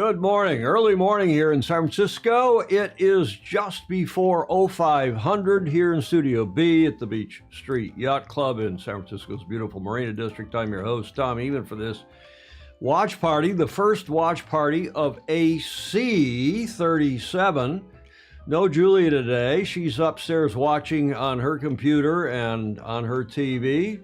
Good morning, early morning here in San Francisco. It is just before 0500 here in Studio B at the Beach Street Yacht Club in San Francisco's beautiful Marina District. I'm your host, Tom Even, for this watch party, the first watch party of AC 37. No Julia today. She's upstairs watching on her computer and on her TV.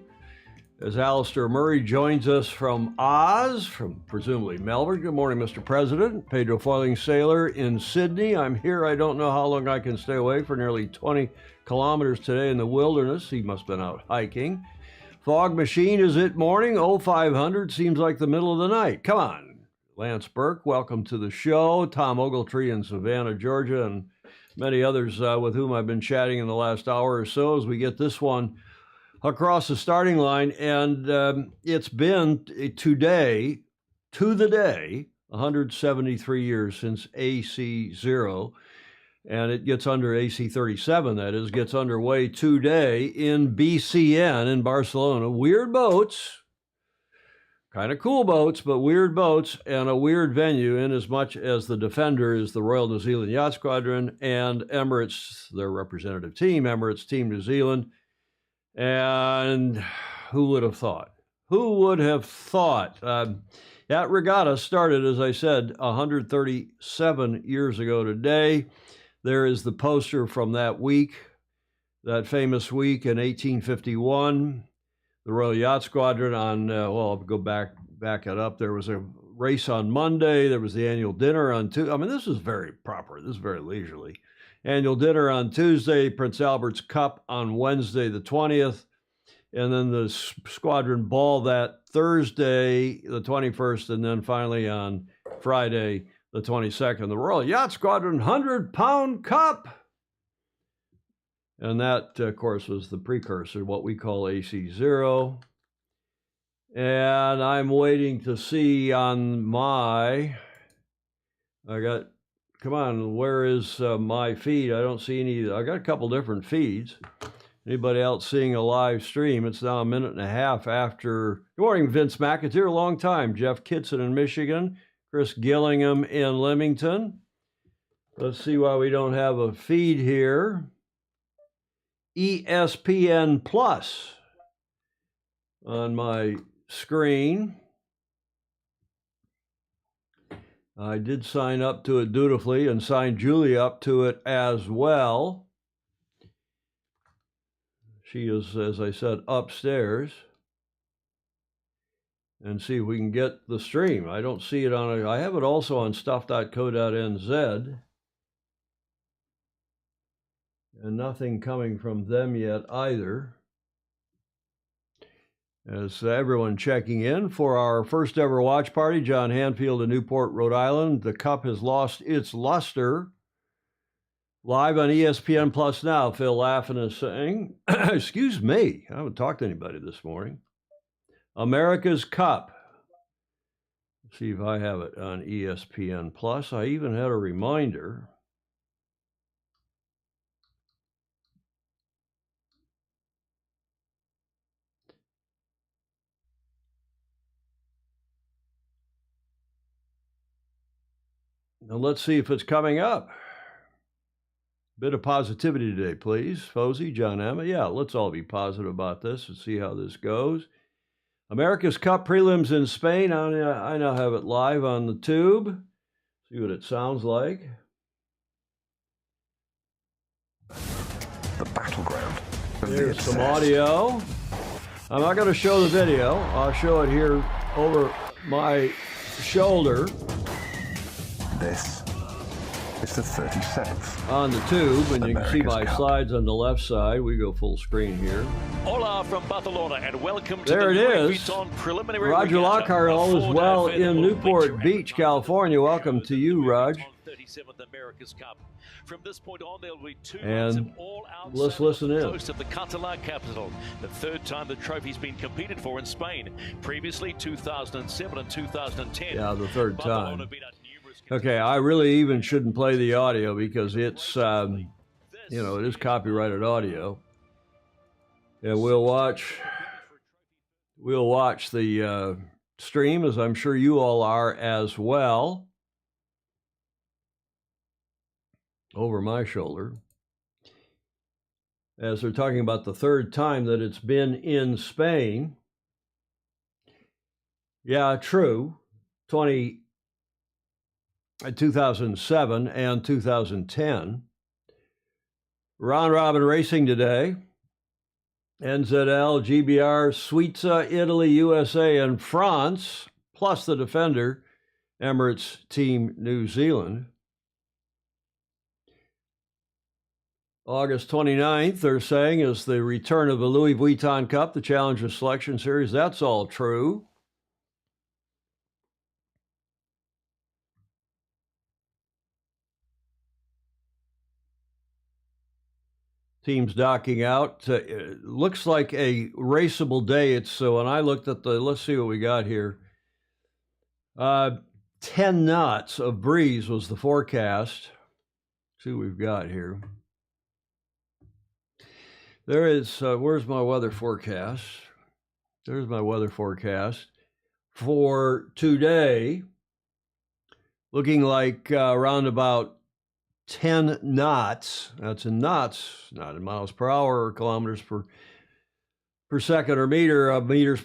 As Alistair Murray joins us from Oz, from presumably Melbourne. Good morning, Mr. President. Pedro Foiling Sailor in Sydney. I'm here. I don't know how long I can stay away for nearly 20 kilometers today in the wilderness. He must have been out hiking. Fog machine, is it morning? 0500 seems like the middle of the night. Come on. Lance Burke, welcome to the show. Tom Ogletree in Savannah, Georgia, and many others with whom I've been chatting in the last hour or so as we get this one across the starting line. And it's been today, to the day, 173 years since AC 0, and it gets under AC 37, that is, gets underway today in BCN in Barcelona. Weird boats, kind of cool boats, but weird boats, and a weird venue in as much as the defender is the Royal New Zealand Yacht Squadron and Emirates, their representative team, Emirates Team New Zealand. And who would have thought? Who would have thought? That regatta started, as I said, 137 years ago today. There is the poster from that week, that famous week in 1851. The Royal Yacht Squadron on, I'll go back it up. There was a race on Monday. There was the annual dinner on Tuesday. I mean, this is very proper. This is very leisurely. Annual dinner on Tuesday, Prince Albert's Cup on Wednesday the 20th, and then the squadron ball that Thursday the 21st, and then finally on Friday the 22nd, the Royal Yacht Squadron 100-pound Cup. And that, of course, was the precursor, what we call AC 0. And I'm waiting to see on come on, where is my feed? I don't see any. I got a couple different feeds. Anybody else seeing a live stream? It's now a minute and a half after. Good morning, Vince McAteer, a long time. Jeff Kitson in Michigan. Chris Gillingham in Leamington. Let's see why we don't have a feed here. ESPN Plus on my screen. I did sign up to it dutifully and signed Julie up to it as well. She is, as I said, upstairs. And see if we can get the stream. I don't see it on I have it also on stuff.co.nz. And nothing coming from them yet either. As everyone checking in for our first ever watch party, John Hanfield in Newport, Rhode Island. The cup has lost its luster. Live on ESPN Plus now, Phil laughing and saying, excuse me, I haven't talked to anybody this morning. America's Cup. Let's see if I have it on ESPN Plus. I even had a reminder. Now let's see if it's coming up. Bit of positivity today, please. Fozy, John Emma. Yeah, let's all be positive about this and see how this goes. America's Cup prelims in Spain. I now have it live on the tube. See what it sounds like. The battleground. There's some audio. I'm not going to show the video. I'll show it here over my shoulder. This is the 37th. On the tube, and you can see my slides on the left side. We go full screen here. Hola from Barcelona, and welcome to there the it is. Preliminary Roger Lockhart, all is well in Newport Beach, California. Welcome to you, Raj. 37th America's Cup. From this point on, there will be two and of all let's listen in. Host of the Catalan capital, the third time the trophy's been competed for in Spain. Previously, 2007 and 2010. Yeah, the third time. Okay, I really even shouldn't play the audio because it's, it is copyrighted audio. Yeah, we'll watch the stream, as I'm sure you all are as well. over my shoulder as they're talking about the third time that it's been in Spain. Yeah, true. 2007 and 2010. Round robin racing today. NZL, GBR, Suiza, Italy, USA, and France, plus the Defender, Emirates Team New Zealand. August 29th, they're saying, is the return of the Louis Vuitton Cup, the Challenger Selection Series. That's all true. Teams docking out. Looks like a raceable day. It's so when I looked at let's see what we got here. 10 knots of breeze was the forecast. Let's see what we've got here. There is, where's my weather forecast? There's my weather forecast for today. Looking like around about 10 knots. That's in knots, not in miles per hour or kilometers per second or meters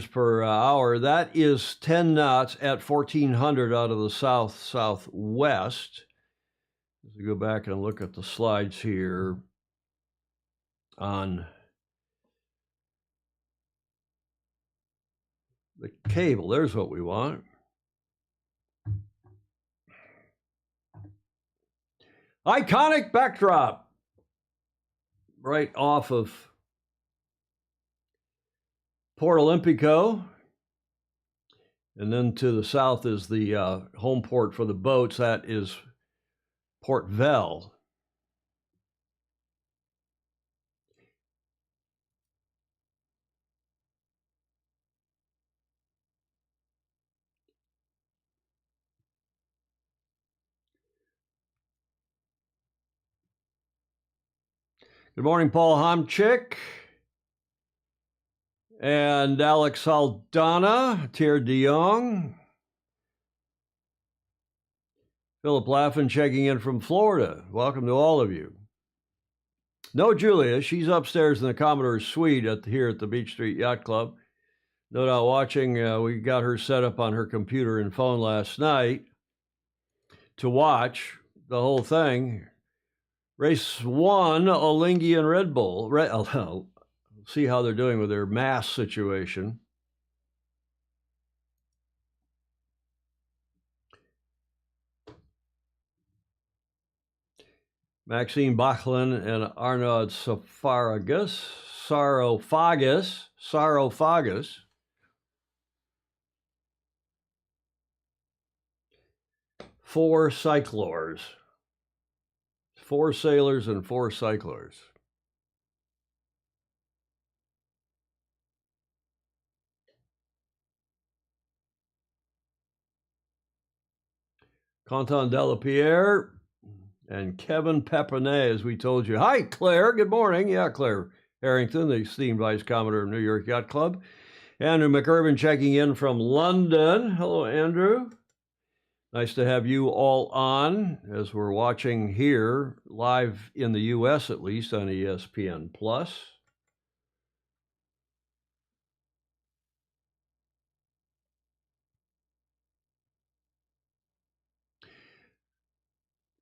per hour. That is 10 knots at 1400 out of the southwest. As we go back and look at the slides here on the cable, there's what we want. Iconic backdrop right off of Port Olympico. And then to the south is the home port for the boats. That is Port Vell. Good morning, Paul Homchick and Alex Saldana, Tier de Jong. Philip Laffin checking in from Florida. Welcome to all of you. No, Julia, she's upstairs in the Commodore's suite here at the Beach Street Yacht Club. No doubt watching. We got her set up on her computer and phone last night to watch the whole thing. Race 1, Alinghi and Red Bull. See how they're doing with their mass situation. Maxime Bachlin and Arnaud Sarophagus. 4 cyclors. 4 sailors and 4 cyclors. Quentin Delapierre and Kevin Pepinet, as we told you. Hi, Claire. Good morning. Yeah, Claire Harrington, the esteemed Vice Commodore of New York Yacht Club. Andrew McIrvin checking in from London. Hello, Andrew. Nice to have you all on as we're watching here live in the U.S., at least on ESPN+.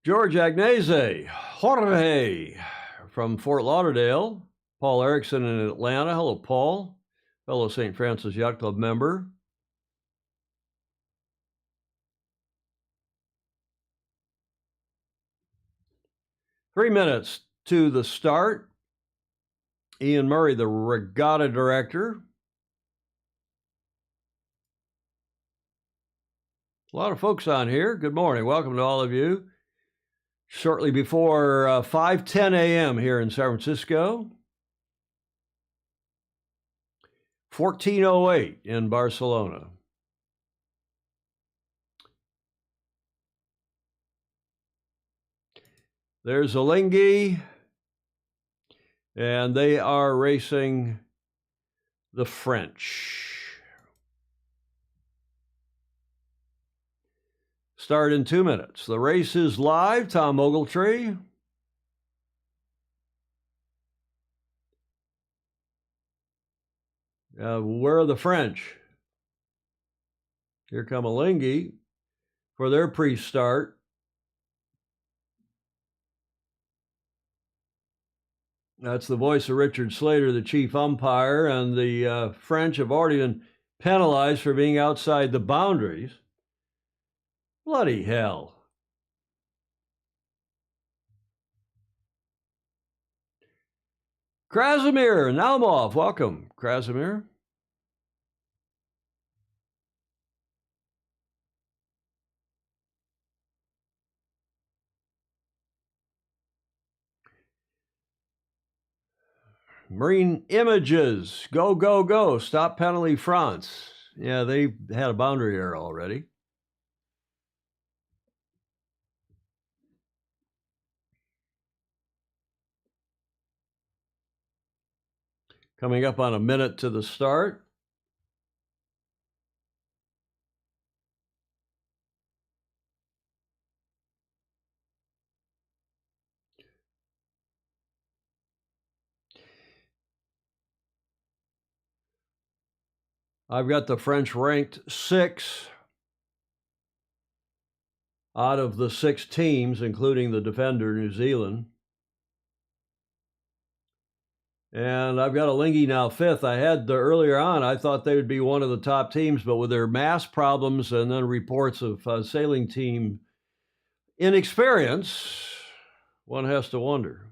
George Agnese, Jorge from Fort Lauderdale, Paul Erickson in Atlanta. Hello, Paul, fellow St. Francis Yacht Club member. Three minutes to the start. Ian Murray, the Regatta director. A lot of folks on here. Good morning. Welcome to all of you. Shortly before 5:10 a.m. here in San Francisco. 14:08 in Barcelona. There's Alinghi, and they are racing the French. Start in 2 minutes. The race is live. Tom Ogletree. Where are the French? Here come Alinghi for their pre-start. That's the voice of Richard Slater, the chief umpire, and the French have already been penalized for being outside the boundaries. Bloody hell. Krasimir Naumov, welcome, Krasimir. Marine Images, go, go, go. Stop penalty France. Yeah, they had a boundary error already. Coming up on a minute to the start. I've got the French ranked 6 out of the 6 teams, including the defender, New Zealand. And I've got Alinghi now 5th. I had earlier on, I thought they would be one of the top teams, but with their mass problems and then reports of sailing team inexperience, one has to wonder.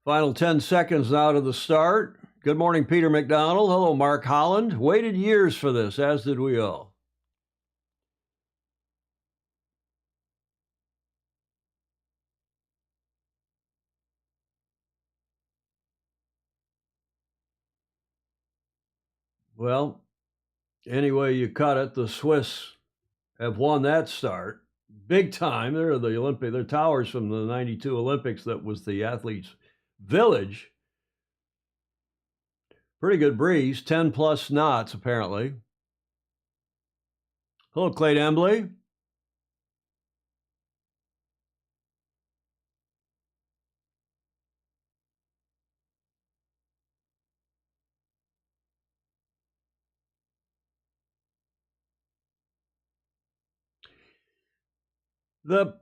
Final 10 seconds now to the start. Good morning, Peter McDonald. Hello, Mark Holland. Waited years for this, as did we all. Well, anyway you cut it, the Swiss have won that start big time. They're they're towers from the 92 Olympics. That was the athletes' village. Pretty good breeze, 10 plus knots apparently. Hello, Clay Embley. The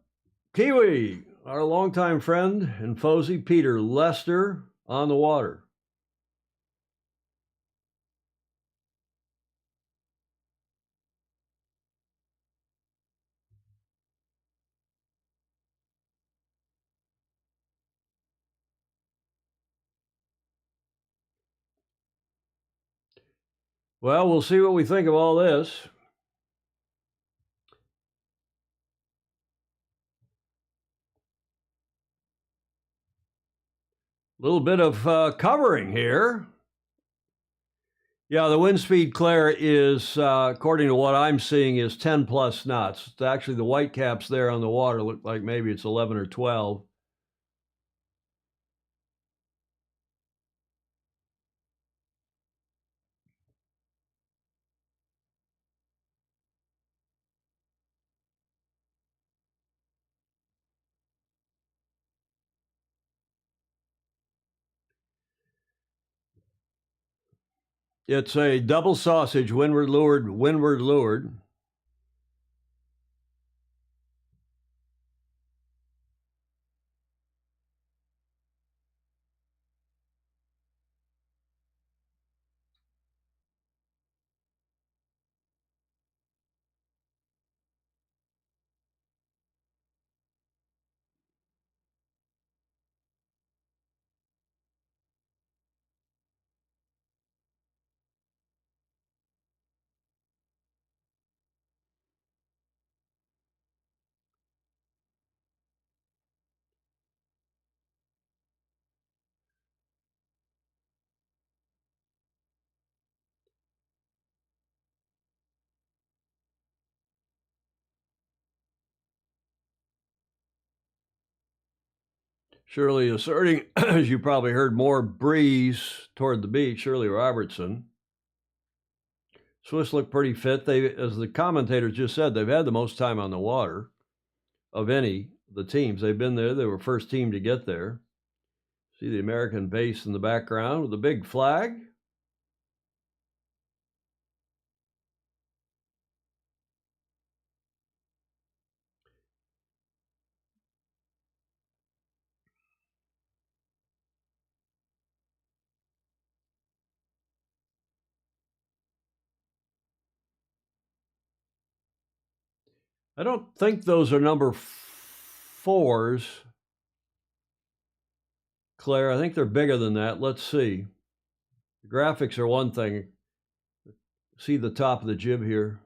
Kiwi, our longtime friend and Fozy, Peter Lester, on the water. Well, we'll see what we think of all this. A little bit of covering here. Yeah, the wind speed, Claire, is, according to what I'm seeing, is 10 plus knots. Actually, the white caps there on the water look like maybe it's 11 or 12. It's a double sausage, windward leeward, windward leeward. Shirley asserting, as you probably heard, more breeze toward the beach. Shirley Robertson. Swiss look pretty fit. They, as the commentators just said, they've had the most time on the water of any of the teams. They've been there. They were first team to get there. See the American base in the background with the big flag. I don't think those are number 4s, Claire. I think they're bigger than that. Let's see. The graphics are one thing. See the top of the jib here.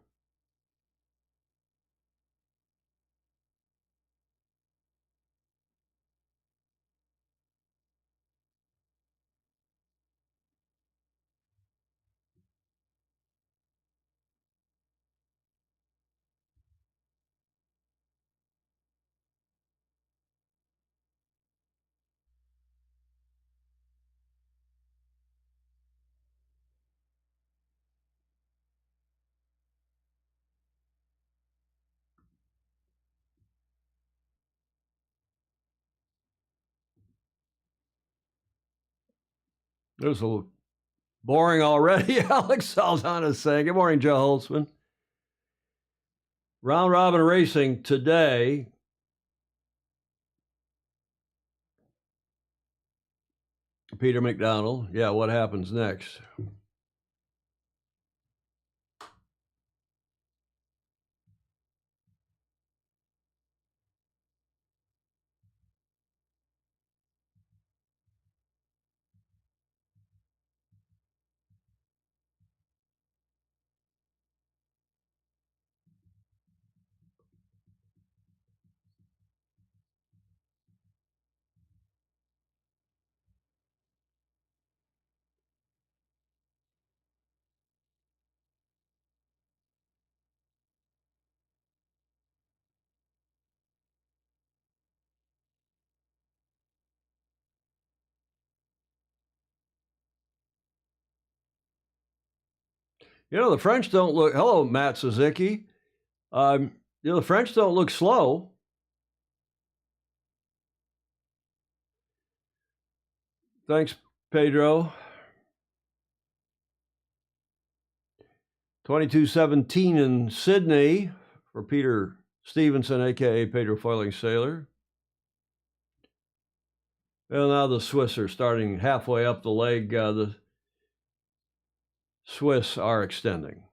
It was a little boring already. Alex Saldana is saying. Good morning, Joe Holtzman. Round robin racing today. Peter McDonald. Yeah, what happens next? You know, the French don't look. Hello, Matt Suzuki. You know, the French don't look slow. Thanks, Pedro. 22:17 in Sydney for Peter Stevenson, a.k.a. Pedro Foiling Sailor. Well, now the Swiss are starting halfway up the leg. The Swiss are extending.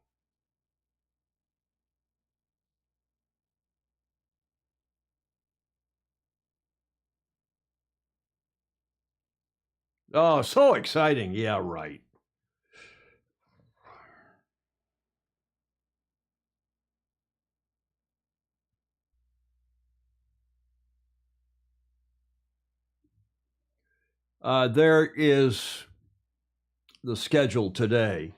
Oh, so exciting. Yeah, right. There is the schedule today.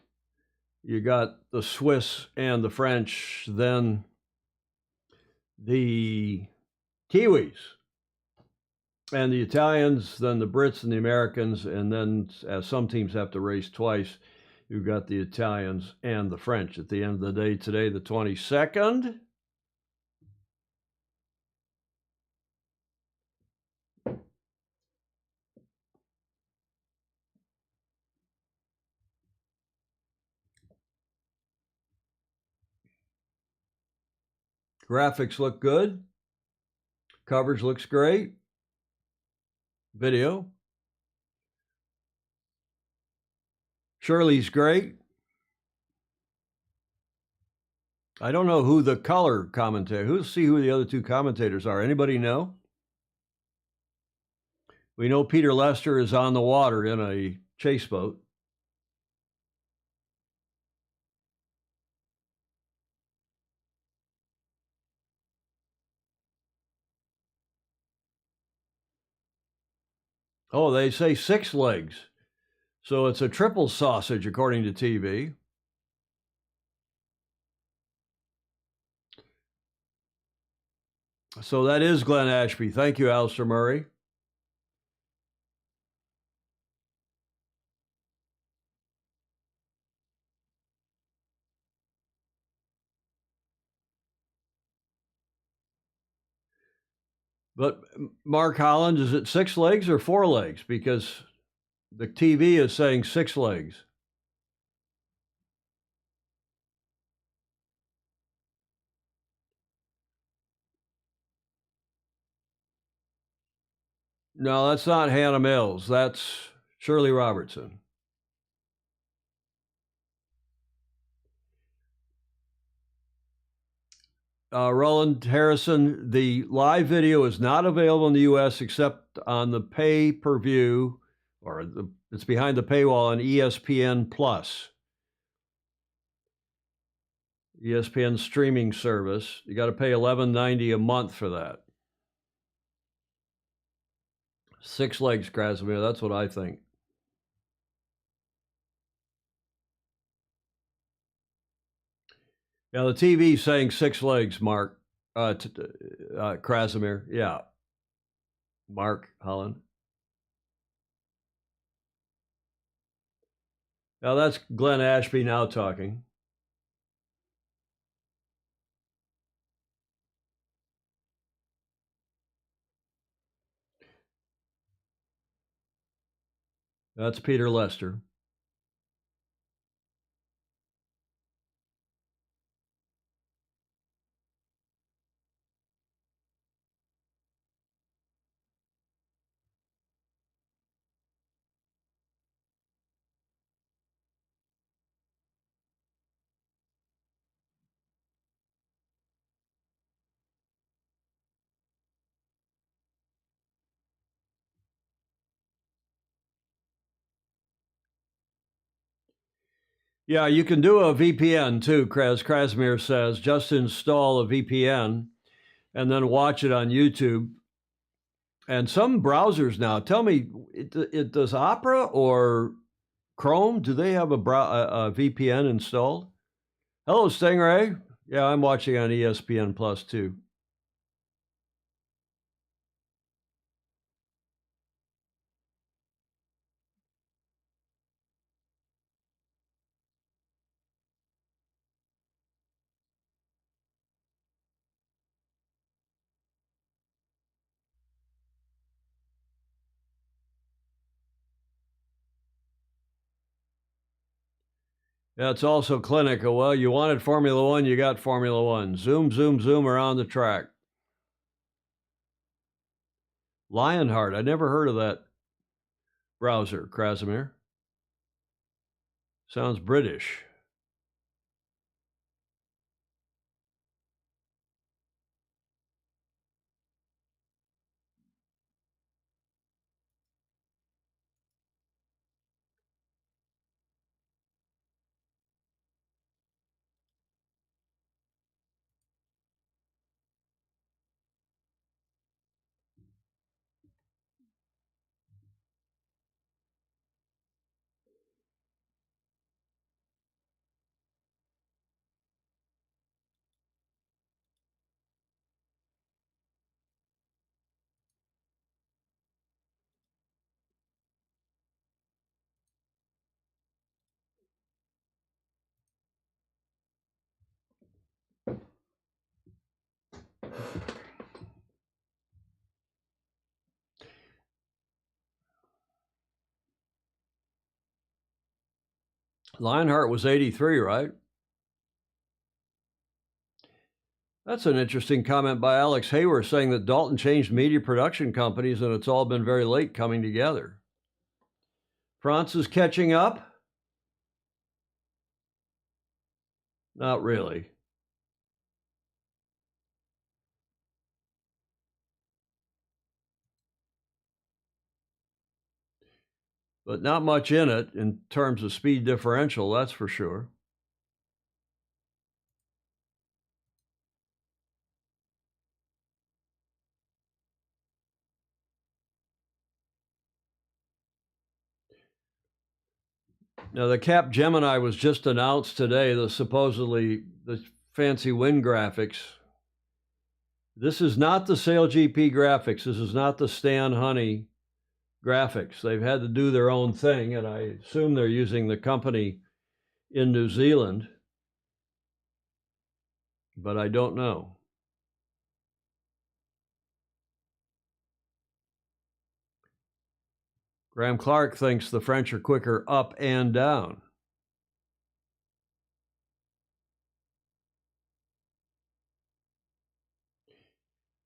You got the Swiss and the French, then the Kiwis and the Italians, then the Brits and the Americans, and then as some teams have to race twice, you've got the Italians and the French. At the end of the day today, the 22nd. Graphics look good. Coverage looks great. Video. Shirley's great. I don't know who the color commentator, see who the other two commentators are. Anybody know? We know Peter Lester is on the water in a chase boat. Oh, they say 6 legs. So it's a triple sausage, according to TV. So that is Glenn Ashby. Thank you, Alistair Murray. But Mark Holland, is it 6 legs or 4 legs? Because the TV is saying 6 legs. No, that's not Hannah Mills. That's Shirley Robertson. Roland Harrison, the live video is not available in the U.S. except on the pay-per-view, or it's behind the paywall on ESPN Plus. ESPN streaming service. You got to pay $11.90 a month for that. 6 legs, Krasimir. That's what I think. Yeah, the TV saying 6 legs, Mark. Krasimir. Yeah. Mark Holland. Now that's Glenn Ashby now talking. That's Peter Lester. Yeah, you can do a VPN too, Krasimir says. Just install a VPN and then watch it on YouTube. And some browsers now, tell me, it does Opera or Chrome, do they have a VPN installed? Hello, Stingray. Yeah, I'm watching on ESPN Plus too. Yeah, it's also clinical. Well, you wanted Formula One, you got Formula One. Zoom, zoom, zoom around the track. Lionheart, I never heard of that browser, Krasimir. Sounds British. Lionheart was 83, right? That's an interesting comment by Alex Hayward saying that Dalton changed media production companies and it's all been very late coming together. France is catching up? Not really. But not much in it in terms of speed differential, that's for sure. Now, the Cap Gemini was just announced today, the fancy wind graphics. This is not the SailGP graphics. This is not the Stan Honey graphics. They've had to do their own thing, and I assume they're using the company in New Zealand, but I don't know. Graham Clark thinks the French are quicker up and down.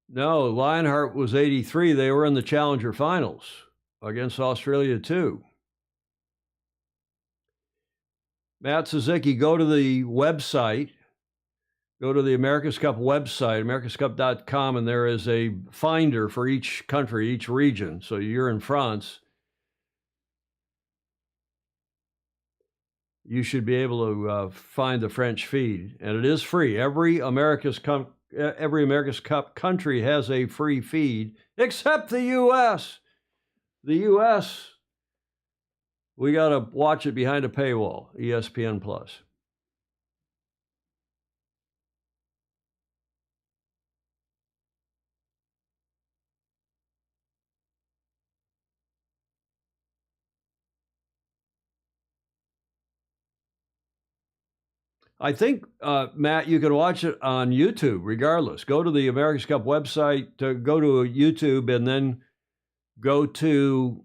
No, Lionheart was 83. They were in the Challenger finals against Australia, too. Matt Suzuki, go to the website. Go to the America's Cup website, americascup.com, and there is a finder for each country, each region. So you're in France. You should be able to find the French feed, and it is free. Every America's Cup country has a free feed, except the U.S. The U.S., we got to watch it behind a paywall, ESPN Plus. I think, Matt, you can watch it on YouTube regardless. Go to the America's Cup website, go to YouTube, and then go to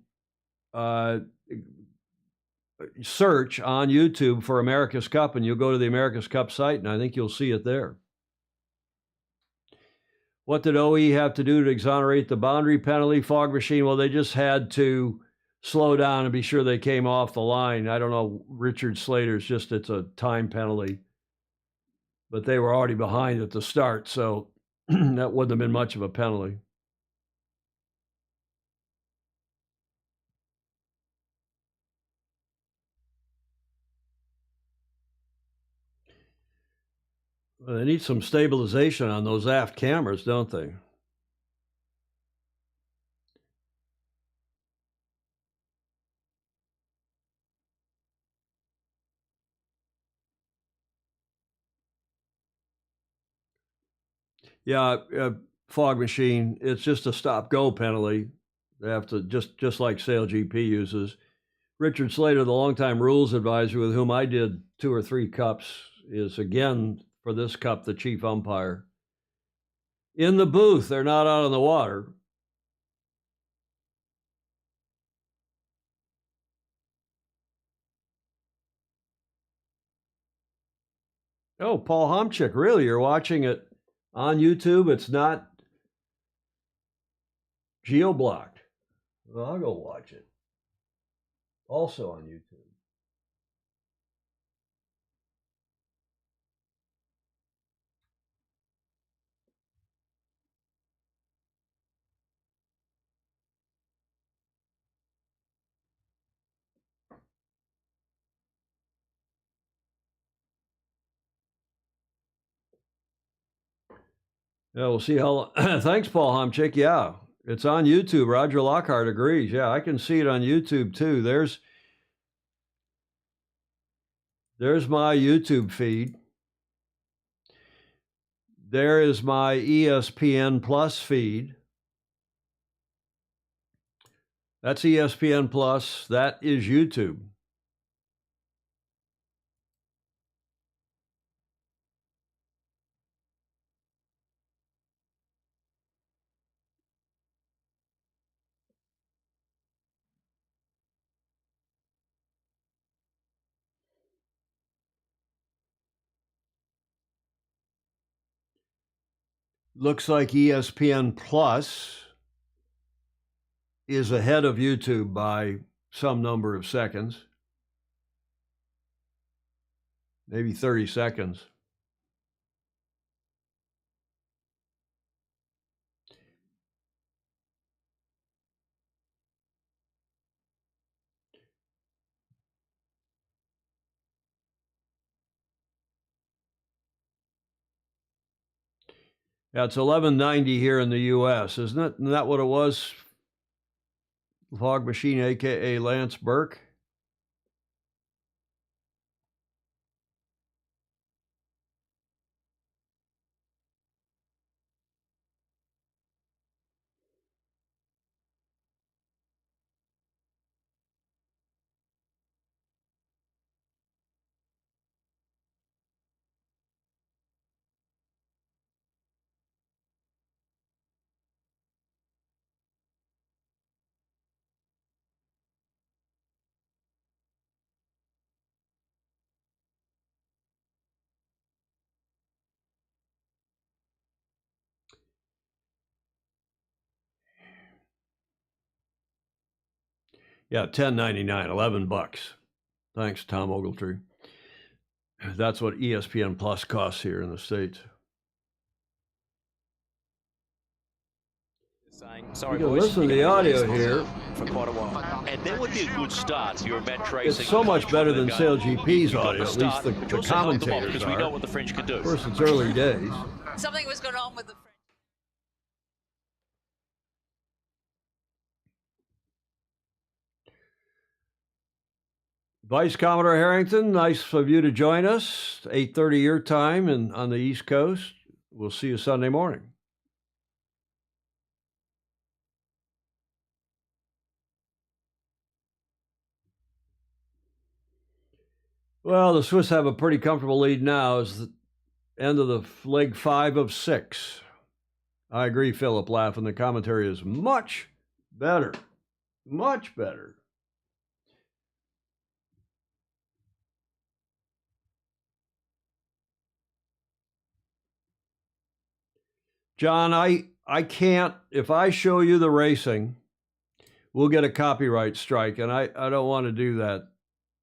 search on YouTube for America's Cup, and you'll go to the America's Cup site, and I think you'll see it there. What did OE have to do to exonerate the boundary penalty? Fog machine, well, they just had to slow down and be sure they came off the line. I don't know, Richard Slater's just, it's a time penalty. But they were already behind at the start, so that wouldn't have been much of a penalty. Well, they need some stabilization on those aft cameras, don't they? Yeah, fog machine, it's just a stop-go penalty. They have to, just like Sail GP uses. Richard Slater, the longtime rules advisor with whom I did 2 or 3 cups, is again, for this cup, the chief umpire. In the booth, they're not out on the water. Oh, Paul Homchick, really? You're watching it on YouTube? It's not geo-blocked. Well, I'll go watch it. Also on YouTube. Yeah, we'll see how. Thanks, Paul Homchick. Yeah, it's on YouTube. Roger Lockhart agrees. Yeah, I can see it on YouTube too. There's my YouTube feed. There is my ESPN Plus feed. That's ESPN Plus. That is YouTube. Looks like ESPN Plus is ahead of YouTube by some number of seconds, maybe 30 seconds. Yeah, it's 1190 here in the U.S., isn't it? Isn't that what it was? Fog Machine, a.k.a. Lance Burke. Yeah, $10.99, $11. Thanks, Tom Ogletree. That's what ESPN Plus costs here in the States. Sorry, you can boys, listen to the audio here. For quite a while. And that would be a good start to your match It's racing. so much better than SailGP's audio, at least the commentators commentators because we know what the French can do. Of course, it's early days. Something was going on with the French. Vice Commodore Harrington, nice of you to join us. 8:30 your time and on the East Coast. We'll see you Sunday morning. Well, the Swiss have a pretty comfortable lead now as the end of the leg 5 of 6. I agree, Philip, laughing. The commentary is much better. Much better. John, I can't, if I show you the racing, we'll get a copyright strike, and I don't want to do that.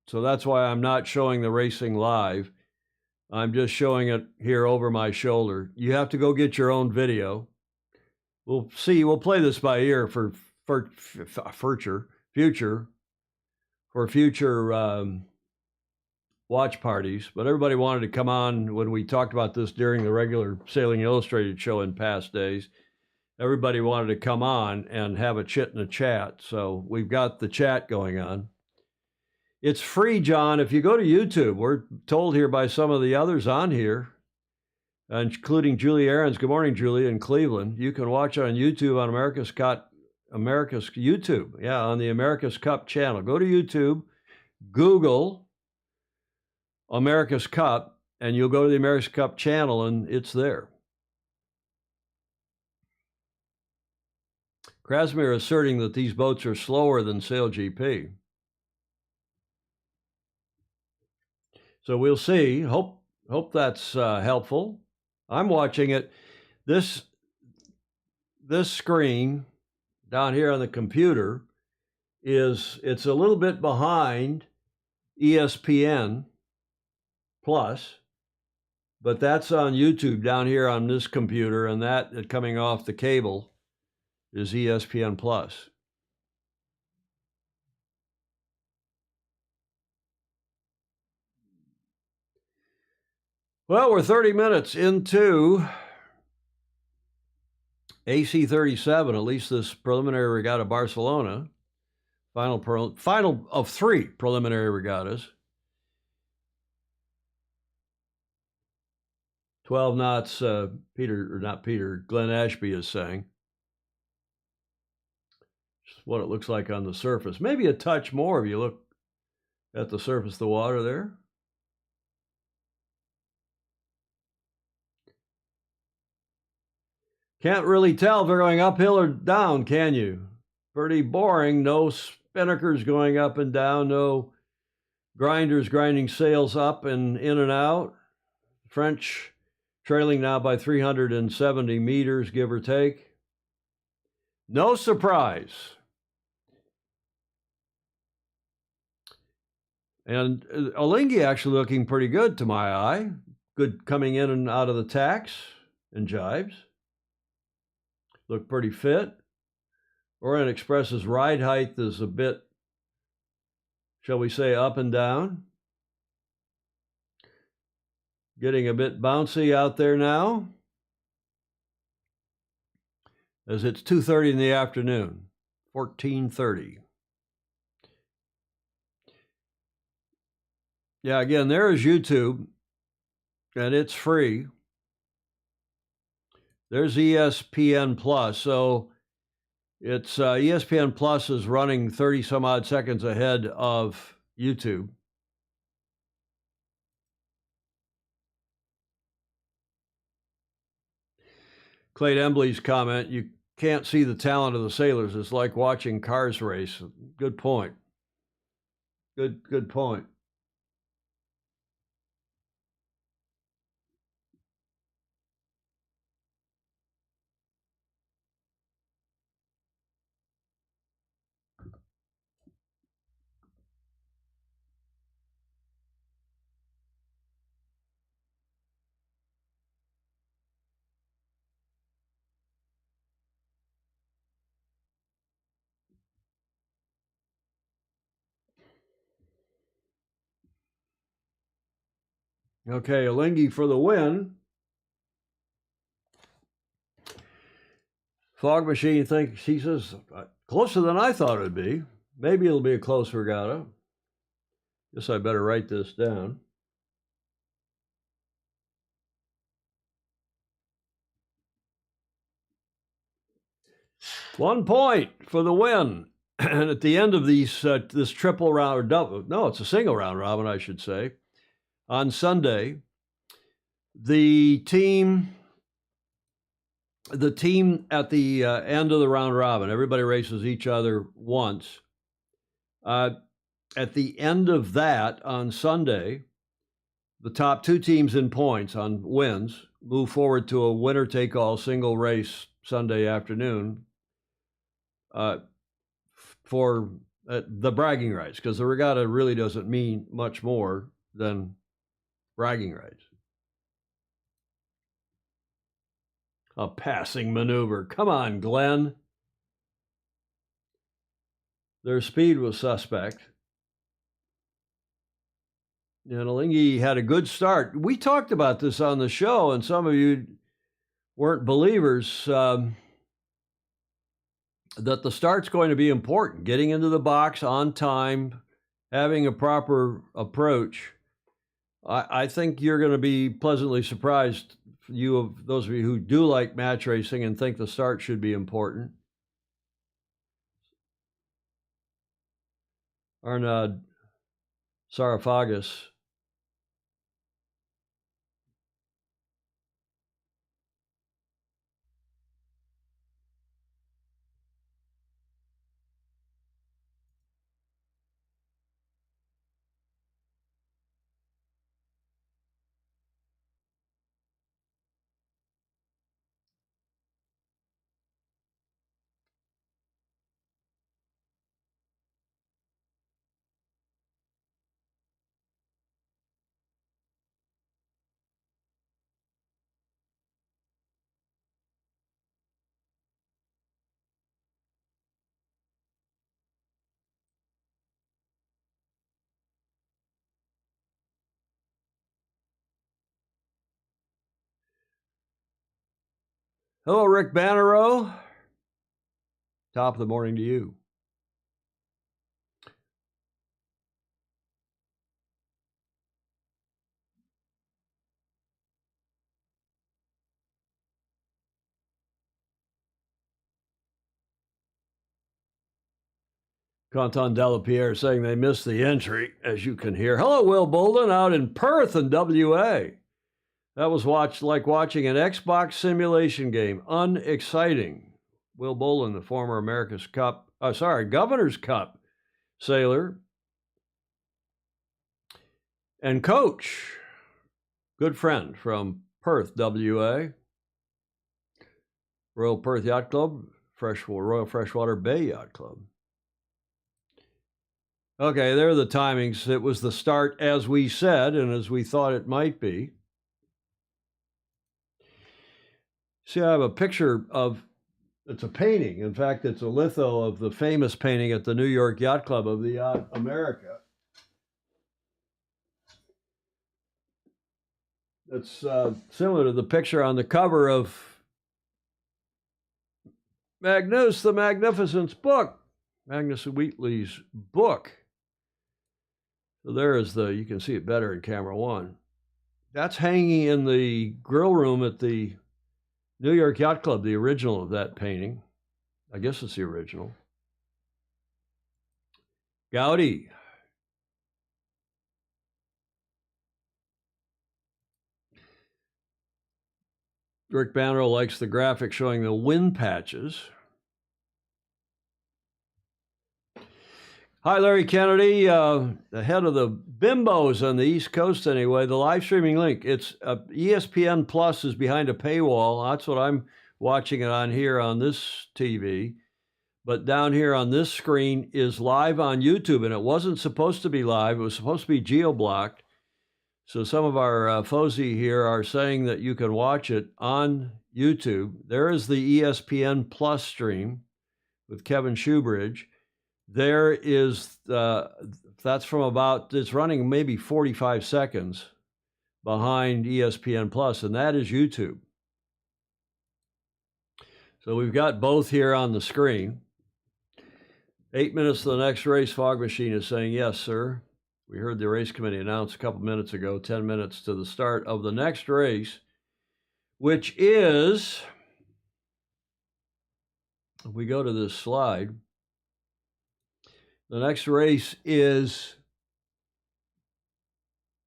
So that's why I'm not showing the racing live. I'm just showing it here over my shoulder. You have to go get your own video. We'll see. We'll play this by ear for future watch parties. But everybody wanted to come on when we talked about this during the regular Sailing Illustrated show in past days. Everybody wanted to come on and have a chit and a chat. So we've got the chat going on. It's free, John. If you go to YouTube, we're told here by some of the others on here, including Julie Aarons. Good morning, Julie, in Cleveland. You can watch on YouTube on America's YouTube. Yeah, on the America's Cup channel. Go to YouTube, Google America's Cup, and you'll go to the America's Cup channel, and it's there. Krasmir asserting that these boats are slower than SailGP. So we'll see. Hope that's helpful. I'm watching it. This screen down here on the computer it's a little bit behind ESPN Plus, but that's on YouTube down here on this computer, and that coming off the cable is ESPN Plus. Well, we're 30 minutes into AC 37, at least this preliminary regatta Barcelona. Final of 3 preliminary regattas. 12 knots, Glenn Ashby is saying. Just what it looks like on the surface. Maybe a touch more if you look at the surface of the water there. Can't really tell if they're going uphill or down, can you? Pretty boring. No spinnakers going up and down. No grinders grinding sails up and in and out. French trailing now by 370 meters, give or take. No surprise. And Alinghi actually looking pretty good to my eye. Good coming in and out of the tacks and jibes. Look pretty fit. Orient Express's ride height is a bit, shall we say, up and down. Getting a bit bouncy out there now, as it's 2:30 in the afternoon, 14:30. Yeah, again, there is YouTube, and it's free. There's ESPN Plus, so it's ESPN Plus is running 30 some odd seconds ahead of YouTube. Clayton Embley's comment, you can't see the talent of the sailors. It's like watching cars race. Good point. Good point. Okay, Alinghi for the win. Fog Machine thinks, he says, closer than I thought it would be. Maybe it'll be a close regatta. Guess I better write this down. One point for the win. And at the end of these, this triple round, or double, no, it's a single round robin, I should say. On Sunday, the team at the end of the round robin, everybody races each other once. At the end of that on Sunday, the top two teams in points on wins move forward to a winner-take-all single race Sunday afternoon for the bragging rights, because the regatta really doesn't mean much more than bragging rights. A passing maneuver. Come on, Glenn. Their speed was suspect. And Alinghi had a good start. We talked about this on the show, and some of you weren't believers, that the start's going to be important. Getting into the box on time, having a proper approach. I think you're going to be pleasantly surprised, those of you who do like match racing and think the start should be important. Arnaud Saraphagus. Hello, Rick Bannerow. Top of the morning to you. Canton Delapierre saying they missed the entry, as you can hear. Hello, Will Bolden out in Perth in WA. That was like watching an Xbox simulation game. Unexciting. Will Bolden, the former Governor's Cup sailor and coach. Good friend from Perth, WA. Royal Perth Yacht Club, Royal Freshwater Bay Yacht Club. Okay, there are the timings. It was the start as we said and as we thought it might be. See, I have a picture of, it's a painting. In fact, it's a litho of the famous painting at the New York Yacht Club of the Yacht America. It's similar to the picture on the cover of Magnus the Magnificent's book, Magnus Wheatley's book. So there is you can see it better in camera one. That's hanging in the grill room at the New York Yacht Club, the original of that painting. I guess it's the original. Gaudi. Rick Bannerow likes the graphic showing the wind patches. Hi, Larry Kennedy, the head of the Bimbos on the East Coast anyway. The live streaming link, it's ESPN Plus is behind a paywall. That's what I'm watching it on here on this TV. But down here on this screen is live on YouTube, and it wasn't supposed to be live. It was supposed to be geo-blocked. So some of our FOSI here are saying that you can watch it on YouTube. There is the ESPN Plus stream with Kevin Shoebridge. There is, that's from about, it's running maybe 45 seconds, behind ESPN Plus, and that is YouTube. So we've got both here on the screen. 8 minutes to the next race, Fog Machine is saying, yes, sir. We heard the race committee announce a couple minutes ago, 10 minutes to the start of the next race, which is, if we go to this slide, the next race is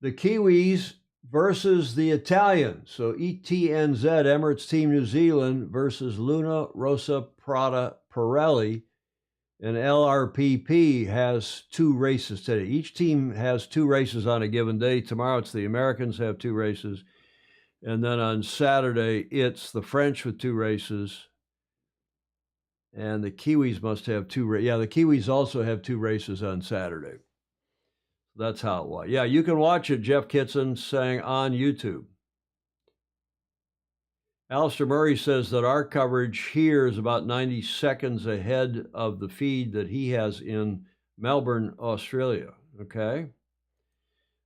the Kiwis versus the Italians. So ETNZ, Emirates Team New Zealand, versus Luna Rossa Prada Pirelli. And LRPP has 2 races today. Each team has 2 races on a given day. Tomorrow it's the Americans have 2 races. And then on Saturday, it's the French with 2 races. And the Kiwis must have 2 races. Yeah, the Kiwis also have 2 races on Saturday. That's how it was. Yeah, you can watch it, Jeff Kitson saying, on YouTube. Alistair Murray says that our coverage here is about 90 seconds ahead of the feed that he has in Melbourne, Australia. Okay.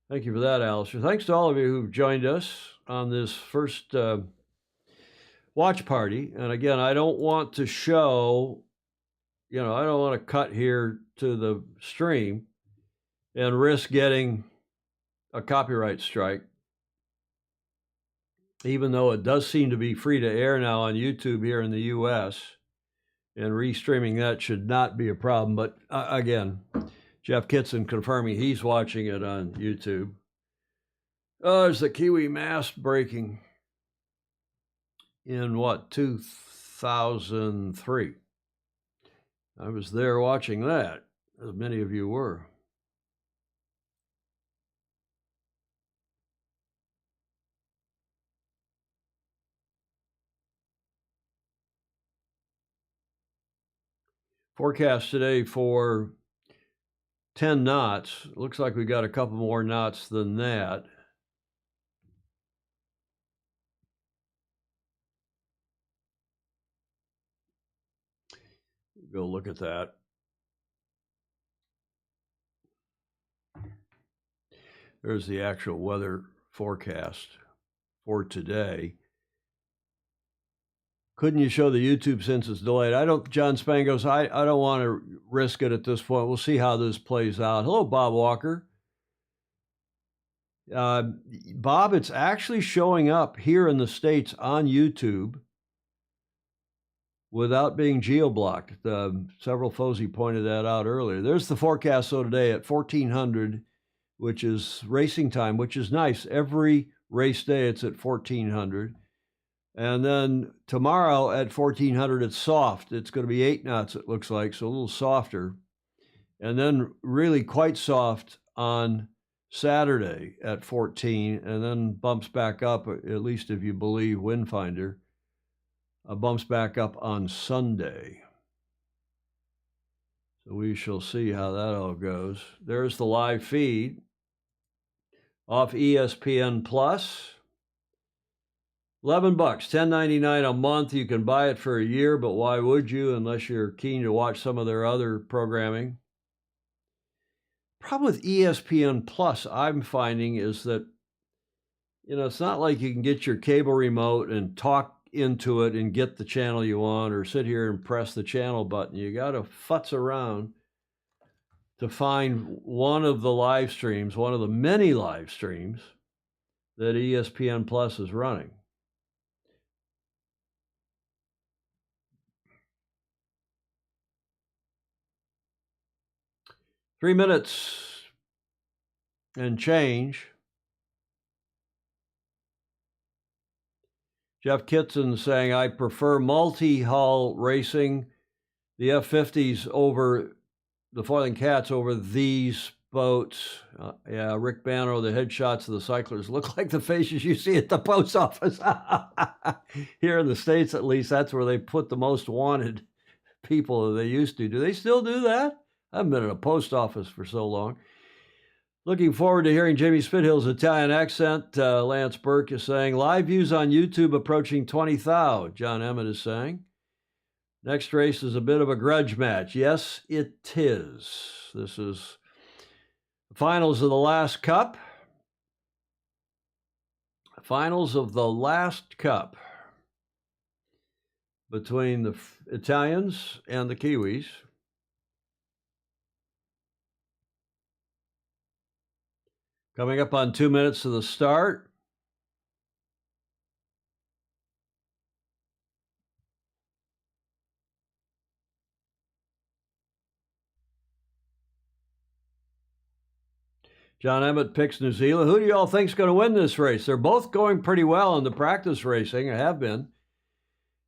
Thank you for that, Alistair. Thanks to all of you who've joined us on this first watch party. And again, I don't want to show, I don't want to cut here to the stream and risk getting a copyright strike, even though it does seem to be free to air now on YouTube here in the U.S., and restreaming that should not be a problem. But again, Jeff Kitson confirming he's watching it on YouTube. Oh, there's the Kiwi mast breaking in 2003. I was there watching that, as many of you were. Forecast today for 10 knots. Looks like we got a couple more knots than that. Go look at that. There's the actual weather forecast for today. Couldn't you show the YouTube since it's delayed? John Spang goes, I don't want to risk it at this point. We'll see how this plays out. Hello, Bob Walker. Bob, it's actually showing up here in the States on YouTube without being geo-blocked. Several Fozy pointed that out earlier. There's the forecast so today at 1400, which is racing time, which is nice. Every race day it's at 1400. And then tomorrow at 1400, it's soft. It's going to be 8 knots, it looks like, so a little softer. And then really quite soft on Saturday at 14, and then bumps back up, at least if you believe Windfinder, bumps back up on Sunday. So we shall see how that all goes. There's the live feed off ESPN Plus. $11, $10.99 a month. You can buy it for a year, but why would you unless you're keen to watch some of their other programming? Problem with ESPN Plus, I'm finding, is that, it's not like you can get your cable remote and talk into it and get the channel you want, or sit here and press the channel button. You got to futz around to find one of the live streams, one of the many live streams that ESPN Plus is running. Three minutes and change. Jeff Kitson saying, I prefer multi-hull racing, the F-50s over the Foiling Cats over these boats. Yeah, Rick Banner, the headshots of the cyclers look like the faces you see at the post office. Here in the States, at least, that's where they put the most wanted people that they used to. Do they still do that? I haven't been at a post office for so long. Looking forward to hearing Jamie Spithill's Italian accent. Lance Burke is saying, live views on YouTube approaching 20,000. John Emmett is saying, next race is a bit of a grudge match. Yes, it is. This is the finals of the last cup. Finals of the last cup between the Italians and the Kiwis. Coming up on 2 minutes to the start. John Emmett picks New Zealand. Who do y'all think is going to win this race? They're both going pretty well in the practice racing. I have been.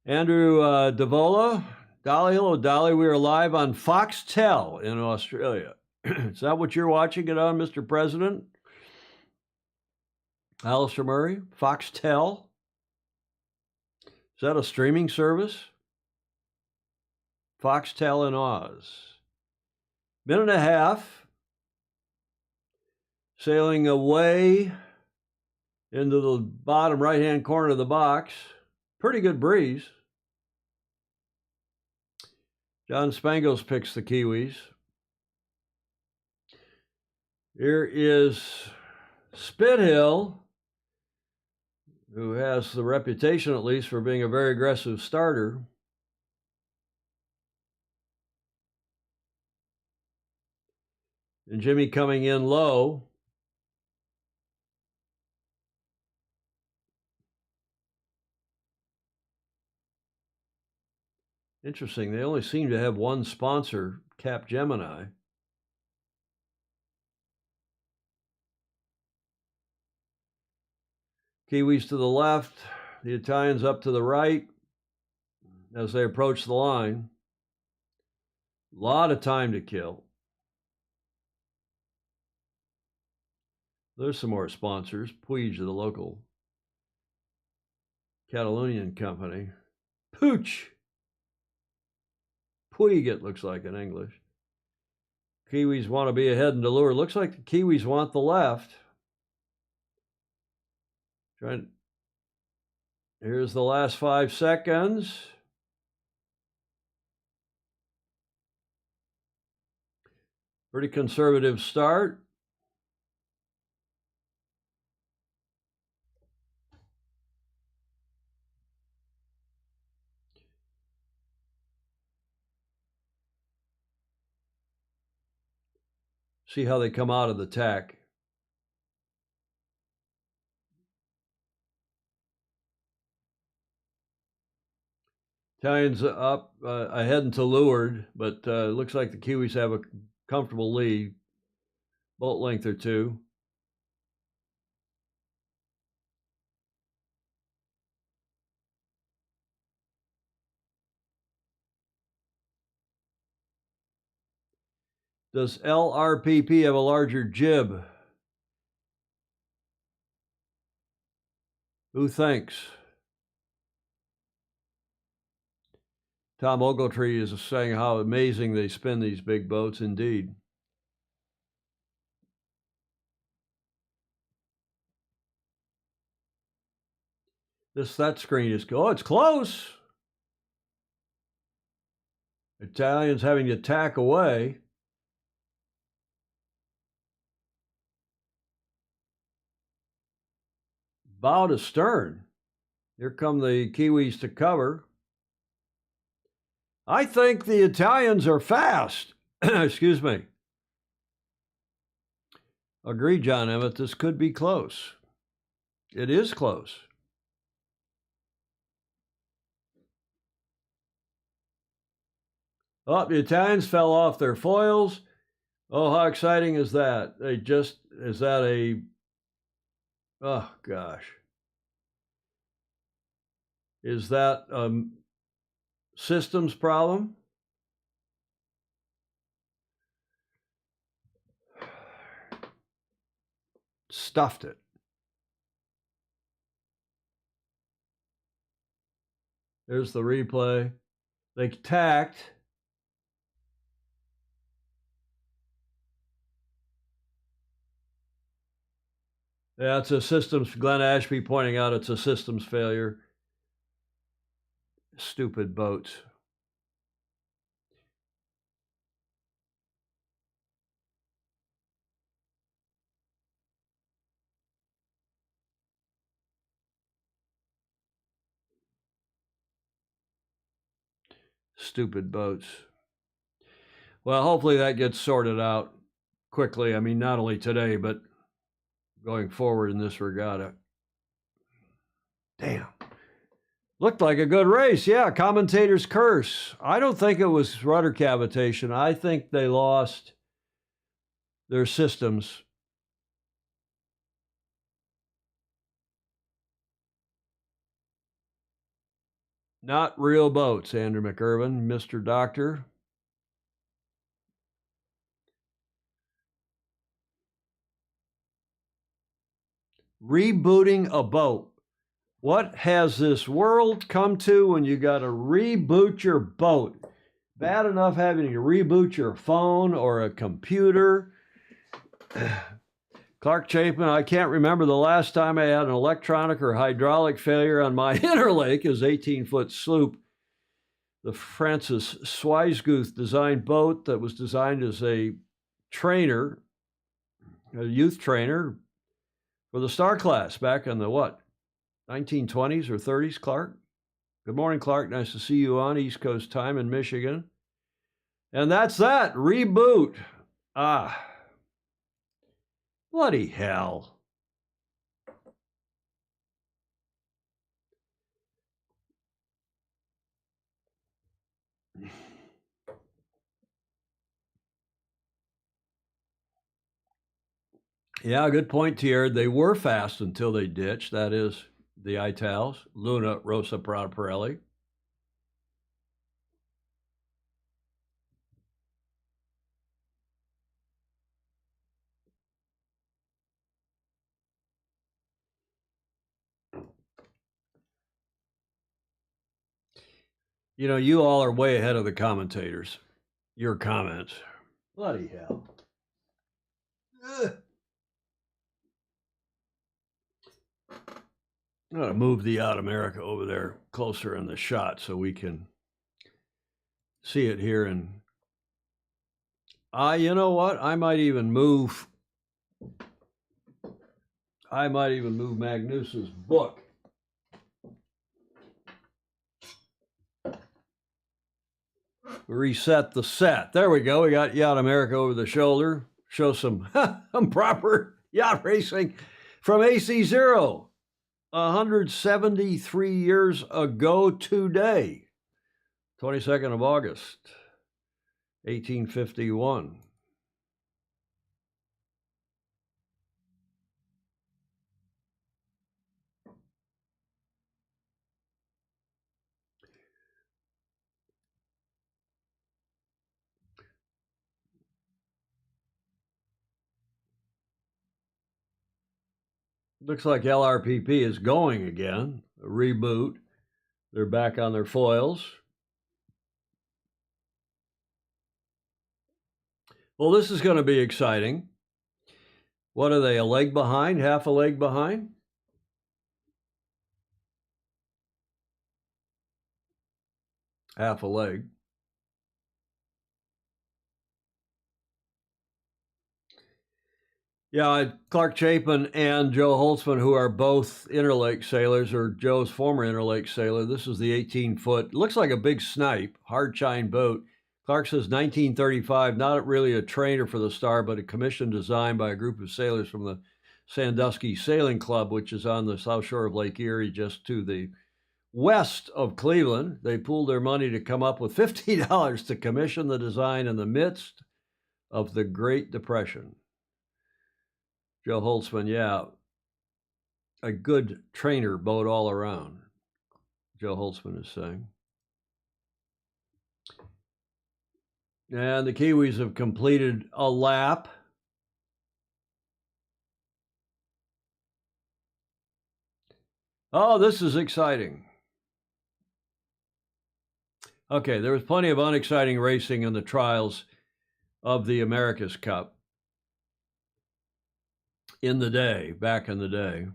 Andrew Davola. Dolly, hello, Dolly. We are live on Foxtel in Australia. Is that what you're watching it on, Mr. President? Alistair Murray, Foxtel. Is that a streaming service? Foxtel in Oz. Minute and a half. Sailing away into the bottom right-hand corner of the box. Pretty good breeze. John Spangles picks the Kiwis. Here is Spithill, who has the reputation, at least, for being a very aggressive starter. And Jimmy coming in low. Interesting. They only seem to have one sponsor, Capgemini. Kiwis to the left, the Italians up to the right as they approach the line. A lot of time to kill. There's some more sponsors. Puig, the local Catalonian company. Pooch. Puig, it looks like in English. Kiwis want to be ahead and to lure. Looks like the Kiwis want the left. Here's the last 5 seconds. Pretty conservative start. See how they come out of the tack. Italians up ahead and to leeward, but it looks like the Kiwis have a comfortable lead, boat length or two. Does LRPP have a larger jib? Who thinks? Tom Ogletree is saying how amazing they spin these big boats indeed. That screen is, oh, it's close. Italians having to tack away. Bow to stern. Here come the Kiwis to cover. I think the Italians are fast. Excuse me. Agree, John Emmett. This could be close. It is close. Oh, the Italians fell off their foils. Oh, how exciting is that? Is that a, oh gosh. Is that a systems problem? Stuffed it. There's the replay. They tacked. Yeah, it's a systems. Glenn Ashby pointing out it's a systems failure. Stupid boats. Stupid boats. Well, hopefully that gets sorted out quickly. I mean, not only today, but going forward in this regatta. Damn. Looked like a good race. Yeah, commentator's curse. I don't think it was rudder cavitation. I think they lost their systems. Not real boats, Andrew McIrvin, Mr. Doctor. Rebooting a boat. What has this world come to when you got to reboot your boat? Bad enough having to reboot your phone or a computer. Clark Chapin, I can't remember the last time I had an electronic or hydraulic failure on my Interlake, his 18-foot sloop. The Francis Swiesguth designed boat that was designed as a trainer, a youth trainer for the Star Class back in the 1920s or 30s, Clark? Good morning, Clark. Nice to see you on East Coast time in Michigan. And that's that. Reboot. Bloody hell. Yeah, good point, Tier. They were fast until they ditched. That is the Itals, Luna Rosa Prada Pirelli. You know, you all are way ahead of the commentators. Your comments. Bloody hell. Ugh. I'm going to move the Yacht America over there closer in the shot so we can see it here. And you know what? I might even move Magnus's book. Reset the set. There we go. We got Yacht America over the shoulder. Show some proper yacht racing from AC0. 173 years ago today, 22nd of August, 1851. Looks like LRPP is going again. A reboot. They're back on their foils. Well, this is going to be exciting. What are they, a leg behind? Half a leg behind? Half a leg. Yeah, Clark Chapin and Joe Holtzman, who are both Interlake sailors, or Joe's former Interlake sailor. This is the 18-foot, looks like a big snipe, hard chine boat. Clark says 1935, not really a trainer for the Star, but a commission designed by a group of sailors from the Sandusky Sailing Club, which is on the south shore of Lake Erie, just to the west of Cleveland. They pooled their money to come up with $50 to commission the design in the midst of the Great Depression. Joe Holtzman, yeah, a good trainer boat all around, Joe Holtzman is saying. And the Kiwis have completed a lap. Oh, this is exciting. Okay, there was plenty of unexciting racing in the trials of the America's Cup. Back in the day.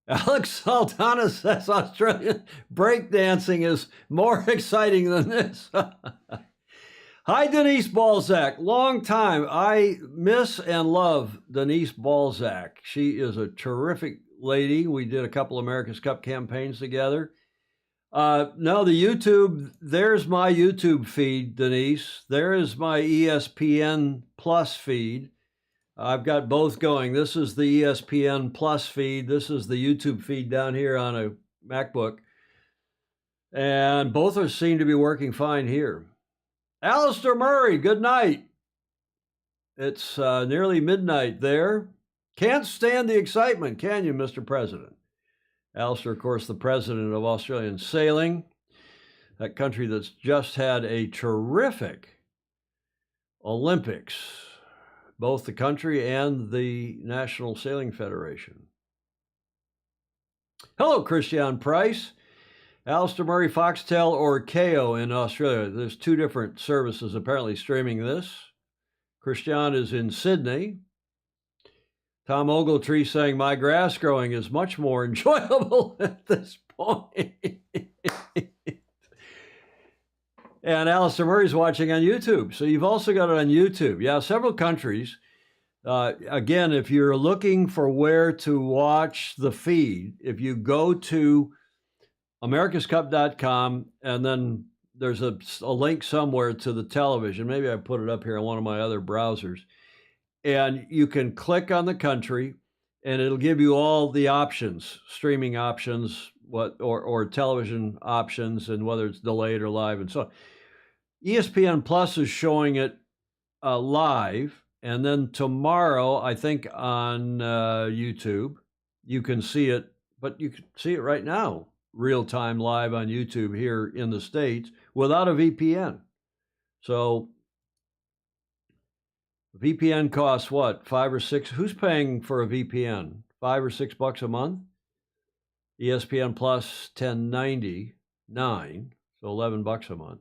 Alex Saldana says Australian breakdancing is more exciting than this. Hi, Denise Balzac. Long time. I miss and love Denise Balzac. She is a terrific lady. We did a couple America's Cup campaigns together. No, the YouTube, there's my YouTube feed, Denise. There is my ESPN Plus feed. I've got both going. This is the ESPN Plus feed. This is the YouTube feed down here on a MacBook. And both seem to be working fine here. Alistair Murray, good night. It's nearly midnight there. Can't stand the excitement, can you, Mr. President? Alistair, of course, the president of Australian Sailing, that country that's just had a terrific Olympics, both the country and the National Sailing Federation. Hello, Christian Price. Alistair Murray, Foxtel, or KO in Australia. There's two different services apparently streaming this. Christian is in Sydney. Tom Ogletree saying, my grass growing is much more enjoyable at this point. And Alistair Murray's watching on YouTube. So you've also got it on YouTube. Yeah, several countries. Again, if you're looking for where to watch the feed, if you go to americascup.com and then there's a link somewhere to the television. Maybe I put it up here on one of my other browsers. And you can click on the country and it'll give you all the options, streaming options, or television options, and whether it's delayed or live and so on. ESPN Plus is showing it live. And then tomorrow, I think on YouTube, you can see it, but you can see it right now, real time live on YouTube here in the States without a VPN. So VPN costs what, $5 or $6? Who's paying for a VPN? $5 or $6 a month? ESPN Plus $10.99, so $11 a month.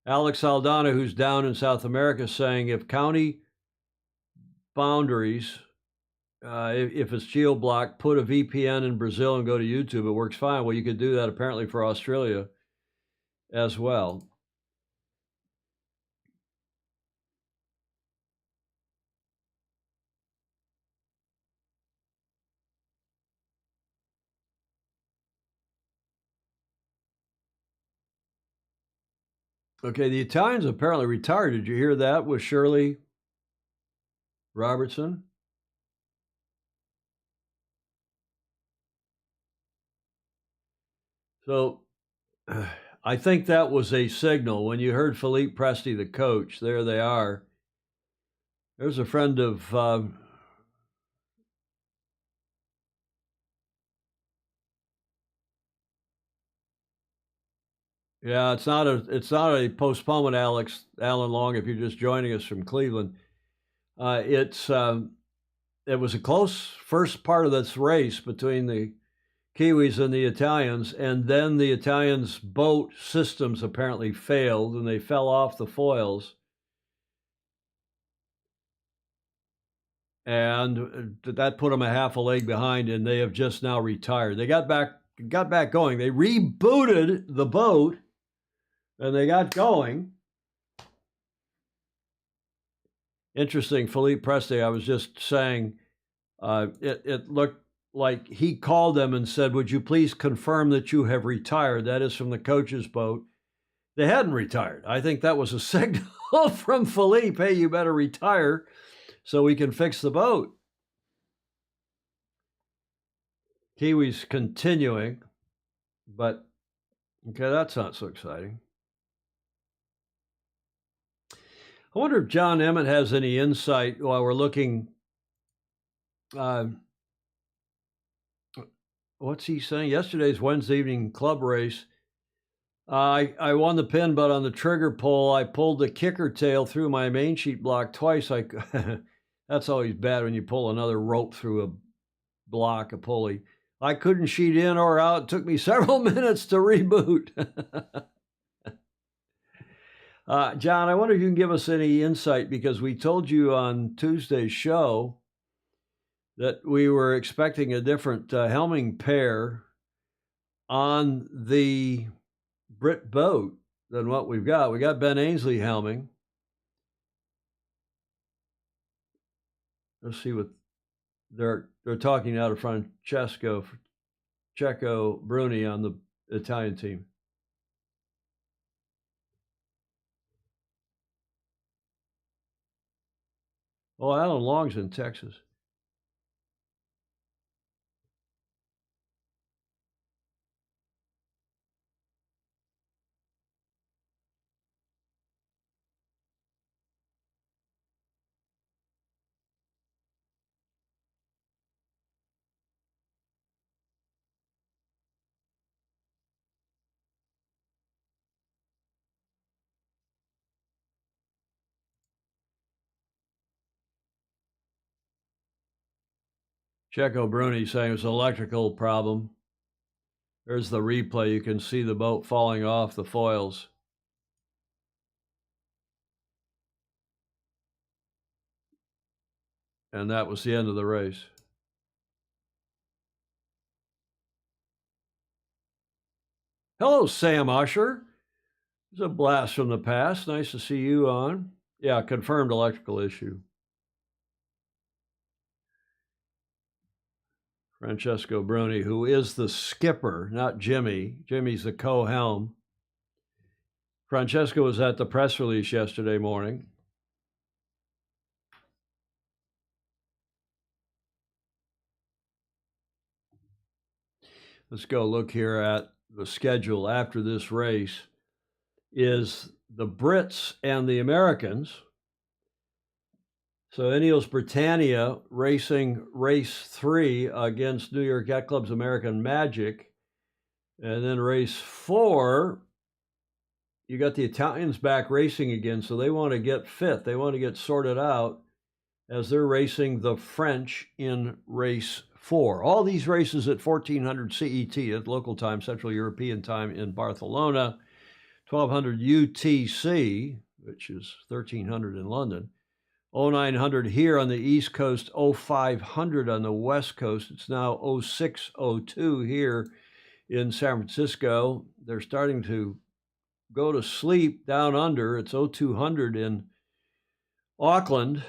Alex Aldana, who's down in South America, saying if county boundaries, if it's geo-blocked, put a VPN in Brazil and go to YouTube. It works fine. Well, you could do that apparently for Australia as well. Okay, the Italians apparently retired. Did you hear that with Shirley Robertson? So I think that was a signal. When you heard Philippe Presti, the coach, there they are. There's a friend of yeah, it's not a postponement, Alan Long, if you're just joining us from Cleveland. It was a close first part of this race between the Kiwis and the Italians, and then the Italians' boat systems apparently failed, and they fell off the foils. And that put them a half a leg behind, and they have just now retired. They got back going. They rebooted the boat, and they got going. Interesting, Philippe Presti, I was just saying, it looked like he called them and said, would you please confirm that you have retired? That is from the coach's boat. They hadn't retired. I think that was a signal from Philippe, hey, you better retire so we can fix the boat. Kiwis continuing, but okay, that's not so exciting. I wonder if John Emmett has any insight while we're looking. What's he saying? Yesterday's Wednesday evening club race. I won the pin, but on the trigger pull, I pulled the kicker tail through my main sheet block twice. That's always bad when you pull another rope through a block, a pulley. I couldn't sheet in or out. It took me several minutes to reboot. John, I wonder if you can give us any insight, because we told you on Tuesday's show that we were expecting a different helming pair on the Brit boat than what we've got. We got Ben Ainsley helming. Let's see what they're talking out of Francesco Bruni on the Italian team. Well, Alan Long's in Texas. Checo Bruni saying it's an electrical problem. There's the replay. You can see the boat falling off the foils. And that was the end of the race. Hello, Sam Usher. It's a blast from the past. Nice to see you on. Yeah, confirmed electrical issue. Francesco Bruni, who is the skipper, not Jimmy. Jimmy's the co-helm. Francesco was at the press release yesterday morning. Let's go look here at the schedule after this race. Is the Brits and the Americans. So Ineos Britannia racing race 3 against New York Yacht Club's American Magic. And then race 4, you got the Italians back racing again, so they want to get fit. They want to get sorted out as they're racing the French in race 4. All these races at 1400 CET at local time, Central European time in Barcelona, 1200 UTC, which is 1300 in London, 0900 here on the East Coast, 0500 on the West Coast. It's now 0602 here in San Francisco. They're starting to go to sleep down under. It's 0200 in Auckland.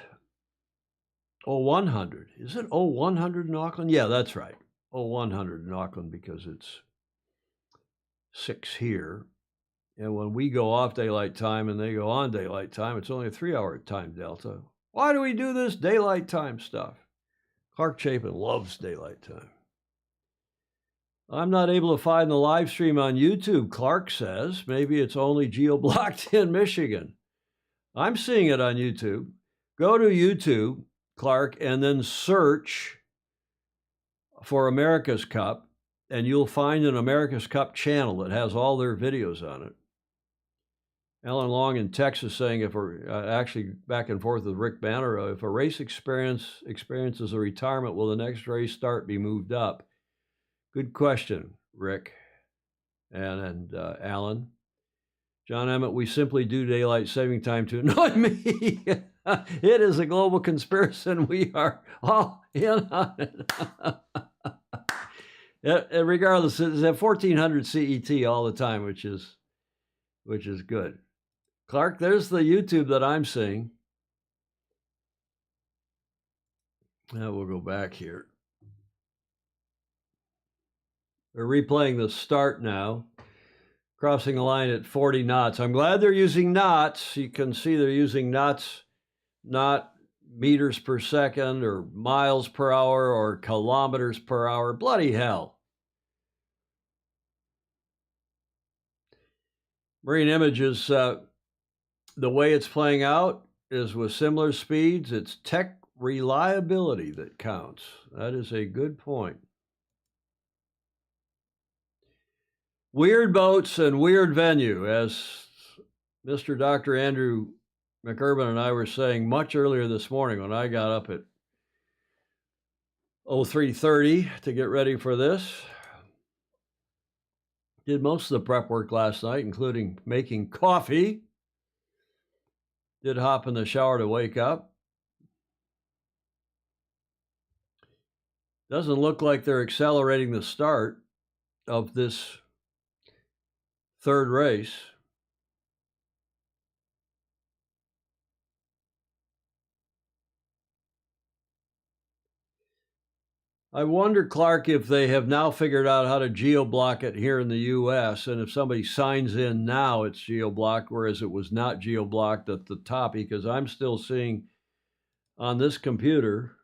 0100. Is it 0100 in Auckland? Yeah, that's right. 0100 in Auckland because it's 6 here. And when we go off daylight time and they go on daylight time, it's only a 3-hour time delta. Why do we do this daylight time stuff? Clark Chapin loves daylight time. I'm not able to find the live stream on YouTube, Clark says. Maybe it's only geo-blocked in Michigan. I'm seeing it on YouTube. Go to YouTube, Clark, and then search for America's Cup, and you'll find an America's Cup channel that has all their videos on it. Alan Long in Texas saying if we're actually back and forth with Rick Banner, if a race experiences a retirement, will the next race start be moved up? Good question, Rick and Alan. John Emmett, we simply do daylight saving time to annoy me. It is a global conspiracy, and we are all in on it. Regardless, it's at 1400 CET all the time, which is good. Clark, there's the YouTube that I'm seeing. Now we'll go back here. They're replaying the start now. Crossing the line at 40 knots. I'm glad they're using knots. You can see they're using knots, not meters per second or miles per hour or kilometers per hour. Bloody hell. Marine Images, the way it's playing out is with similar speeds. It's tech reliability that counts. That is a good point. Weird boats and weird venue, as Mr. Dr. Andrew McUrban and I were saying much earlier this morning when I got up at 03:30 to get ready for this. Did most of the prep work last night, including making coffee. Did hop in the shower to wake up. Doesn't look like they're accelerating the start of this third race. I wonder, Clark, if they have now figured out how to geo-block it here in the U.S. And if somebody signs in now, it's geo-blocked, whereas it was not geo-blocked at the top, because I'm still seeing on this computer,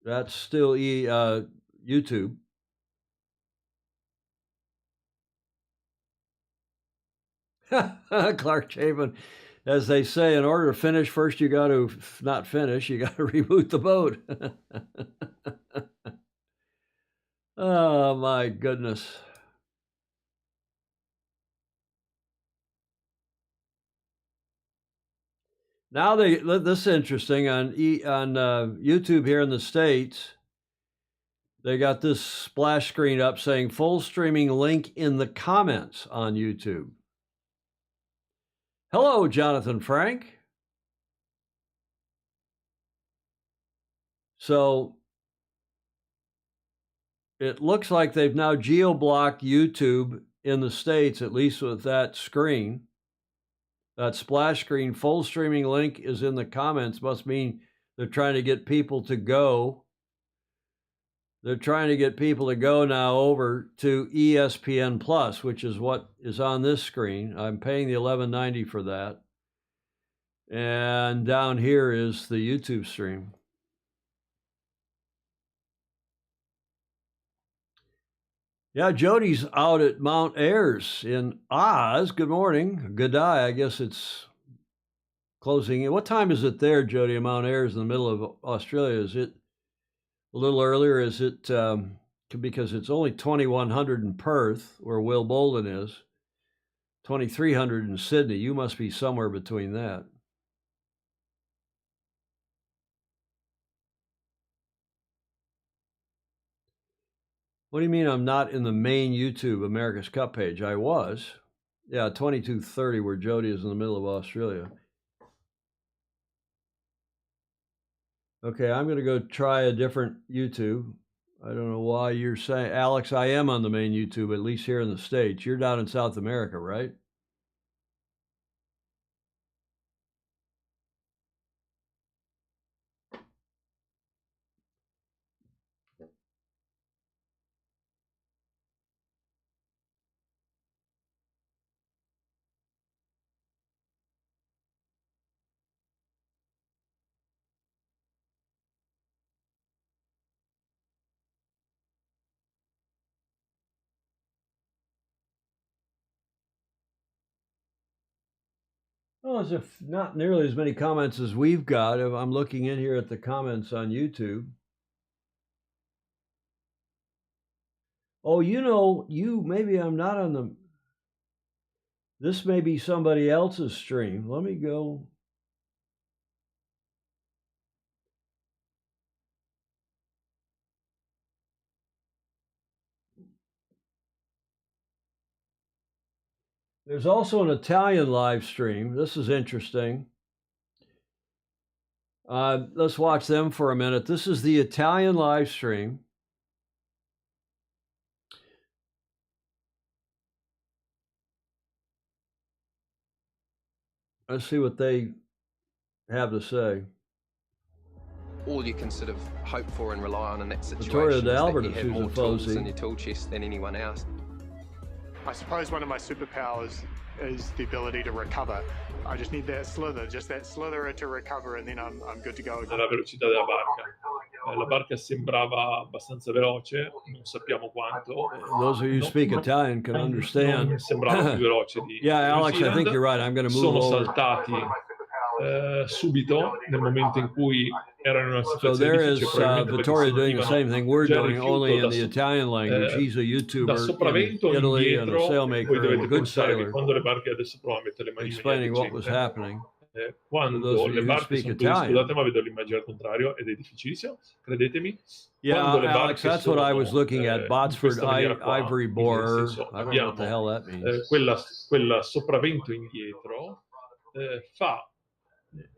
that's still YouTube. Clark Chapin, as they say, in order to finish, first you got to not finish, you got to reboot the boat. Oh, my goodness. Now this is interesting on YouTube here in the States. They got this splash screen up saying full streaming link in the comments on YouTube. Hello, Jonathan Frank. So it looks like they've now geo-blocked YouTube in the States, at least with that screen. That splash screen, full streaming link is in the comments. Must mean they're trying to get people to go. They're trying to get people to go now over to ESPN Plus, which is what is on this screen. I'm paying the $11.90 for that. And down here is the YouTube stream. Yeah, Jody's out at Mount Ayres in Oz. Good morning. Good day. I guess it's closing in. What time is it there, Jody, at Mount Ayres in the middle of Australia? Is it a little earlier? Is it because it's only 2100 in Perth, where Will Bolden is, 2300 in Sydney. You must be somewhere between that. What do you mean I'm not in the main YouTube America's Cup page? I was. Yeah, 2230, where Jody is in the middle of Australia. Okay, I'm going to go try a different YouTube. I don't know why you're saying, Alex, I am on the main YouTube, at least here in the States. You're down in South America, right? Well, as if not nearly as many comments as we've got. If I'm looking in here at the comments on YouTube. Oh, maybe I'm not on the. This may be somebody else's stream. Let me go. There's also an Italian live stream. This is interesting. Let's watch them for a minute. This is the Italian live stream. Let's see what they have to say. All you can sort of hope for and rely on in that situation Vittorio is that D'Albert you of have Susan more tools Fozzi. in your tool chest than anyone else. I suppose one of my superpowers is the ability to recover. I just need that slither to recover, and then I'm good to go. La velocità della barca. La barca sembrava abbastanza veloce, non sappiamo quanto. Those of you who speak Italian can understand. Non sembrava più veloce di Yeah, Alex, New I think Zealand. you're right. I'm going to move Sono over. saltati subito nel momento in cui erano in una So situazione there is difficile, probabilmente Vittorio perché doing the same thing we're già doing, rifiuto only in da the so- Italian language. He's a da YouTuber sopravvento in Italy and a indietro. Voi sailmaker dovete and a good pensare che sailor, quando le barche adesso provano a mettere le mani in explaining maniera what was decente, happening. For quando those of you le who barche speak sono così, Italian. scusate, ma vedo l'immagine al contrario ed è difficilissimo, credetemi. Yeah, Quando le Alex, barche that's what I was sono, looking at. in Botsford questa maniera qua, Ivory quindi Borer. nel senso, I don't know what the hell that abbiamo means. quella sopravvento indietro fa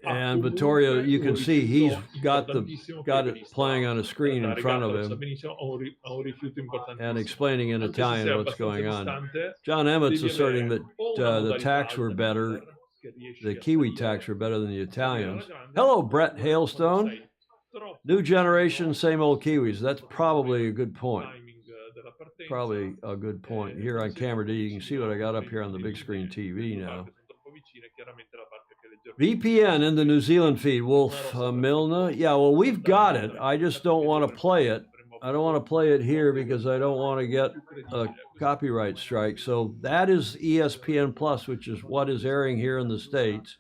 And Vittorio, you can see he's got importantissimo got per it playing on a screen in la front of regata, lo sa him benissimo, ha un rifiuto importantissimo. and explaining in Anche se sei Italian what's abbastanza going on. distante, John Emmett's devi asserting avere that o una the modalità tax were alta better, middle che riesci the a Kiwi salire tax were better than the in maniera Italians. grande, Hello, Brett quando Hailstone. sei troppo New generation, same old Kiwis. That's probably a good point. timing della partenza. Probably a good point. Here on camera D, you can see what I got up here on the big screen TV Le now. barche sono troppo vicine, chiaramente la barca che è leggermente VPN in the New Zealand feed. Wolf Milner. Yeah, well, we've got it. I just don't want to play it. I don't want to play it here because I don't want to get a copyright strike. So that is ESPN Plus, which is what is airing here in the States.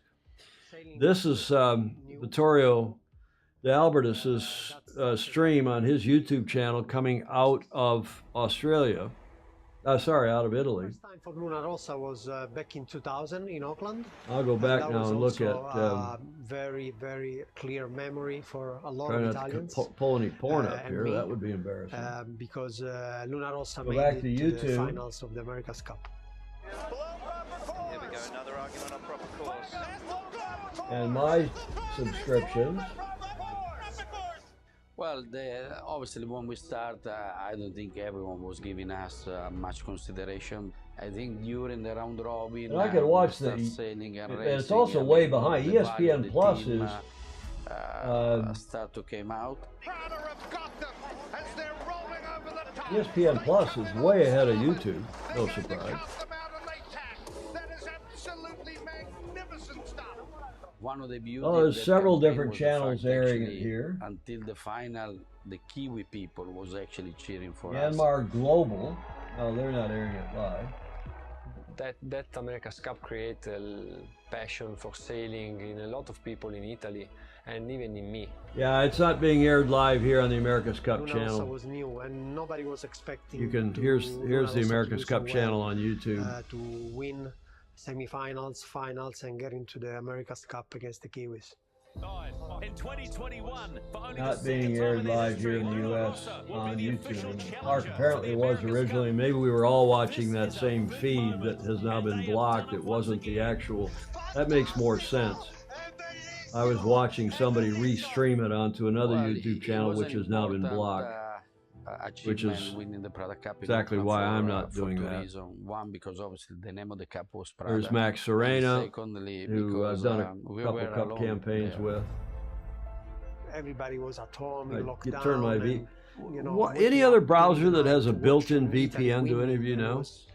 This is Vittorio De Albertis's stream on his YouTube channel coming out of Australia. Sorry, out of Italy. First time for Luna Rossa was back in 2000 in Auckland. I'll go back that now was and look at. also, very, very clear memory for a lot Try of not Italians. to pull any porn up and here. me, That would be embarrassing. Because Luna Rossa Go made back it to to the YouTube. finals of the America's Cup. Here we go, another argument on proper course. And my subscriptions. Well, obviously when we start, I don't think everyone was giving us much consideration. I think during the round robin, And I can watch we start the. sailing and And racing, it's also and way the behind. value of ESPN the Plus team, is. start to came out. ESPN Plus is way ahead of YouTube. No surprise. One of the beauties Oh, there's of that several campaign different was the channels fact airing it actually, here. Until the final, the Kiwi people was actually cheering for us. Myanmar Global. Oh, they're not airing it live. That America's Cup created a passion for sailing in a lot of people in Italy and even in me. Yeah, it's not being aired live here on the America's Cup Luna Rossa channel. was new and nobody was expecting. You can. to Here's Luna the Rossa to America's do Cup so channel well, on YouTube. to win semifinals, finals, and get into the America's Cup against the Kiwis. In 2021, for only Not the being second time aired in live history, here in the Luna U.S. Rossa will on be the official YouTube. challenger Mark for apparently the was America's originally. Cup. Maybe we were all watching that This is same a big feed moment, that has now and been they have blocked. done It wasn't the once actual. That makes more sense. I was watching somebody restream it onto another Well, YouTube it channel, was which an has now been important, blocked. Which achievement is winning the Prada Cup in exactly Auckland why for, I'm not for doing two that. reasons. One, because obviously the name of the cup was Prada. There's Max And Serena, secondly, who I've because done a we couple were cup alone campaigns there. with. Everybody was at home in I lockdown. turn my and, you know, What, waking any up other in the browser that night has a to watch built-in Italy VPN? Do any of you winning, and it know? was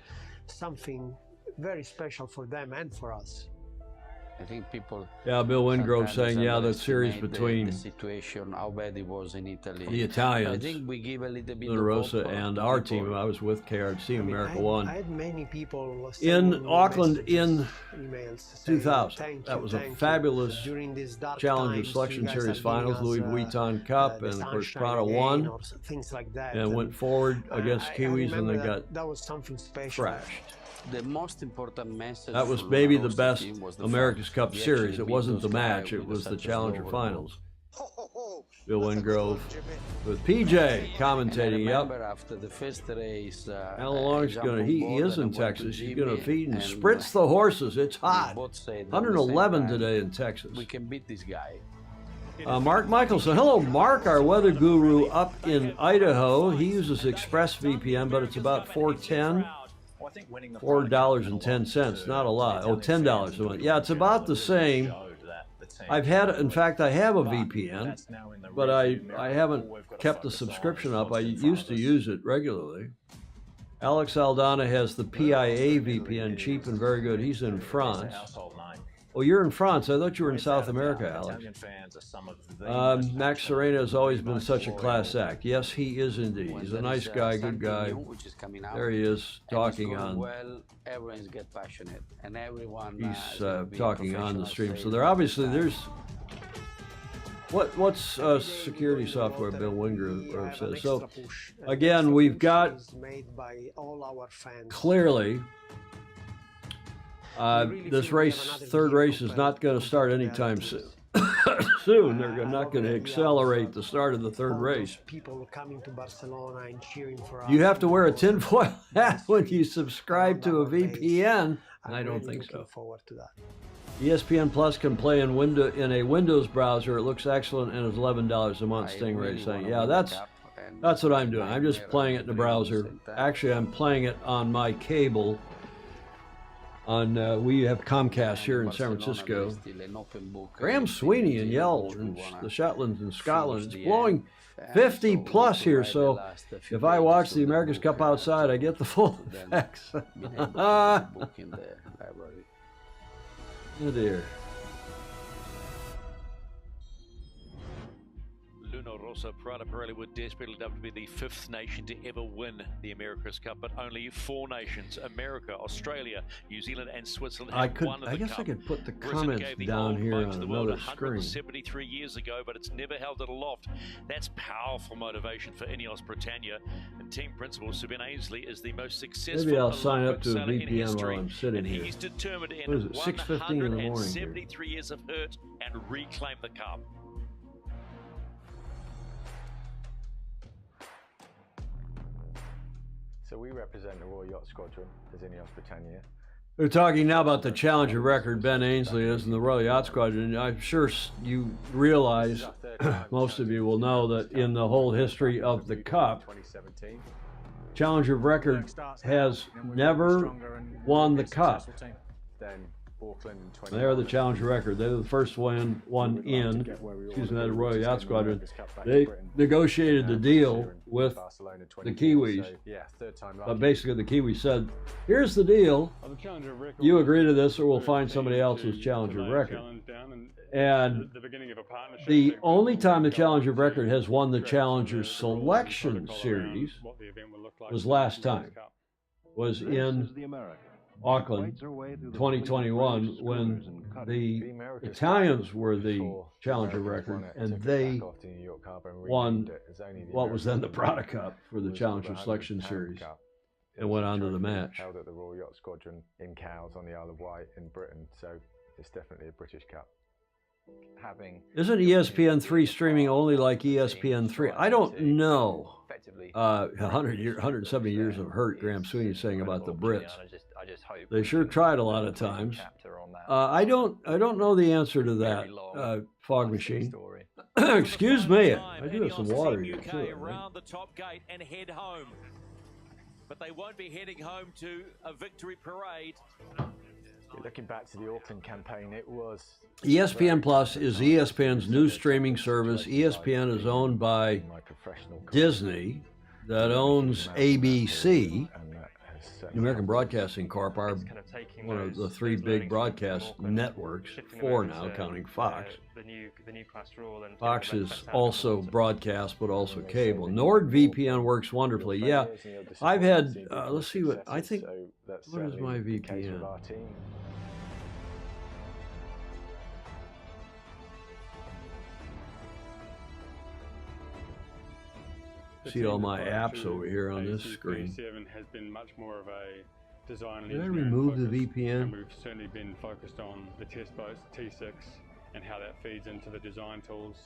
something very special for them and for us. I think people. Yeah, Bill Wingrove sometimes saying, yeah, the series underestimate between the situation, how bad it was in Italy. the Italians, I think we give a little bit Luna of Rossa, hope and to our people. team. I was with KRC America One. I had many people In sending me Auckland messages, in emails saying, 2000. "Thank That you, was a thank you. fabulous During these dark Challenger times, Selection you guys Series are finals, giving Louis us, Vuitton Cup, the and of course sunshine Prada again," won or things like that. and went forward against I Kiwis, and they remember got that was something special. thrashed. The most important message. That was for maybe Luna the Rossa best team was the America's fact Cup we series. actually It beat wasn't the those guys match, it with was the such a Challenger slow finals. Bill That's a good Wingrove one, Jimmy. with PJ And I commentating. remember Yep. after the first race, How long is jumped gonna? on He board is and in I went to Texas. He's gonna Jimmy, feed and and, spritz the horses. It's we hot. both said at the same 111 time, today in Texas. We can beat this guy. Mark Michelson. Hello, Mark, our weather guru up in Idaho. He uses ExpressVPN, but it's about $4.10. $4.10, not a lot. Oh, $10 a month. Yeah, it's about the same. I've had, in fact, I have a VPN, but I haven't kept the subscription up. I used to use it regularly. Alex Aldana has the PIA VPN, cheap and very good. He's in France. Oh, you're in France. I thought you were in South America, Alex. Max Serena has always been such a class act. Yes, he is indeed. He's a nice guy, good guy. There he is, talking on. Well, everyone's get passionate, and everyone. He's talking on the stream. So there obviously there's. What's security software? Bill Wingrove says. So again, we've got clearly. This race, third race, is not going to start anytime soon. They're not going to accelerate the start of the third race. People coming to Barcelona and cheering for us. You have to wear a tinfoil hat when you subscribe to a VPN. I don't think so. Looking forward to that. ESPN Plus can play in a Windows browser. It looks excellent and is $11 a month. Stingray saying, yeah, that's what I'm doing. I'm just playing it in the browser. Actually, I'm playing it on my cable on we have Comcast here in San Francisco. Graham Sweeney in Yell in the Shetlands in Scotland. It's blowing 50 plus here, so if I watch the America's Cup outside, I get the full effects. Oh dear. Luna Rossa Prada Pirelli would desperately love to be the 5th nation to ever win the America's Cup, but only 4 nations, America, Australia, New Zealand and Switzerland, have won the I guess Cup. I could put the Britain comments gave the down old here mode on to the world another screen. 173 years ago, but it's never held it aloft. That's powerful motivation for Ineos Britannia, and team principal Sabine Ainsley is the most successful Maybe I'll sign up Olympic to a sailor in VPN history, while I'm sitting and here. he's determined to What is end it, 6:15 in the morning here? 173 years of hurt and reclaim the Cup. So we represent the Royal Yacht Squadron as Ineos Britannia. We're talking now about the Challenger record. Ben Ainsley is in the Royal Yacht Squadron. I'm sure you realize, most of you will know, that in the whole history of the Cup, Challenger record has never won the Cup. They're the Challenger record. They're the first one in, the Royal Yacht Squadron. They negotiated the deal with the Kiwis. But basically the Kiwis said, here's the deal. You agree to this or we'll find somebody else's Challenger record. And the only time the Challenger record has won the Challenger Selection Series was last time. Was in Auckland 2021 when the Italians were the Challenger record and they won what was then the Prada Cup for the Challenger Selection Series and went on to the match. Held at the Royal Yacht Squadron in Cowes on the Isle of Wight in Britain, so it's definitely a British Cup. Isn't ESPN3 streaming only like ESPN3? I don't know. 170 years of hurt, Graham Sweeney saying about the Brits. They sure tried a lot of times. I don't know the answer to that, Fog Machine. Excuse me. I do have some water here too. Around the top gate and head home. But they won't be heading home to a victory parade. Looking back to the Auckland campaign, it was... ESPN Plus is ESPN's new streaming service. ESPN is owned by Disney, that owns ABC, the American Broadcasting Corp, one of the 3 big broadcast networks, 4 now, counting Fox. Fox is also broadcast, but also cable. NordVPN works wonderfully. Yeah, I've had, let's see what, I think, what is my VPN? See all my apps over here on this screen. Has been much more of a design and Did I remove the VPN? And we've certainly been focused on the test boats, T6, and how that feeds into the design tools.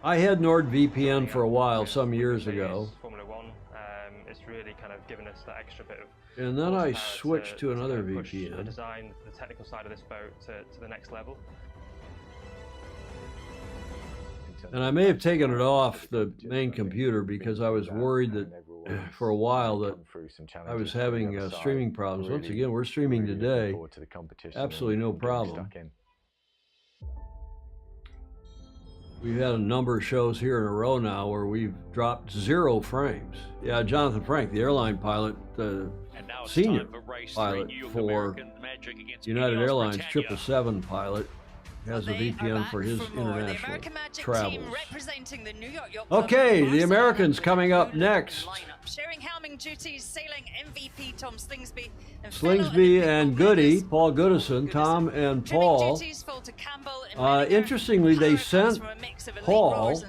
I had NordVPN for a while, some years ago. Formula One, it's really kind of given us that extra bit of. And then I switched to another VPN. The design, the technical side of this boat to the next level. And I may have taken it off the main computer because I was worried that for a while that I was having streaming problems. Once again, we're streaming today. Absolutely no problem. We've had a number of shows here in a row now where we've dropped 0 frames. Yeah, Jonathan Frank, the airline pilot, the senior pilot for United Airlines 777 pilot, has a VPN for his international travels. Okay, the Americans coming up next. Sharing helming duties, sailing MVP Tom Slingsby And Goody, Paul Goodison, Tom and Paul. Interestingly, they sent Paul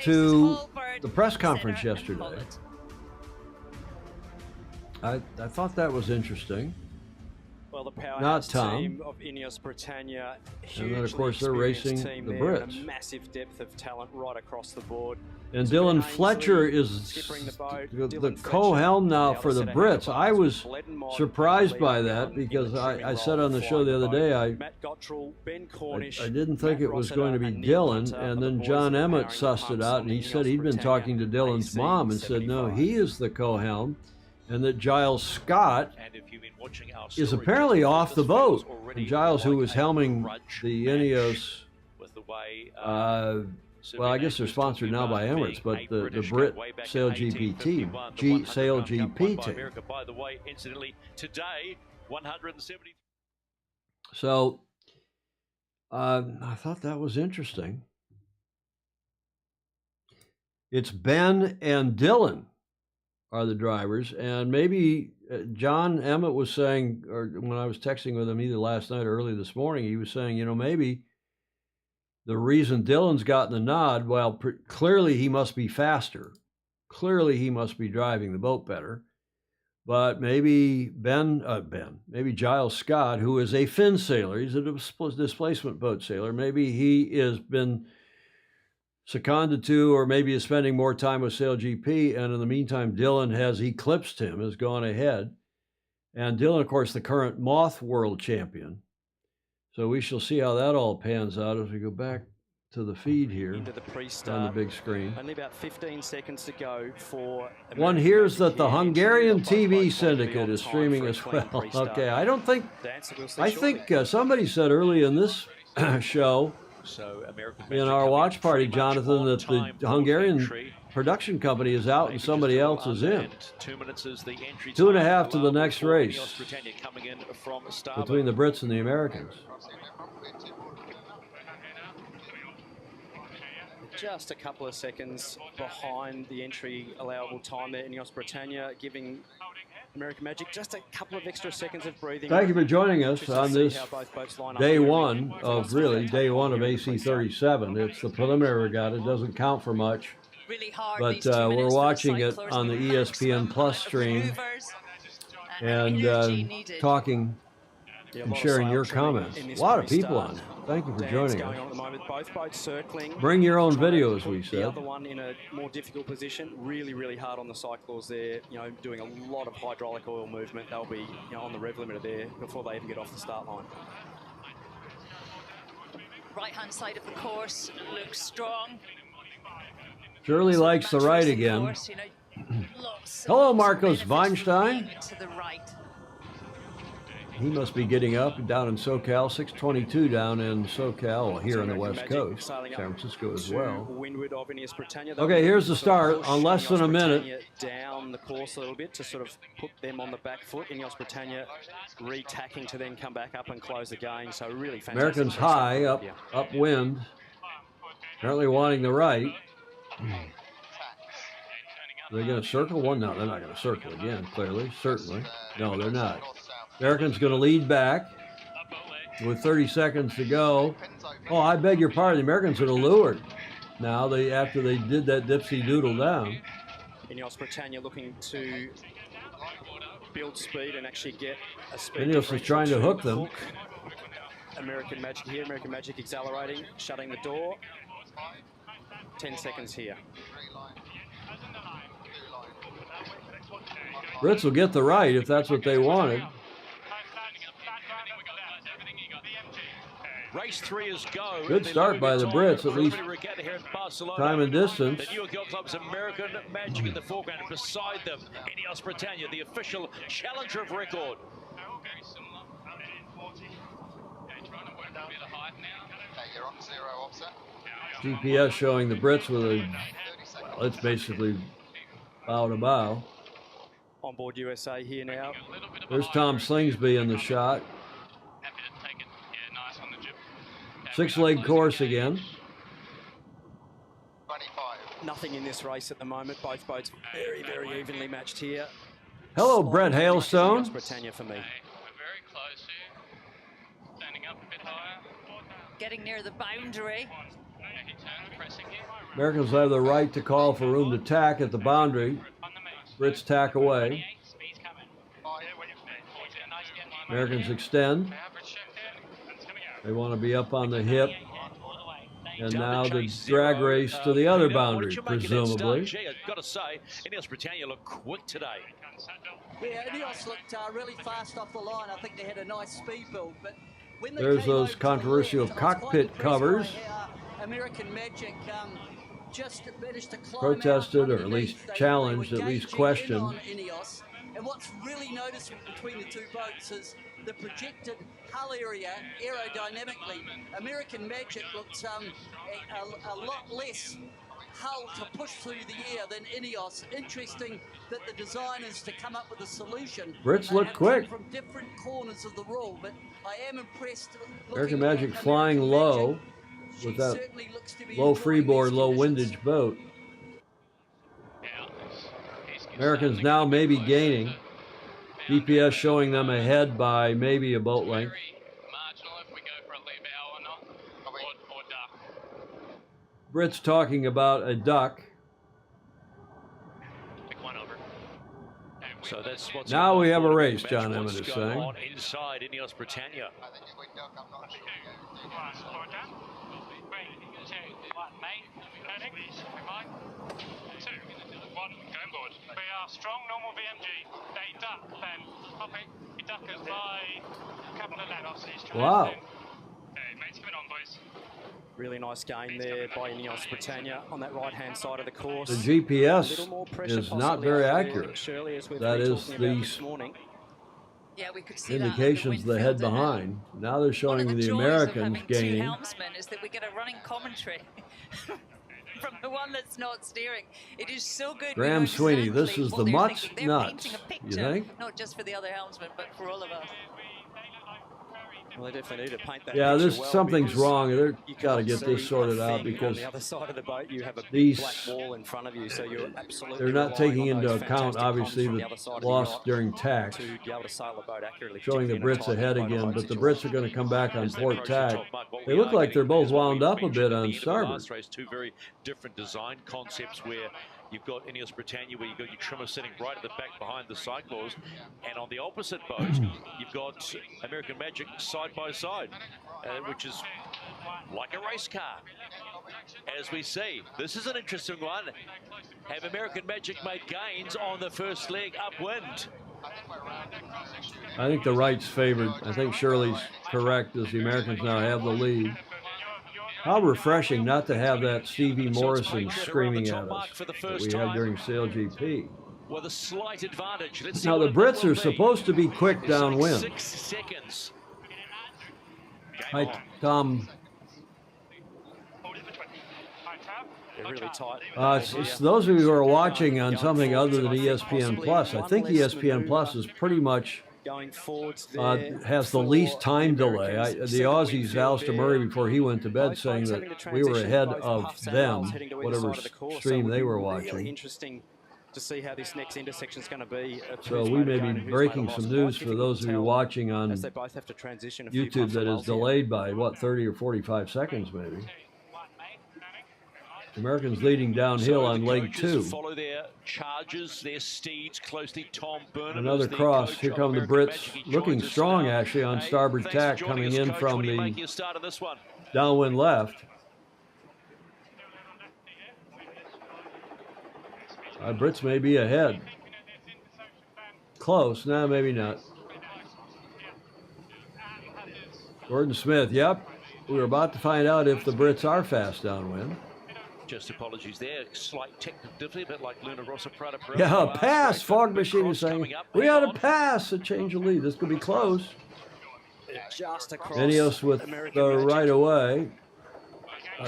to the press conference yesterday. I thought that was interesting. Well, the powerhouse team of Ineos Britannia, and then of course they're racing the Brits. A massive depth of talent right across the board. And Dylan Fletcher is the co-helm now for the Brits. I was surprised by that because I said on the show the other day I didn't think it was going to be Dylan, and then John Emmett sussed it out and he said he'd been talking to Dylan's mom and said no, he is the co-helm. and that Giles Scott And if you've been watching our is story, apparently just off the this boat. feels already Giles, who like was a helming grudge the match Ineos, with the way, well, I guess they're sponsored now by Emirates, but the Brit Sail GP team, Sail GP team. America, by the way, incidentally, today, 170. So I thought that was interesting. It's Ben and Dylan are the drivers, and maybe John Emmett was saying, or when I was texting with him either last night or early this morning, he was saying, maybe the reason Dylan's gotten the nod, well, clearly he must be faster. Clearly he must be driving the boat better. But maybe maybe Giles Scott, who is a fin sailor, he's a displacement boat sailor, maybe he has been seconded to, or maybe is spending more time with Sail GP, and in the meantime, Dylan has eclipsed him, has gone ahead. And Dylan, of course, the current Moth World Champion. So we shall see how that all pans out as we go back to the feed here into the on the big screen. Only about 15 seconds to go for one hears that the Hungarian TV syndicate is streaming as well. Okay, I think somebody said early in this show, in our watch party, Jonathan, that the Hungarian production company is out and somebody else is in. 2.5 to the next race between the Brits and the Americans. Just a couple of seconds behind the entry allowable time there. Ineos Britannia giving American Magic just a couple of extra seconds of breathing. Thank you for joining us on this day one of AC37. It's the preliminary regatta. It doesn't count for much. But we're watching it on the ESPN Plus stream and talking and sharing your comments. A lot of people on. Thank you for joining us. Both boats circling. Bring your own video, as we said. The other one in a more difficult position. Really, really hard on the cycles there. Doing a lot of hydraulic oil movement. They'll be on the rev limiter there before they even get off the start line. Right-hand side of the course looks strong. Shirley likes the right again. Hello, Marcos Weinstein. To the right. He must be getting up down in SoCal, 6:22 down in SoCal, well, here on the West Coast, San Francisco as well. Okay, here's the start on less than a minute. Down the course a little bit to sort of put them on the back foot. Ineos Britannia retacking to then come back up and close the game. So really fantastic. Americans high, upwind, apparently wanting the right. Are they going to circle one? No, they're not going to circle again, clearly, certainly. No, they're not. American's going to lead back with 30 seconds to go. Oh, I beg your pardon. The Americans are lured. Now, after they did that dipsy doodle down. Ineos Britannia looking to build speed and actually get a speed. Ineos is trying to hook them. American Magic here. American Magic accelerating, shutting the door. 10 seconds here. Brits will get the right if that's what they wanted. Race 3 is go. Good start by the Brits, at least time and distance. The New York Club's American Magic in the foreground. Beside them, Ineos Britannia, the official challenger of record. GPS showing the Brits with a, well, it's basically bow to bow. On board USA here now. There's Tom Slingsby in the shot. 6-leg course again. Nothing in this race at the moment. Both boats very, very evenly matched here. Hello, Brett Hailstone. Britannia for me. Very close here. Standing up a bit higher. Getting near the boundary. Americans have the right to call for room to tack at the boundary. Brits tack away. Americans extend. They want to be up on the hip. And now the drag race to the other boundary, presumably. I've got to say, Ineos Britannia look quick today. Yeah, Ineos looked really fast off the line. I think they had a nice speed build. But when they there's those controversial cockpit covers. American Magic just managed to climb protested, or at least challenged, at least questioned. And what's really noticeable between the two boats is the projected hull area aerodynamically. American Magic looks a lot less hull to push through the air than Ineos. Interesting that the designers to come up with a solution. Brits look quick. From different corners of the rule, but I am impressed. American Magic flying low with that low freeboard, low windage boat. Americans now maybe gaining. GPS showing them ahead by maybe a boat length. Brits talking about a duck. So that's what's now we have a race, John Emmett is saying. On inside Ineos Britannia. We are strong, normal VMG. They duck then. Copy. We duckers by a couple of let-offs. Wow. Mates coming on, boys. Really nice gain there by Ineos Britannia on that right-hand side of the course. The GPS is not very accurate. That is the we could see indications the head behind. Now they're showing the Americans gaining. Two helmsmen is that we get a running commentary from the one that's not steering. It is so good. Graham Sweeney, this is the mutts nuts, you think? Not just for the other helmsmen, but for all of us. Well, they definitely need to paint that. Yeah, this something's wrong. They've got to get this sorted out because on the other side of the boat you have a these black wall in front of you, so you're absolutely they're not taking into account obviously the loss during tack. To be able to sail the boat accurately, showing the Brits ahead again, but the Brits are going to come back on port tack. They look like they're both wound up a bit on starboard. Two very different design concepts where you've got Ineos Britannia where you've got your trimmer sitting right at the back behind the cyclors, and on the opposite boat you've got American Magic side by side, which is like a race car. As we see, this is an interesting one. Have American Magic made gains on the first leg upwind? I think the right's favored. I think Shirley's correct as the Americans now have the lead. How refreshing not to have that Stevie Morrison screaming at us that we had during SailGP. With a slight advantage. Now the Brits are supposed to be quick downwind. 6 seconds. Hi, Tom. They're really tight. It's those of you who are watching on something other than ESPN Plus, I think ESPN Plus is pretty much going forwards has the least time delay. The Aussies, Alistair Murray, before he went to bed, saying that we were ahead of them, whatever stream they were watching. Really interesting to see how this next intersection is going to be. So we may be breaking some news for those of you watching on YouTube that is delayed by, what, 30 or 45 seconds maybe. Americans leading downhill on leg 2. Follow their charges, their steeds closely. Tom Burnham. Another cross. Here come the Brits, looking strong actually on starboard tack, coming in from the downwind left. Brits may be ahead. Close. No, maybe not. Gordon Smith. Yep. We were about to find out if the Brits are fast downwind. Just apologies there, slight technical difficulty, a bit like Luna Rossa Prada. Yeah, a pass. Fog Machine is saying we ought to pass a change of lead. This could be close. Just across. Ineos with the right away.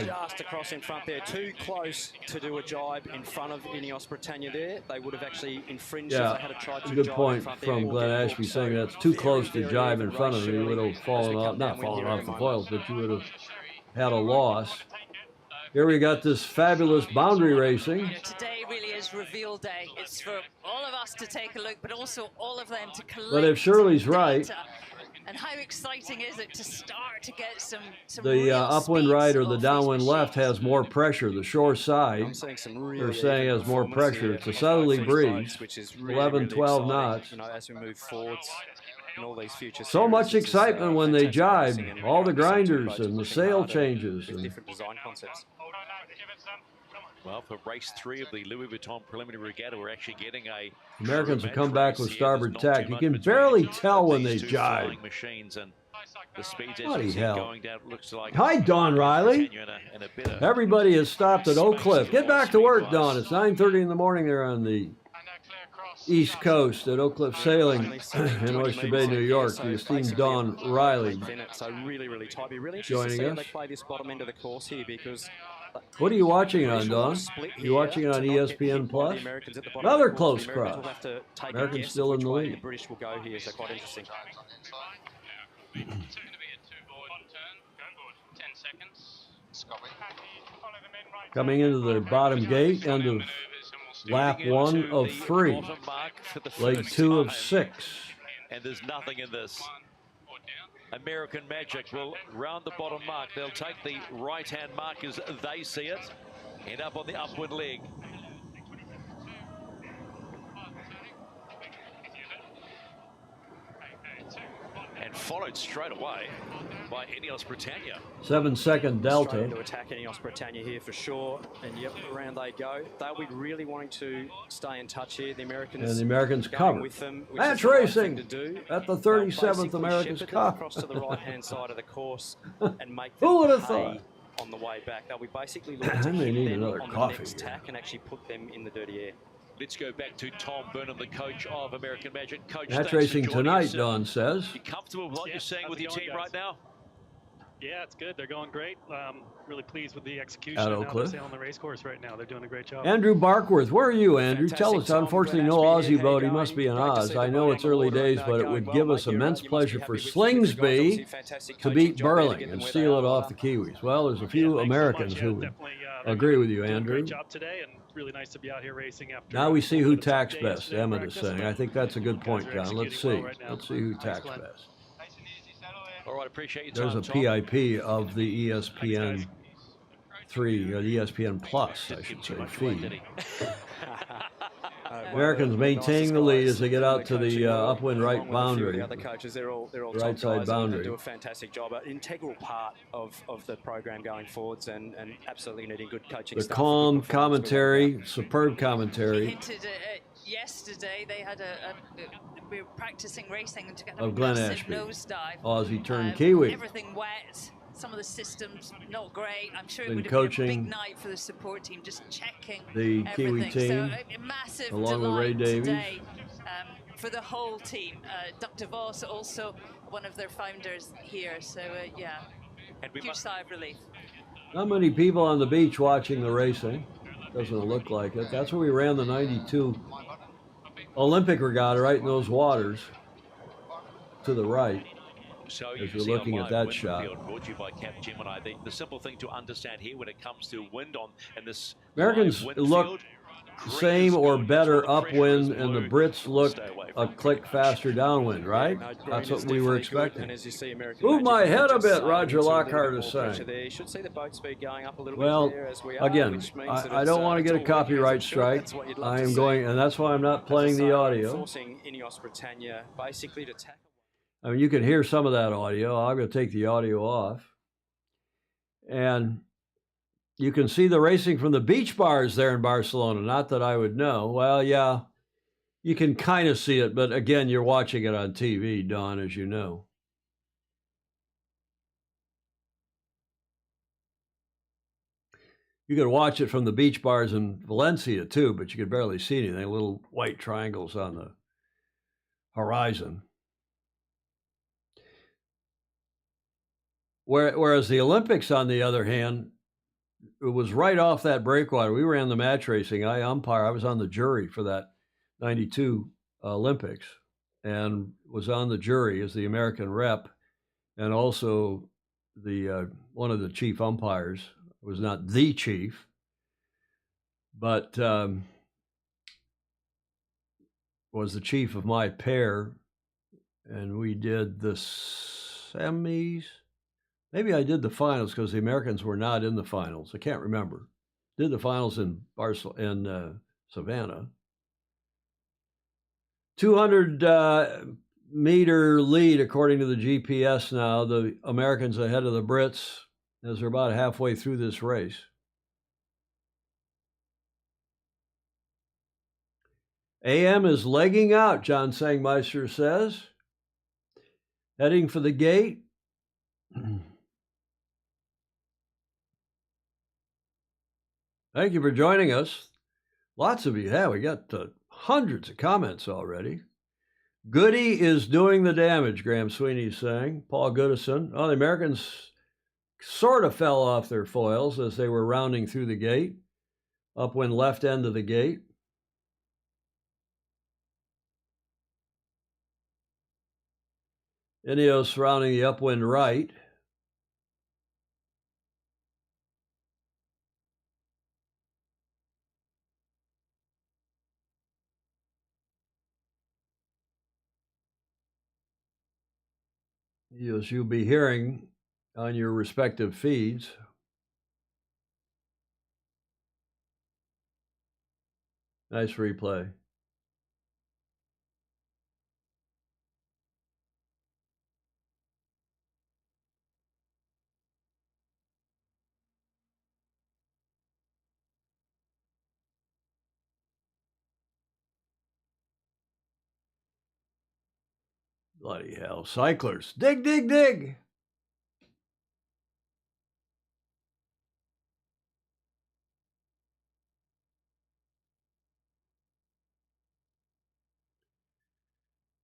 Just across in front there, too close to do a jibe in front of Ineos Britannia there. They would have actually infringed if they had tried to good jibe point in front from Glenn Ashby saying that's too close to jibe in front of you. You would have fallen off, not fallen off the foils, but you would have had a loss. Here we got this fabulous boundary racing. Today really is reveal day. It's for all of us to take a look, but also all of them to collect. But if Shirley's right, and how exciting is it to start to get some the upwind right or the downwind left has more pressure. The shore side, they're saying has more pressure. It's a southerly breeze, 11, 12 knots. You know, as we move forwards. In all these future so much excitement when they jibe, all the grinders and the sail changes. And different design concepts. Well, for race 3 of the Louis Vuitton preliminary regatta, we're actually getting a Americans have come back with starboard tack. You can barely tell when they jibe. Bloody hell. Hi, Don Riley. Everybody has stopped at Oak Cliff. Get back to work, Don. It's 9:30 in the morning there on the East Coast at Oak Cliff Sailing in Oyster Bay, New York. The esteemed Don Riley so really tight. Be really interesting to joining see how us. they play this bottom end of the course here because. What are you watching on, Don? You watching it on ESPN Plus? Another close cross. Americans still in the lead. The British will go here, so quite interesting. Coming into the bottom gate, end of lap 1 of 3, leg 2 of 6. And there's nothing in this. American Magic will round the bottom mark. They'll take the right-hand mark as they see it. End up on the upward leg. And followed straight away by Ineos Britannia. 7-second delta. Straight into attack Ineos Britannia here for sure. And yep, around they go. They'll be really wanting to stay in touch here. The Americans. And the Americans cover. With them, Match racing at the 37th America's Cup. Across to the right-hand side of the course and make them Who would have pay thought? On the way back. They'll be basically looking to may hit need them another on coffee the next here. tack and actually put them in the dirty air. Let's go back to Tom Burnham, the coach of American Magic. Coach, Match thanks for racing joining tonight, us. Don says. You comfortable with what you're seeing with your team right now? Yeah, it's good. They're going great. Really pleased with the execution. At How Oak they're Cliff. sailing the race course right now. They're doing a great job. Andrew Barkworth, where are you, Andrew? Tell us. Unfortunately, no Aussie boat. He must be in Oz. I know it's early days, but it would give us immense pleasure for Slingsby to beat Burling and steal it off the Kiwis. Well, there's a few Americans who would agree with you, Andrew. Great job today, and really nice to be out here racing after. Now we see who tacks best, Emmett is saying. I think that's a good point, John. Let's see. Let's see who tacks best. All right, appreciate your There's time, a PIP of the ESPN 3, or the ESPN Plus, I should say, feed. Americans maintaining the lead as they get out to the upwind right boundary. The other coaches, they're all Right top side guys boundary. and do a fantastic job. An integral part of the program going forwards, and absolutely needing good coaching. The staff. calm commentary, superb commentary Hinted yesterday they had we were practicing racing and took a of Glenn massive Ashby. nosedive. Aussie turned Kiwi. Everything wet. Some of the systems not great. I'm sure it Been would have been a coaching big night for the support team, just checking the Kiwi everything. team, So a massive along with delight Ray Davies. today for the whole team. Dr. Voss, also one of their founders here. So yeah, huge sigh of relief. Not many people on the beach watching the racing. Doesn't look like it. That's where we ran the 92 Olympic regatta, right in those waters to the right. So as you you're see looking on at my that wind shot. field brought to you by Cap Gemini. The simple thing to understand here when it comes to wind on and this Americans live wind look field, same or better upwind, and the Brits look a click faster downwind, right? That's what we were expecting. And as you see, American Move my Magic head a just bit, sailing Roger into a little Lockhart bit is more pressure saying. there. You should see the boat speed going up a little Well, bit there as we are, again, which means that I it's, don't want to get a it's all working as copyright it should. strike. That's what you'd love I to am see. going, and that's why I'm not playing the audio. Forcing Ineos Britannia basically to tackle. I mean, you can hear some of that audio. I'm going to take the audio off. And you can see the racing from the beach bars there in Barcelona. Not that I would know. Well, yeah, you can kind of see it, but again, you're watching it on TV, Don, as you know. You could watch it from the beach bars in Valencia too, but you could barely see anything. Little white triangles on the horizon. Whereas the Olympics, on the other hand, it was right off that breakwater. We ran the match racing. I umpire. I was on the jury for that 92 Olympics and was on the jury as the American rep and also the one of the chief umpires. It was not the chief, but was the chief of my pair, and we did the semis. Maybe I did the finals because the Americans were not in the finals. I can't remember. Did the finals in Savannah. 200 meter lead according to the GPS now. The Americans ahead of the Brits as they're about halfway through this race. AM is legging out, John Sangmeister says. Heading for the gate. Thank you for joining us. Lots of you. Yeah, we got Hundreds of comments already. Goody is doing the damage, Graham Sweeney's saying. Paul Goodison. Oh, the Americans sort of fell off their foils as they were rounding through the gate. Upwind left end of the gate. Ineos rounding the upwind right. As you'll be hearing on your respective feeds. Nice replay. Bloody hell. Cyclers. Dig, dig, dig.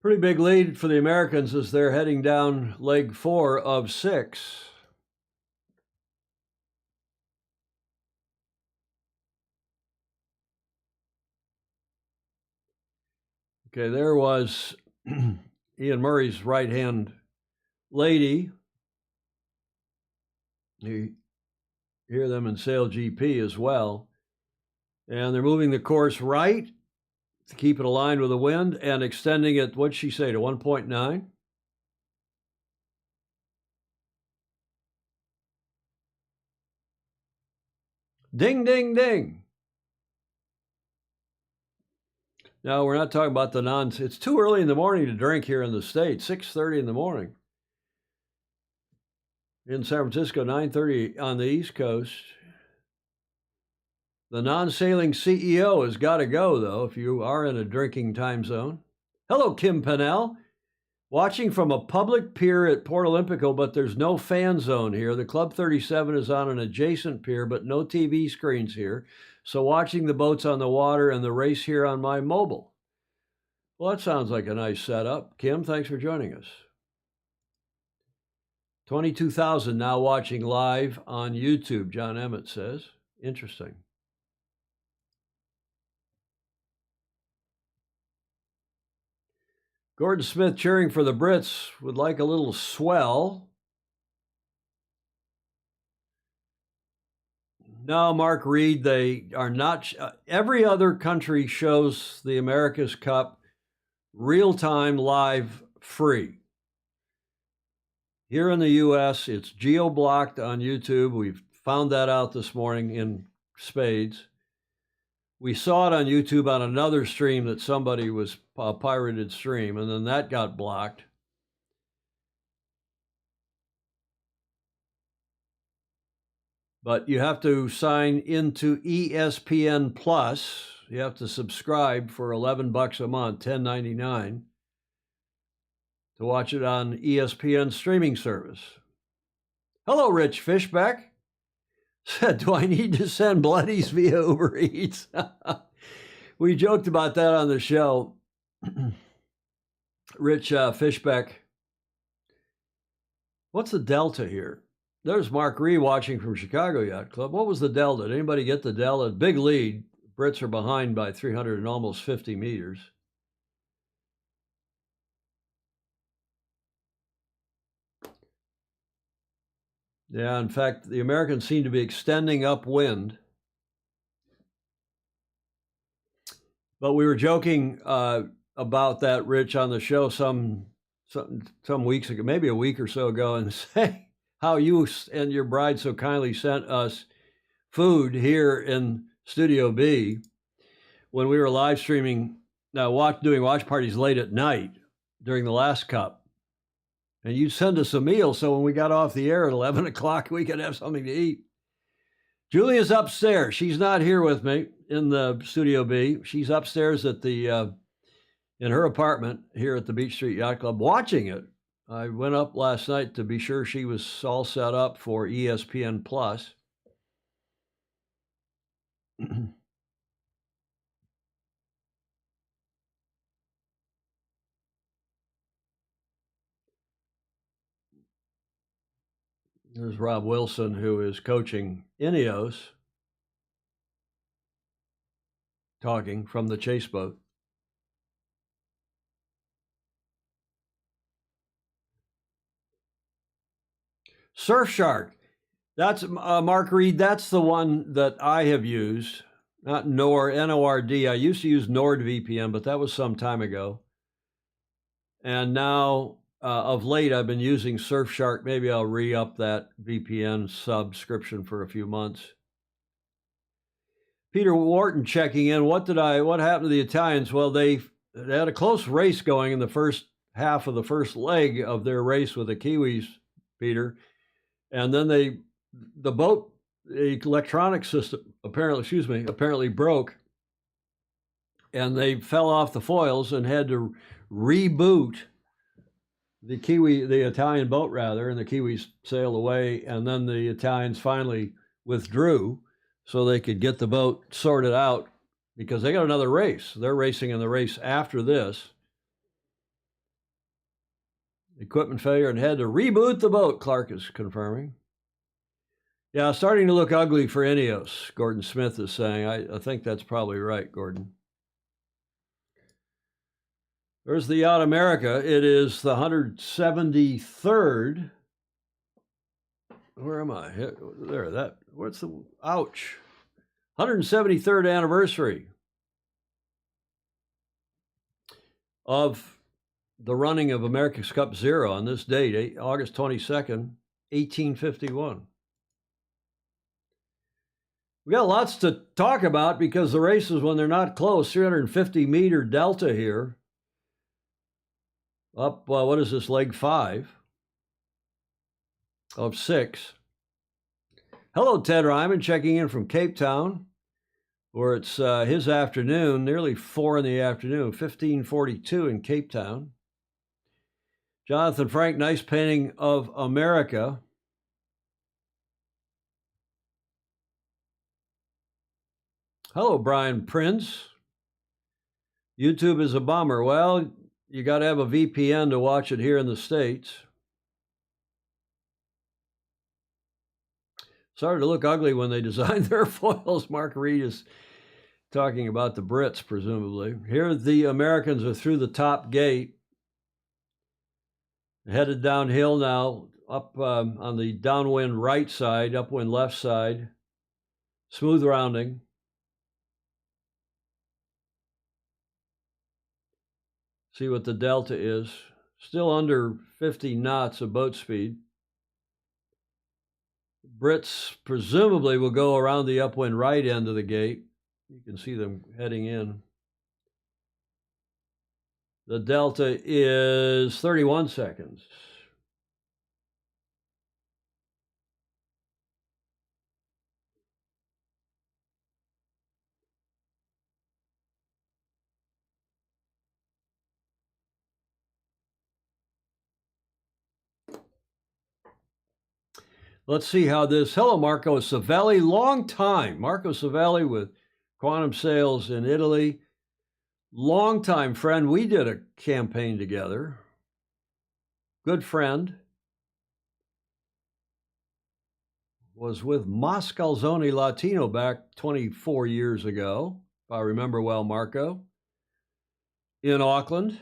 Pretty big lead for the Americans as they're heading down leg 4 of 6. Okay, there was Ian Murray's right-hand lady. You hear them in Sail GP as well. And they're moving the course right to keep it aligned with the wind and extending it, what'd she say, to 1.9? Ding, ding, ding. No, we're not talking about the it's too early in the morning to drink here in the States, 6:30 in the morning. In San Francisco, 9:30 on the East Coast. The non-sailing CEO has got to go, though, if you are in a drinking time zone. Hello, Kim Pennell. Watching from a public pier at Port Olympico, but there's no fan zone here. The Club 37 is on an adjacent pier, but no TV screens here. So watching the boats on the water and the race here on my mobile. Well, that sounds like a nice setup. Kim, thanks for joining us. 22,000 now watching live on YouTube, John Emmett says. Interesting. Gordon Smith cheering for the Brits, would like a little swell. No, Mark Reed, they are not. Every other country shows the America's Cup real-time, live, free. Here in the U.S., it's geo-blocked on YouTube. We've found that out this morning in spades. We saw it on YouTube on another stream that somebody was a pirated stream, and then that got blocked. But you have to sign into ESPN Plus. You have to subscribe for $11 a month, $10.99, to watch it on ESPN streaming service. Hello, Rich Fishback. Said, do I need to send bloodies via Uber Eats? We joked about that on the show. Rich Fishback. What's the delta here? There's Mark Ree watching from Chicago Yacht Club. What was the delta? Did anybody get the delta? Big lead. Brits are behind by 300 and almost 50 meters. Yeah, in fact, the Americans seem to be extending upwind. But we were joking about that, Rich, on the show some weeks ago, maybe a week or so ago, and say how you and your bride so kindly sent us food here in Studio B when we were live streaming, doing watch parties late at night during the last Cup. And you'd send us a meal so when we got off the air at 11 o'clock, we could have something to eat. Julia's upstairs. She's not here with me in the Studio B. She's upstairs at the in her apartment here at the Beach Street Yacht Club watching it. I went up last night to be sure she was all set up for ESPN Plus. There's Rob Wilson, who is coaching Ineos, talking from the chase boat. Surfshark. That's Mark Reed. That's the one that I have used, not Nord, N-O-R-D. I used to use NordVPN, but that was some time ago. And now, of late, I've been using Surfshark. Maybe I'll re-up that VPN subscription for a few months. Peter Wharton checking in. What happened to the Italians? Well, they had a close race going in the first half of the first leg of their race with the Kiwis, Peter. And then the boat, the electronic system apparently broke, and they fell off the foils and had to reboot the Italian boat rather, and the Kiwis sailed away, and then the Italians finally withdrew so they could get the boat sorted out because they got another race. They're racing in the race after this. Equipment failure and had to reboot the boat, Clark is confirming. Yeah, starting to look ugly for Ineos, Gordon Smith is saying. I think that's probably right, Gordon. There's the Yacht America. It is the 173rd. Where am I? There, ouch. 173rd anniversary of the running of America's Cup Zero on this date, August 22nd, 1851. We got lots to talk about because the races, when they're not close, 350-meter delta here. Up, what is this, leg 5 of 6. Hello, Ted Ryman, checking in from Cape Town, where it's his afternoon, nearly 4 in the afternoon, 15:42 in Cape Town. Jonathan Frank, nice painting of America. Hello, Brian Prince. YouTube is a bummer. Well, you got to have a VPN to watch it here in the States. Started to look ugly when they designed their foils. Mark Reed is talking about the Brits, presumably. Here the Americans are through the top gate. Headed downhill now, up on the downwind right side, upwind left side. Smooth rounding. See what the delta is. Still under 50 knots of boat speed. Brits presumably will go around the upwind right end of the gate. You can see them heading in. The delta is 31 seconds. Let's see how this. Hello, Marco Savelli. Long time. Marco Savelli with Quantum Sales in Italy. Long time friend. We did a campaign together. Good friend. Was with Mascalzone Latino back 24 years ago, if I remember well, Marco. In Auckland.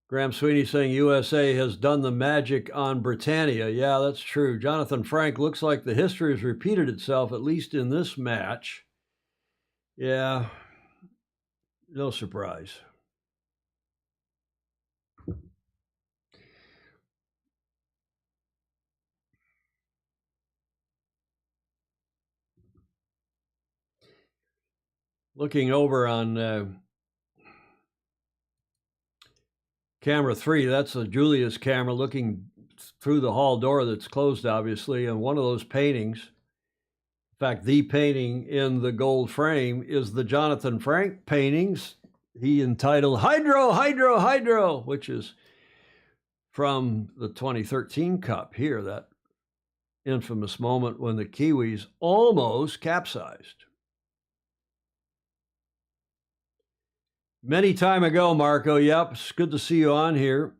Graham Sweeney saying USA has done the magic on Britannia. Yeah, that's true. Jonathan Frank, looks like the history has repeated itself, at least in this match. Yeah, no surprise. Looking over on camera 3, that's a Julia's camera looking through the hall door that's closed, obviously, and one of those paintings, in fact, the painting in the gold frame is the Jonathan Frank paintings he entitled Hydro, Hydro, Hydro, which is from the 2013 Cup here, that infamous moment when the Kiwis almost capsized. Many time ago, Marco. Yep, it's good to see you on here.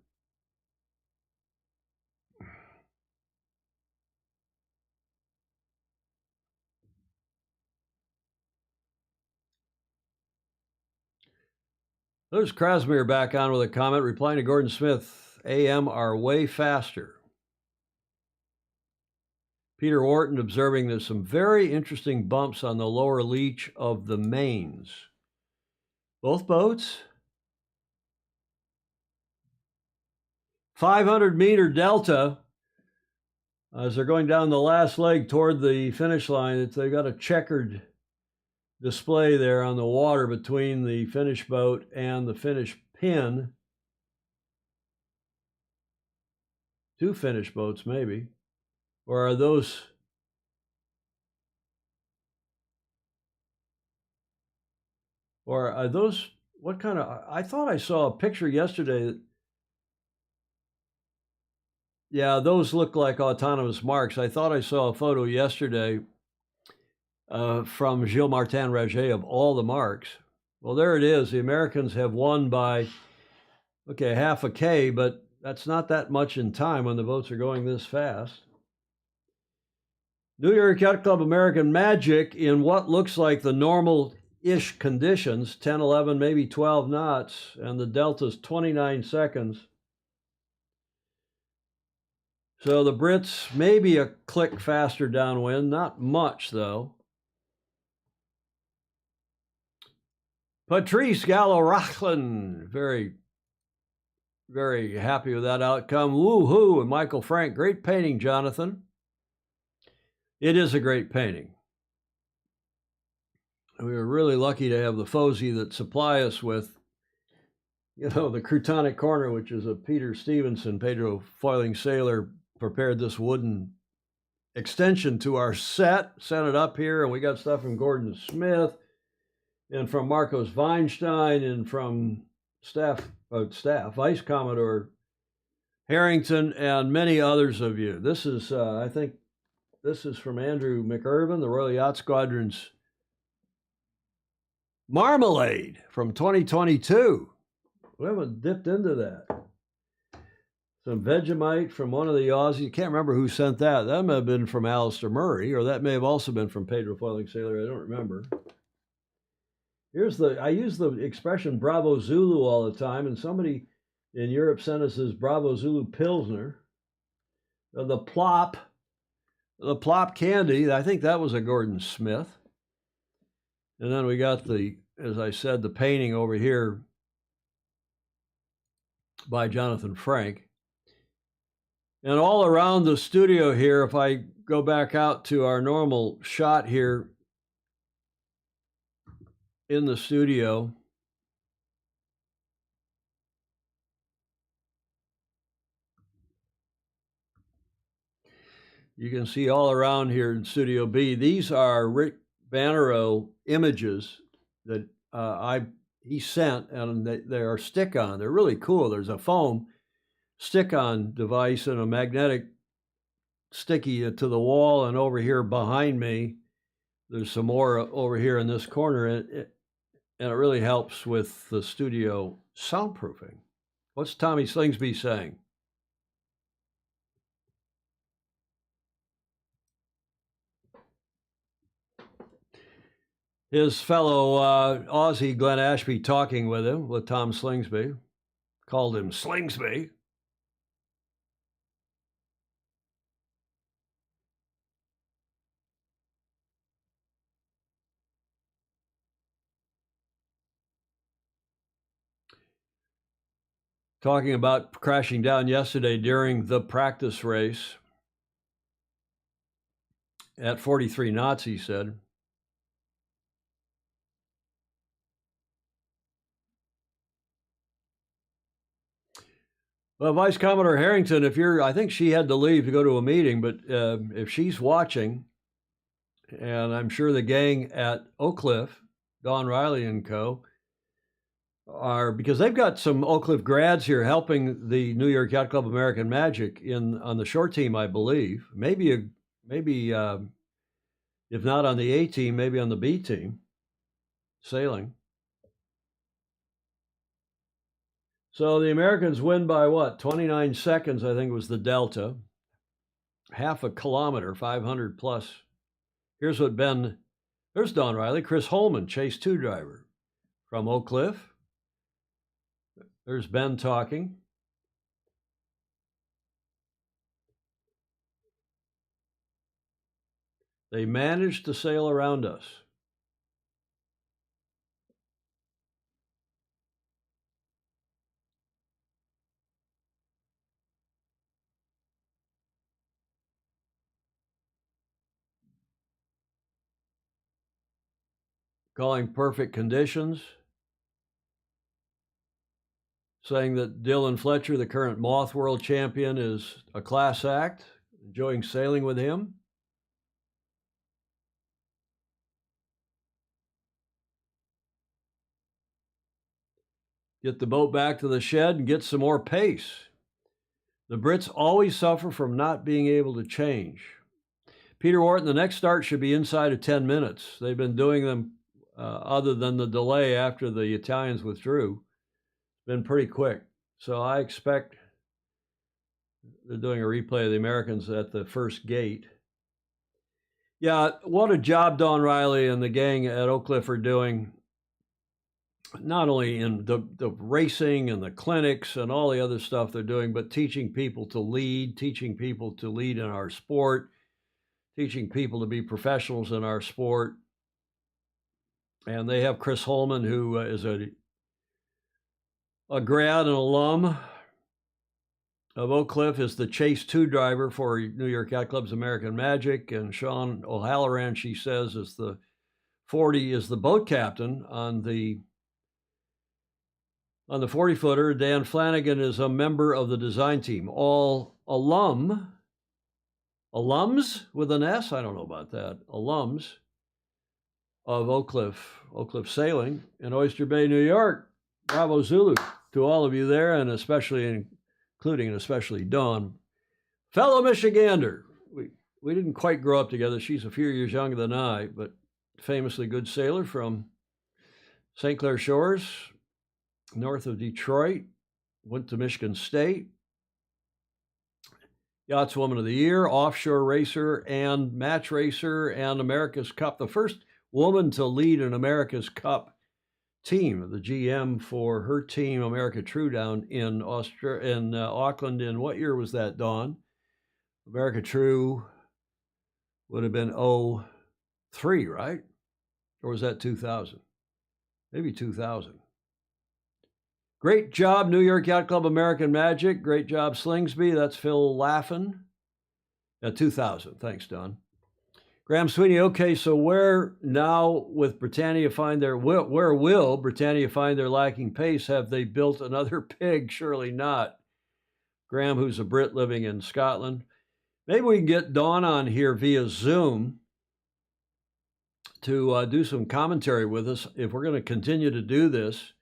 There's Krasmir back on with a comment, replying to Gordon Smith, AM are way faster. Peter Wharton observing there's some very interesting bumps on the lower leach of the mains. Both boats? 500-meter delta as they're going down the last leg toward the finish line. They've got a checkered display there on the water between the finish boat and the finish pin. Two finish boats, maybe. Or are those... Or are those... What kind of... I thought I saw a picture yesterday that... Yeah, those look like autonomous marks. I thought I saw a photo yesterday from Gilles Martin Raget of all the marks. Well, there it is. The Americans have won by, okay, half a K, but that's not that much in time when the boats are going this fast. New York Yacht Club American Magic in what looks like the normal-ish conditions, 10, 11, maybe 12 knots, and the delta's 29 seconds. So the Brits maybe a click faster downwind, not much though. Patrice Gallo-Rachlin, very, very happy with that outcome. Woo-hoo, and Michael Frank, great painting, Jonathan. It is a great painting. We were really lucky to have the Fozy that supply us with, you know, the Crutonic Corner, which is a Peter Stevenson, Pedro Foiling Sailor, prepared this wooden extension to our set, sent it up here, and we got stuff from Gordon Smith and from Marcos Weinstein and from Vice Commodore Harrington and many others of you. This is, I think, this is from Andrew McIrvin, the Royal Yacht Squadron's Marmalade from 2022. We haven't dipped into that. Some Vegemite from one of the Aussies. I can't remember who sent that. That may have been from Alistair Murray, or that may have also been from Pedro Foiling Sailor. I don't remember. Here's I use the expression Bravo Zulu all the time, and somebody in Europe sent us this Bravo Zulu Pilsner. The Plop candy, I think that was a Gordon Smith. And then we got the, as I said, the painting over here by Jonathan Frank. And all around the studio here, if I go back out to our normal shot here in the studio, you can see all around here in Studio B. These are Rick Bannerow images that he sent, and they are stick-on. They're really cool. There's a foam stick-on device and a magnetic sticky to the wall, and over here behind me there's some more over here in this corner, and it really helps with the studio soundproofing. What's Tommy Slingsby saying? His fellow Aussie Glenn Ashby talking with him, with Tom Slingsby, called him Slingsby. Talking about crashing down yesterday during the practice race at 43 knots, he said. Well, Vice Commodore Harrington, I think she had to leave to go to a meeting, but if she's watching, and I'm sure the gang at Oak Cliff, Don Riley and co., because they've got some Oak Cliff grads here helping the New York Yacht Club American Magic on the short team, I believe. Maybe if not on the A team, maybe on the B team, sailing. So the Americans win by what? 29 seconds, I think was the delta. Half a kilometer, 500 plus. Here's what there's Don Riley, Chris Holman, Chase 2 driver from Oak Cliff. There's Ben talking. They managed to sail around us. Calling perfect conditions. Saying that Dylan Fletcher, the current Moth World Champion, is a class act. Enjoying sailing with him. Get the boat back to the shed and get some more pace. The Brits always suffer from not being able to change. Peter Wharton, the next start should be inside of 10 minutes. They've been doing them, other than the delay after the Italians withdrew, been pretty quick. So I expect they're doing a replay of the Americans at the first gate. Yeah, what a job Don Riley and the gang at Oak Cliff are doing, not only in the racing and the clinics and all the other stuff they're doing, but teaching people to lead in our sport, teaching people to be professionals in our sport. And they have Chris Holman, who is a grad and alum of Oak Cliff, is the Chase 2 driver for New York Yacht Club's American Magic. And Sean O'Halloran, she says, is the 40, is the boat captain on the 40-footer. Dan Flanagan is a member of the design team. All alums with an S? I don't know about that. Alums of Oak Cliff Sailing in Oyster Bay, New York. Bravo Zulu to all of you there, and especially Dawn. Fellow Michigander. We didn't quite grow up together. She's a few years younger than I, but famously good sailor from St. Clair Shores, north of Detroit. Went to Michigan State. Yachtswoman of the Year, offshore racer and match racer, and America's Cup. The first woman to lead an America's Cup team, the GM for her team, America True, down in Auckland. In what year was that, Dawn? America True would have been 03, right? Or was that 2000? Maybe 2000. Great job, New York Yacht Club American Magic. Great job, Slingsby. That's Phil Laffin. 2000. Thanks, Don. Graham Sweeney. Okay, so where now with Britannia find their, where will Britannia find their lacking pace? Have they built another pig? Surely not. Graham, who's a Brit living in Scotland. Maybe we can get Dawn on here via Zoom to do some commentary with us. If we're going to continue to do this,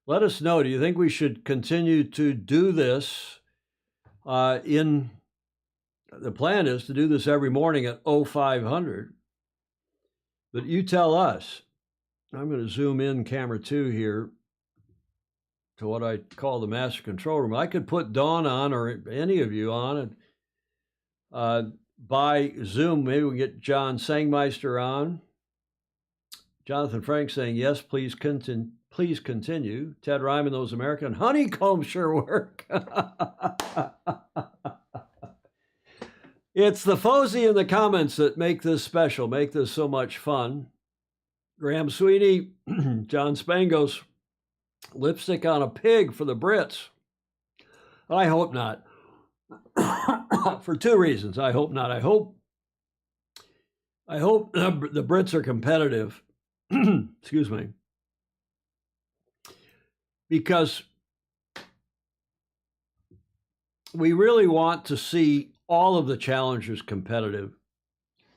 let us know. Do you think we should continue to do this? The plan is to do this every morning at 0500. But you tell us. I'm going to zoom in camera 2 here to what I call the master control room. I could put Dawn on, or any of you on, and by Zoom, maybe we can get John Sangmeister on. Jonathan Frank saying, yes, please continue. Please continue. Ted Ryman, those American honeycombs sure work. It's the Fozy in the comments that make this special, make this so much fun. Graham Sweeney, John Spangos, lipstick on a pig for the Brits. I hope not. For 2 reasons. I hope not. I hope the Brits are competitive. Excuse me. Because we really want to see all of the challengers competitive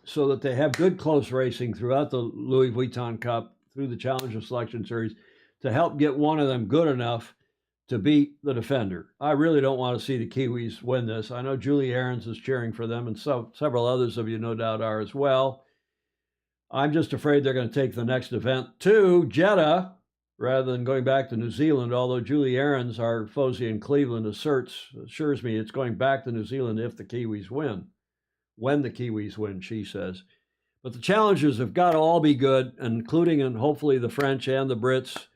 so that they have good close racing throughout the Louis Vuitton Cup, through the Challenger Selection Series, to help get one of them good enough to beat the defender. I really don't want to see the Kiwis win this. I know Julie Aarons is cheering for them, and several others of you no doubt are as well. I'm just afraid they're going to take the next event to Jeddah rather than going back to New Zealand, although Julie Aarons, our Fozy in Cleveland, assures me it's going back to New Zealand if the Kiwis win. When the Kiwis win, she says. But the challengers have got to all be good, including and hopefully the French and the Brits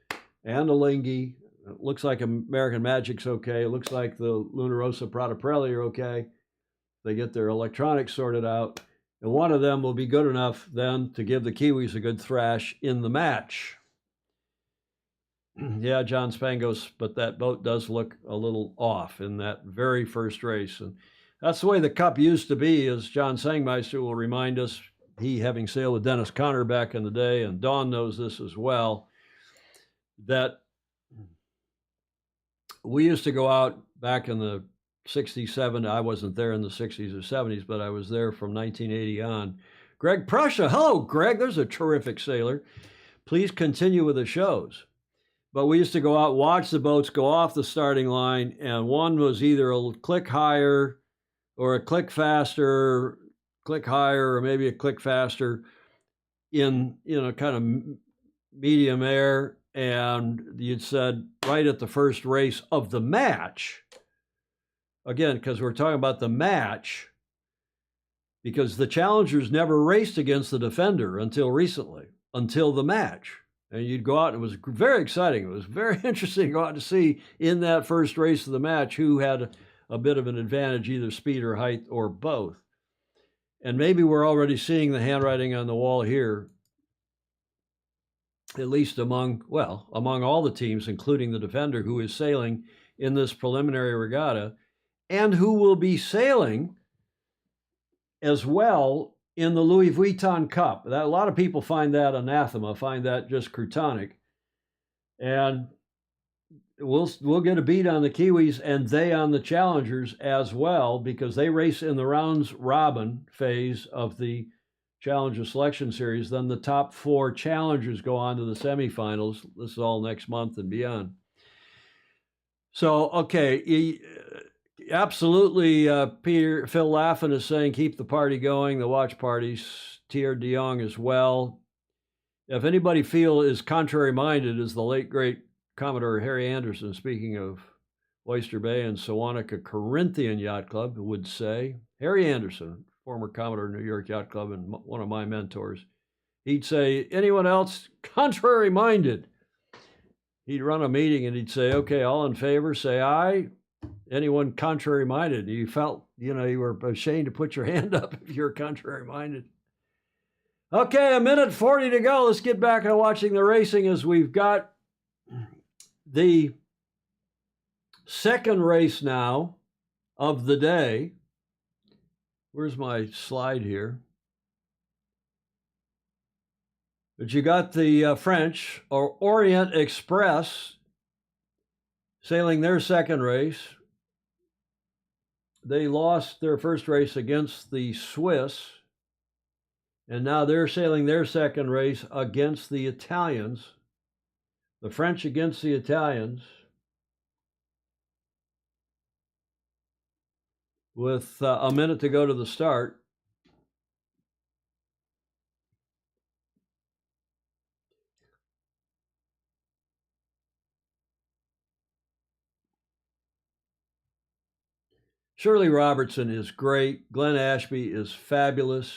and Alinghi, It looks like American Magic's okay. It looks like the Luna Rossa Prata Pirelli are okay. They get their electronics sorted out. And one of them will be good enough then to give the Kiwis a good thrash in the match. Yeah, John Spangos, but that boat does look a little off in that very first race. And that's the way the Cup used to be, as John Sangmeister will remind us, he having sailed with Dennis Conner back in the day, and Don knows this as well, that we used to go out back in the 67. I wasn't there in the 60s or 70s, but I was there from 1980 on. Greg Prussia. Hello, Greg. There's a terrific sailor. Please continue with the shows. But we used to go out, watch the boats go off the starting line, and one was either a click higher or a click faster, click higher, or maybe a click faster in kind of medium air. And you'd said right at the first race of the match, again, because we're talking about the match, because the challengers never raced against the Defender until recently, until the match. And you'd go out, and it was very exciting. It was very interesting to go out to see in that first race of the match who had a bit of an advantage, either speed or height or both. And maybe we're already seeing the handwriting on the wall here, at least among all the teams, including the Defender, who is sailing in this preliminary regatta, and who will be sailing as well in the Louis Vuitton Cup. That, a lot of people find that anathema, find that just cretonic. And we'll get a beat on the Kiwis and they on the challengers as well, because they race in the rounds robin phase of the Challenger Selection Series. Then the top 4 challengers go on to the semifinals. This is all next month and beyond. So, okay, absolutely, Phil Laffin is saying keep the party going, the watch parties. Tier de Jong as well. If anybody is contrary-minded, is the late, great Commodore Harry Anderson, speaking of Oyster Bay and Sewanaka Corinthian Yacht Club, would say. Harry Anderson, former Commodore New York Yacht Club and one of my mentors, he'd say, anyone else contrary-minded? He'd run a meeting and he'd say, okay, all in favor, say aye. Anyone contrary-minded? You felt, you were ashamed to put your hand up if you're contrary-minded. Okay, 1:40 to go. Let's get back to watching the racing, as we've got the second race now of the day. Where's my slide here? But you got the French, or Orient Express, sailing their second race. They lost their first race against the Swiss, and now they're sailing their second race against the Italians. The French against the Italians, with a minute to go to the start. Shirley Robertson is great. Glenn Ashby is fabulous.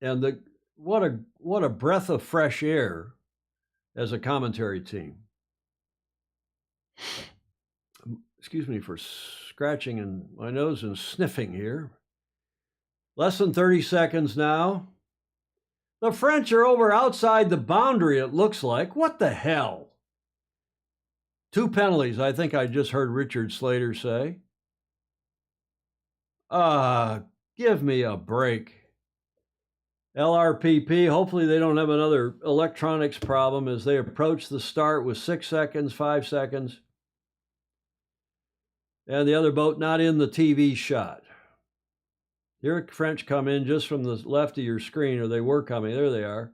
And what a breath of fresh air as a commentary team. Excuse me for scratching in my nose and sniffing here. Less than 30 seconds now. The French are over outside the boundary, it looks like. What the hell? 2 penalties, I think I just heard Richard Slater say. Give me a break. LRPP, hopefully they don't have another electronics problem as they approach the start with 6 seconds, 5 seconds. And the other boat not in the TV shot. Here French come in just from the left of your screen, or they were coming. There they are.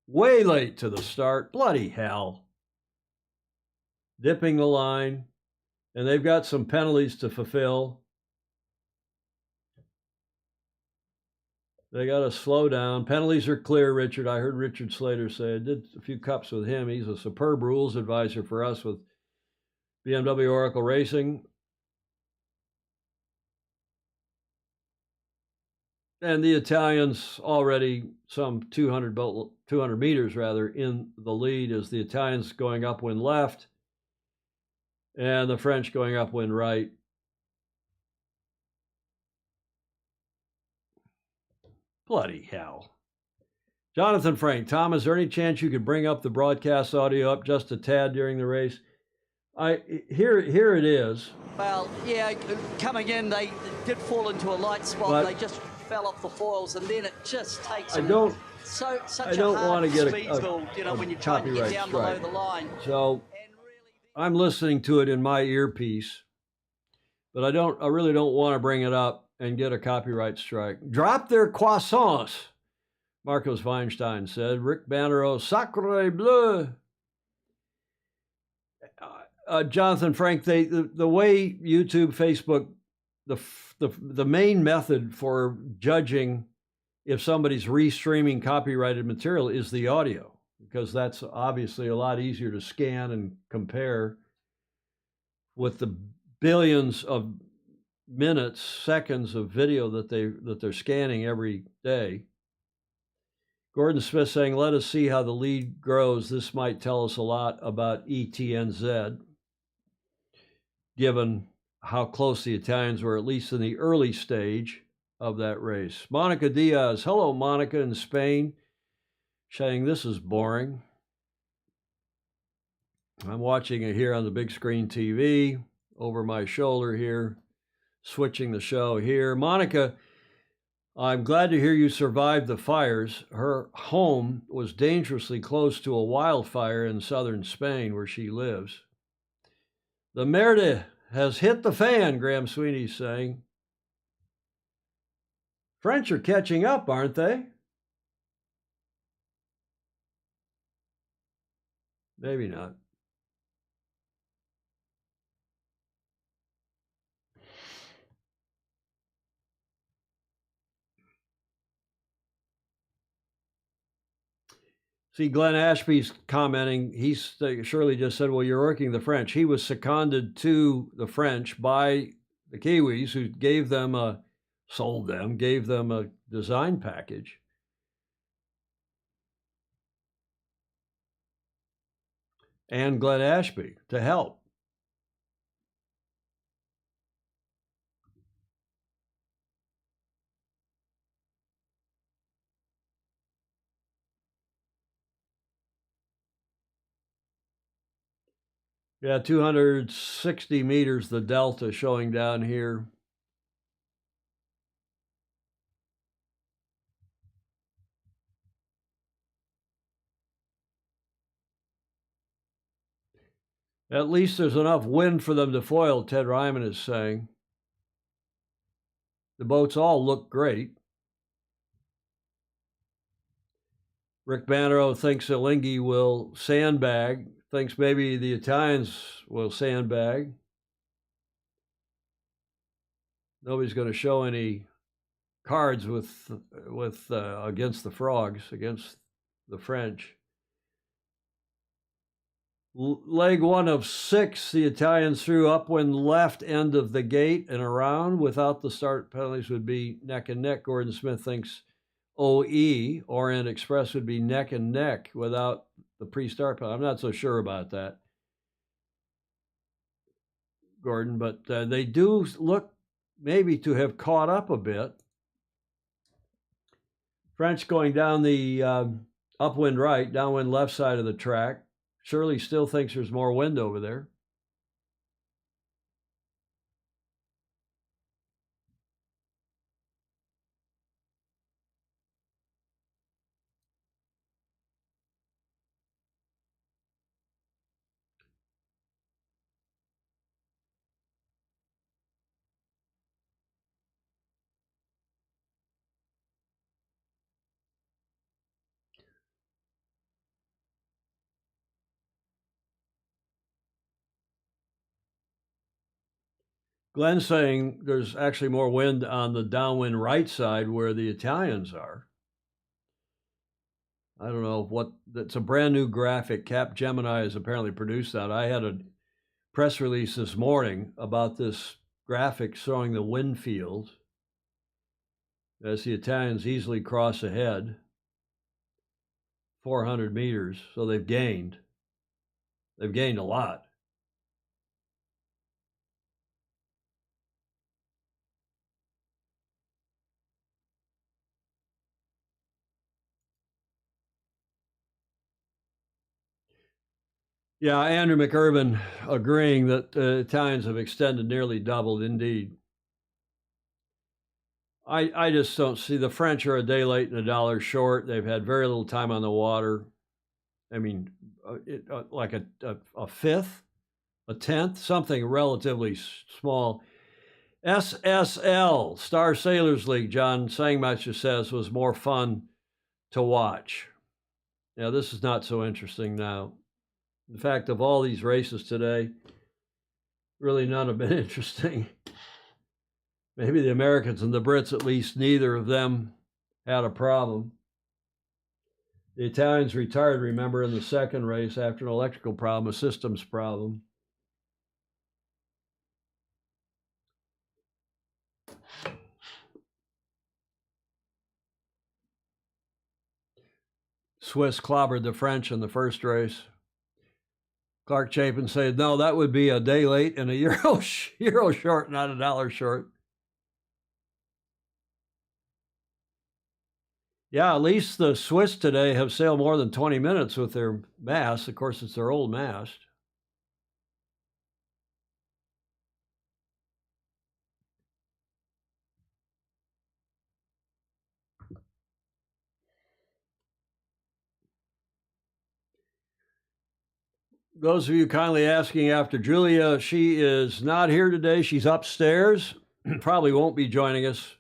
Way late to the start. Bloody hell. Dipping the line. And they've got some penalties to fulfill. They got to slow down. Penalties are clear, Richard. I heard Richard Slater say. I did a few cups with him. He's a superb rules advisor for us with BMW Oracle Racing. And the Italians already some 200 meters rather in the lead as the Italians going upwind left and the French going upwind right. Bloody hell. Jonathan Frank, Tom, is there any chance you could bring up the broadcast audio up just a tad during the race? Here it is. Well, yeah, coming in, they did fall into a light spot. But they just fell off the foils, and then it just takes I don't want to get Speedsville, you know, when you're trying to get down below the line. So I'm listening to it in my earpiece, but I really don't want to bring it up and get a copyright strike. Drop their croissants, Marcos Weinstein said. Rick Bannerow, sacre bleu. Jonathan Frank, the way YouTube, Facebook, the main method for judging if somebody's restreaming copyrighted material is the audio, because that's obviously a lot easier to scan and compare with the billions of minutes, seconds of video that they're scanning every day. Gordon Smith saying, let us see how the lead grows. This might tell us a lot about ETNZ, given how close the Italians were, at least in the early stage of that race. Monica Diaz, hello, Monica in Spain, saying this is boring. I'm watching it here on the big screen TV, over my shoulder here, switching the show here. Monica, I'm glad to hear you survived the fires. Her home was dangerously close to a wildfire in southern Spain where she lives. The merde has hit the fan, Graham Sweeney's saying. French are catching up, aren't they? Maybe not. See, Glenn Ashby's commenting, Shirley just said, well, you're working the French. He was seconded to the French by the Kiwis, who gave them a design package. And Glenn Ashby to help. Yeah, 260 meters, the delta showing down here. At least there's enough wind for them to foil, Ted Ryman is saying. The boats all look great. Rick Bannerow thinks Alinghi will sandbag, thinks maybe the Italians will sandbag. Nobody's going to show any cards with against the Frogs, against the French. Leg 1 of 6, the Italians threw upwind left end of the gate and around. Without the start penalties would be neck and neck. Gordon Smith thinks OE, Orient Express, would be neck and neck without the pre-start penalty. I'm not so sure about that, Gordon, but they do look maybe to have caught up a bit. French going down the upwind right, downwind left side of the track. Shirley still thinks there's more wind over there. Glenn's saying there's actually more wind on the downwind right side where the Italians are. I don't know what, that's a brand new graphic. Cap Gemini has apparently produced that. I had a press release this morning about this graphic showing the wind field. as the Italians easily cross ahead. 400 meters, so they've gained. They've gained a lot. Yeah, Andrew McIrvin agreeing that the Italians have extended nearly doubled indeed. I just don't see the French are a day late and a dollar short. They've had very little time on the water. I mean, like a fifth, a tenth, something relatively small. SSL, Star Sailors League, John Sangmacher says, was more fun to watch. Now, this is not so interesting now. In fact, of all these races today, really none have been interesting. Maybe the Americans and the Brits, at least neither of them had a problem. The Italians retired, remember, in the second race after an electrical problem, a systems problem. Swiss clobbered the French in the first race. Clark Chapin said, no, that would be a day late and a euro short, not a dollar short. Yeah, at least the Swiss today have sailed more than 20 minutes with their mast. Of course, it's their old mast. Those of you kindly asking after Julia, she is not here today. She's upstairs. Probably won't be joining us.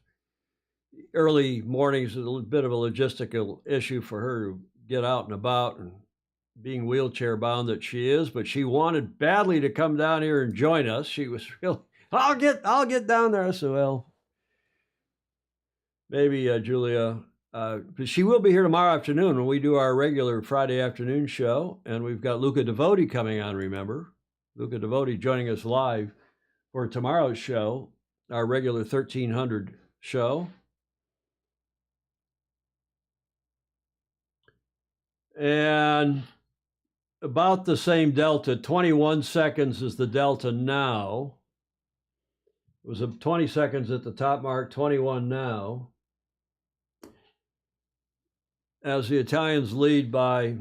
Early mornings is a bit of a logistical issue for her to get out and about, and being wheelchair bound that she is, but she wanted badly to come down here and join us. She was really, I'll get down there. I said, well, maybe Julia, but she will be here tomorrow afternoon when we do our regular Friday afternoon show. And we've got Luca Devoti coming on, remember? Luca Devoti joining us live for tomorrow's show, our regular 1300 show. And about the same delta, 21 seconds is the delta now. It was 20 seconds at the top mark, 21 now. As the Italians lead by,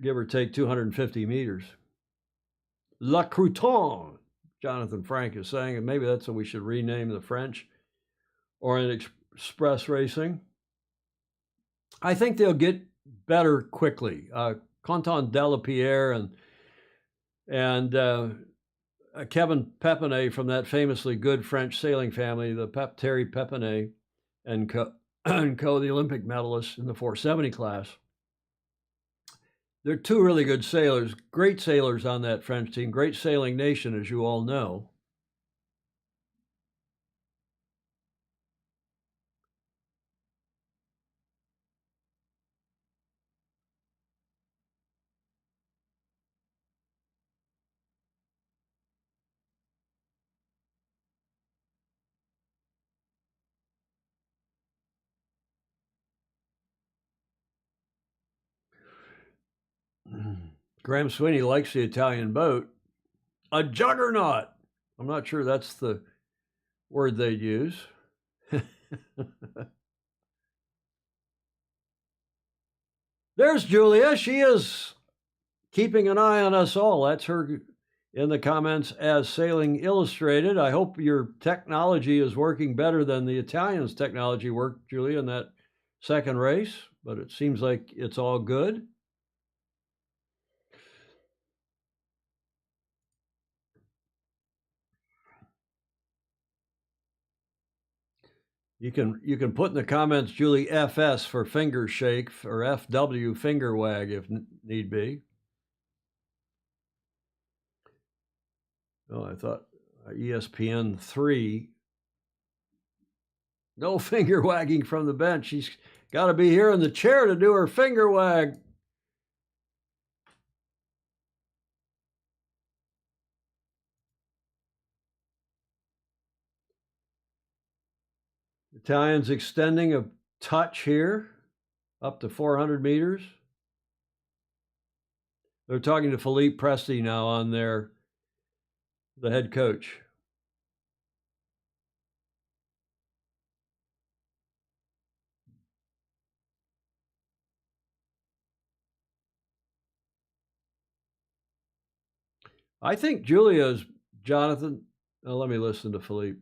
give or take, 250 meters. La Crouton, Jonathan Frank is saying, and maybe that's what we should rename the French, or in express racing. I think they'll get better quickly. Quentin Delapierre and Kevin Pepinay from that famously good French sailing family, the Terry Pepinay and co, the Olympic medalists in the 470 class. They're two really good sailors, great sailors on that French team, great sailing nation, as you all know. Graham Sweeney likes the Italian boat. A juggernaut. I'm not sure that's the word they'd use. There's Julia. She is keeping an eye on us all. That's her in the comments as Sailing Illustrated. I hope your technology is working better than the Italians' technology worked, Julia, in that second race, but it seems like it's all good. You can put in the comments, Julie, FS for finger shake or FW finger wag if need be. Oh, I thought ESPN 3. No finger wagging from the bench. She's got to be here in the chair to do her finger wag. Italians extending a touch here, up to 400 meters. They're talking to Philippe Presti now on the head coach. I think Julia's, Jonathan, let me listen to Philippe.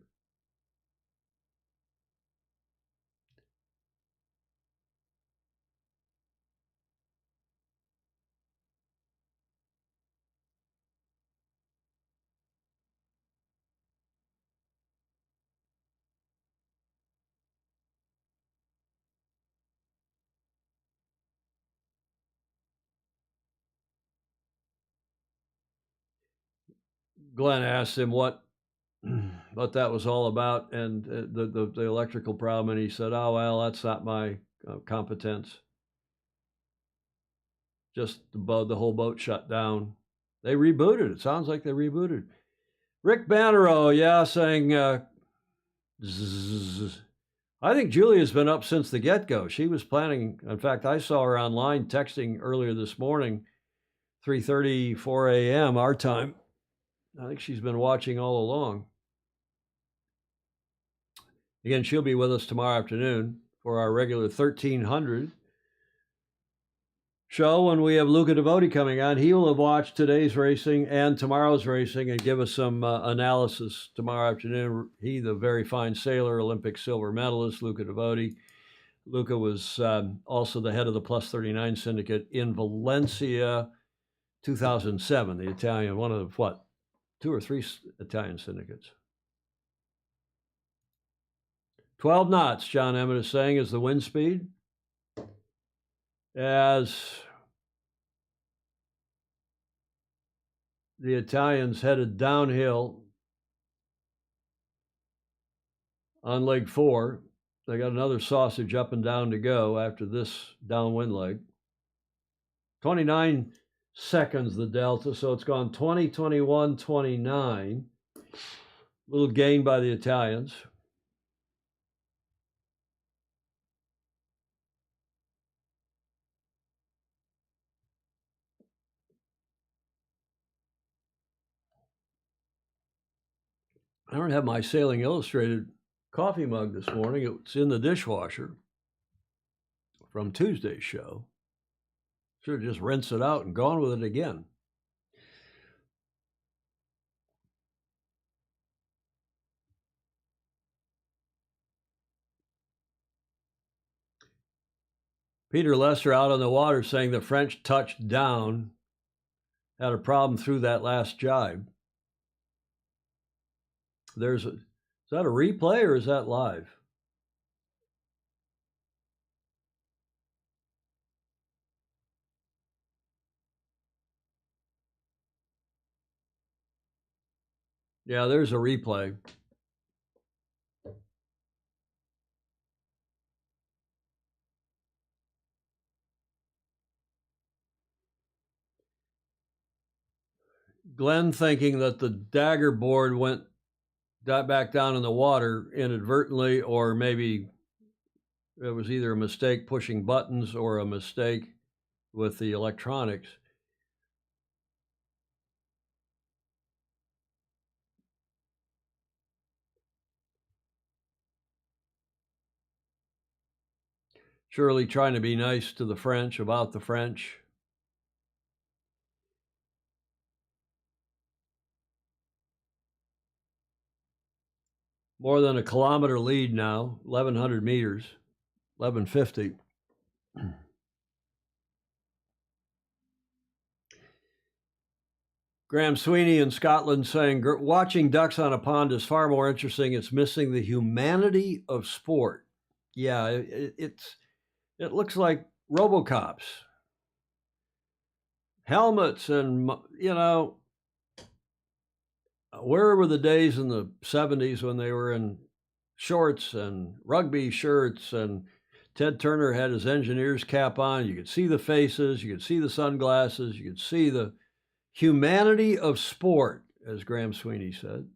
Glenn asked him what that was all about, and the electrical problem, and he said, "Oh well, that's not my competence. Just the whole boat shut down. They rebooted. It sounds like they rebooted." Rick Bannerow, yeah, saying, zzz. I think Julia's been up since the get-go. She was planning. In fact, I saw her online texting earlier this morning, 3:30, 4 a.m. our time. I think she's been watching all along. Again, she'll be with us tomorrow afternoon for our regular 1300 show when we have Luca Devoti coming on. He will have watched today's racing and tomorrow's racing and give us some analysis tomorrow afternoon. He, the very fine sailor, Olympic silver medalist, Luca Devoti. Luca was also the head of the Plus 39 syndicate in Valencia, 2007, the Italian, one of, 2 or 3 Italian syndicates. 12 knots, John Emmett is saying, is the wind speed. As the Italians headed downhill on leg 4, they got another sausage up and down to go after this downwind leg. 29 seconds, the delta, so it's gone 20, 21, 29. Little gain by the Italians. I don't have my Sailing Illustrated coffee mug this morning. It's in the dishwasher from Tuesday's show. Should have just rinsed it out and gone with it again. Peter Lester out on the water saying the French touched down, had a problem through that last jibe. Is that a replay or is that live? Yeah, there's a replay. Glenn thinking that the dagger board got back down in the water inadvertently, or maybe it was either a mistake pushing buttons or a mistake with the electronics. Shirley trying to be nice to the French about the French. More than a kilometer lead now, 1,100 meters, 1,150. Graham Sweeney in Scotland saying, watching ducks on a pond is far more interesting. It's missing the humanity of sport. Yeah, it looks like RoboCops. Helmets and, where were the days in the 70s when they were in shorts and rugby shirts and Ted Turner had his engineer's cap on? You could see the faces, you could see the sunglasses, you could see the humanity of sport, as Graham Sweeney said.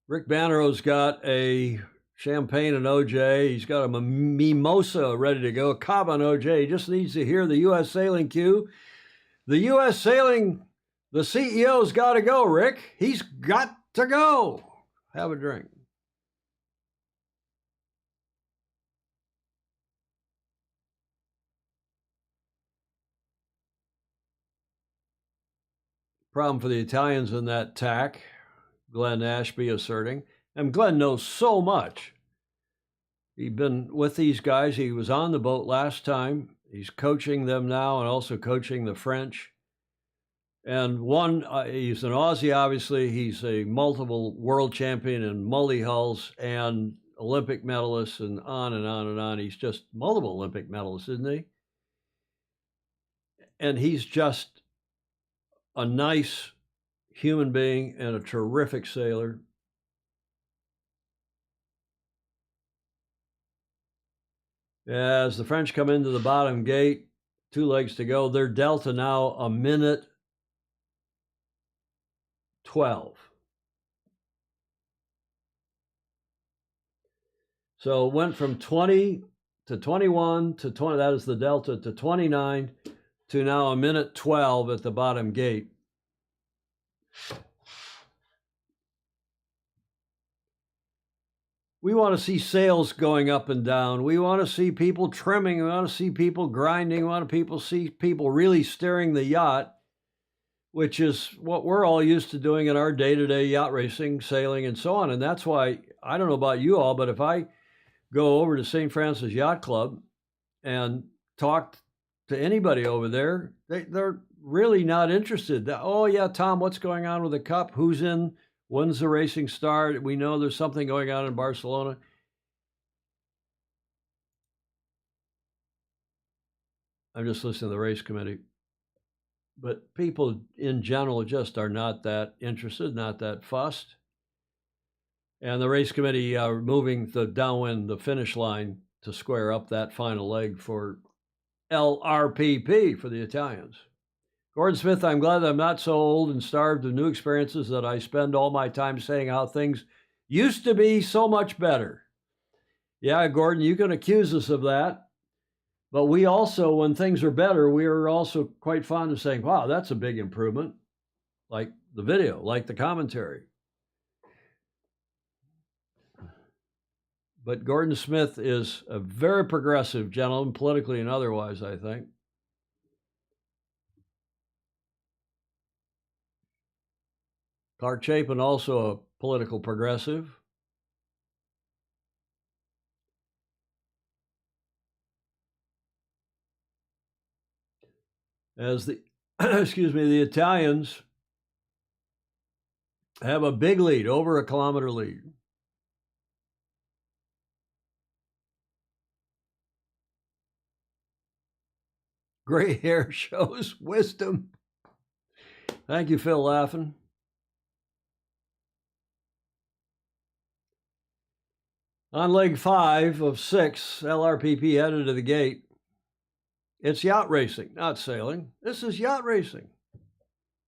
Rick Bannerow's got a champagne and OJ. He's got a mimosa ready to go. Cava and OJ. He just needs to hear the U.S. Sailing cue. The U.S. Sailing, the CEO's got to go, Rick. He's got to go. Have a drink. Problem for the Italians in that tack, Glenn Ashby asserting. And Glenn knows so much. He's been with these guys. He was on the boat last time. He's coaching them now and also coaching the French. And he's an Aussie, obviously. He's a multiple world champion in multi-hulls and Olympic medalist and on and on and on. He's just multiple Olympic medalist, isn't he? And he's just a nice human being and a terrific sailor. As the French come into the bottom gate, 2 legs to go, their delta now a minute 12. So it went from 20 to 21 to 20, that is the delta, to 29 to now a minute 12 at the bottom gate. We want to see sails going up and down. We want to see people trimming. We want to see people grinding. We want to see people really steering the yacht, which is what we're all used to doing in our day-to-day yacht racing, sailing, and so on. And that's why, I don't know about you all, but if I go over to St. Francis Yacht Club and talk to anybody over there, they're really not interested. Oh, yeah, Tom, what's going on with the Cup? Who's in? When's the racing start? We know there's something going on in Barcelona. I'm just listening to the race committee. But people in general just are not that interested, not that fussed. And the race committee moving the downwind, the finish line, to square up that final leg for LRPP for the Italians. Gordon Smith, I'm glad I'm not so old and starved of new experiences that I spend all my time saying how things used to be so much better. Yeah, Gordon, you can accuse us of that. But we also, when things are better, we are also quite fond of saying, wow, that's a big improvement. Like the video, like the commentary. But Gordon Smith is a very progressive gentleman, politically and otherwise, I think. Clark Chapin, also a political progressive. As the, the Italians have a big lead, over a kilometer lead. Gray hair shows wisdom. Thank you, Phil Laughing. On leg 5 of 6, LRPP headed to the gate. It's yacht racing, not sailing. This is yacht racing.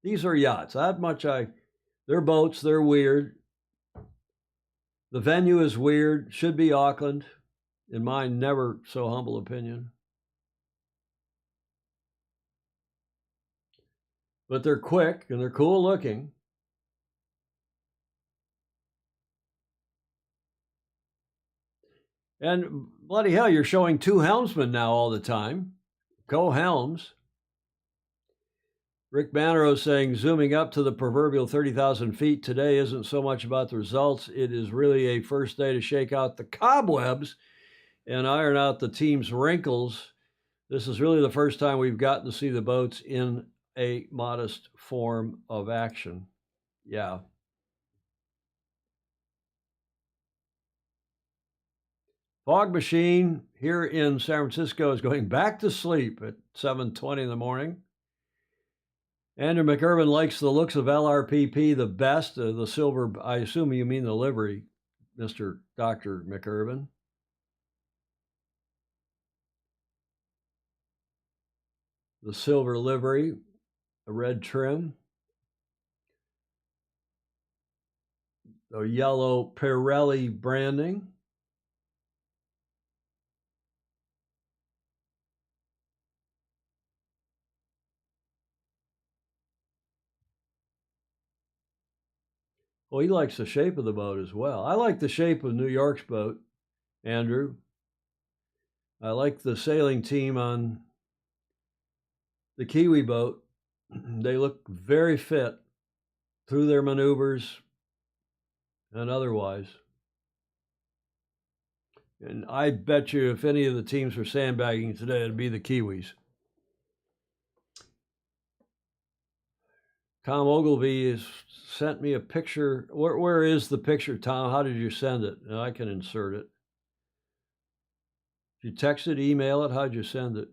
These are yachts. That much they're boats, they're weird. The venue is weird, should be Auckland, in my never so humble opinion. But they're quick and they're cool looking. And bloody hell, you're showing 2 helmsmen now all the time. Co-helms. Rick Bannerow saying, zooming up to the proverbial 30,000 feet today isn't so much about the results. It is really a first day to shake out the cobwebs and iron out the team's wrinkles. This is really the first time we've gotten to see the boats in a modest form of action. Yeah. Fog machine here in San Francisco is going back to sleep at 7:20 in the morning. Andrew McIrvin likes the looks of LRPP the best. The silver, I assume you mean the livery, Mr. Dr. McIrvin. The silver livery, a red trim. the yellow Pirelli branding. Well, he likes the shape of the boat as well. I like the shape of New York's boat, Andrew. I like the sailing team on the Kiwi boat. They look very fit through their maneuvers and otherwise. And I bet you if any of the teams were sandbagging today, it'd be the Kiwis. Tom Ogilvy has sent me a picture. Where is the picture, Tom? How did you send it? I can insert it. Did you text it, email it? How'd you send it?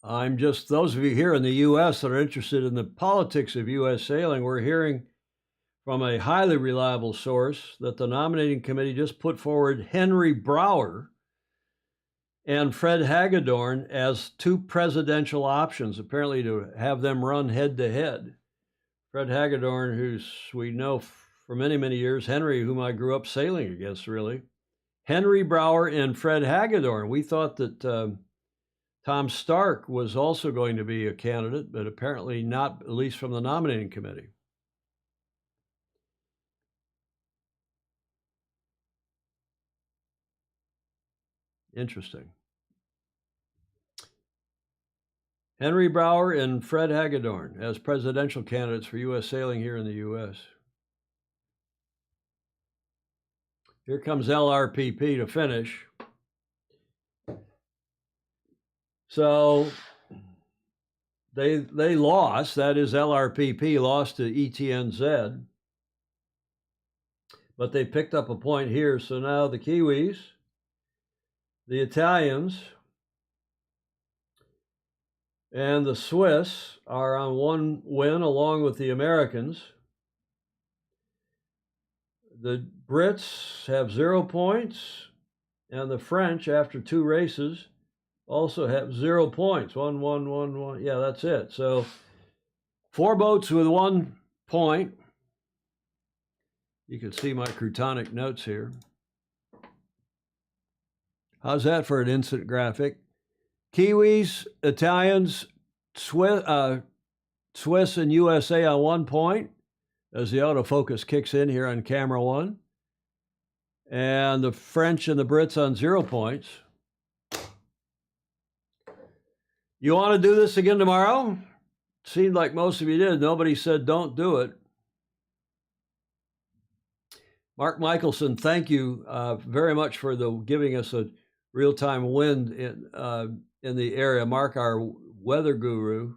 I'm just, those of you here in the U.S. that are interested in the politics of U.S. sailing, we're hearing from a highly reliable source that the nominating committee just put forward Henry Brower and Fred Hagedorn as two presidential options, apparently to have them run head to head. Fred Hagedorn, who's we know for many, many years, Henry, whom I grew up sailing against, really. Henry Brower and Fred Hagedorn. We thought that Tom Stark was also going to be a candidate, but apparently not, at least from the nominating committee. Interesting. Henry Brower and Fred Hagedorn as presidential candidates for U.S. sailing here in the U.S. Here comes LRPP to finish. So they lost. That is, LRPP lost to ETNZ. But they picked up a point here. So now the Kiwis, the Italians, and the Swiss are on one win along with the Americans. The Brits have 0 points, and the French, after 2 races, also have 0 points. 1, 1, 1, 1. Yeah, that's it. So 4 boats with 1 point. You can see my Crutonic notes here. How's that for an instant graphic? Kiwis, Italians, Swiss and USA on 1 point as the autofocus kicks in here on camera 1. And the French and the Brits on 0 points. You want to do this again tomorrow? Seemed like most of you did. Nobody said don't do it. Mark Michelson, thank you very much for giving us a real-time wind in the area. Mark, our weather guru.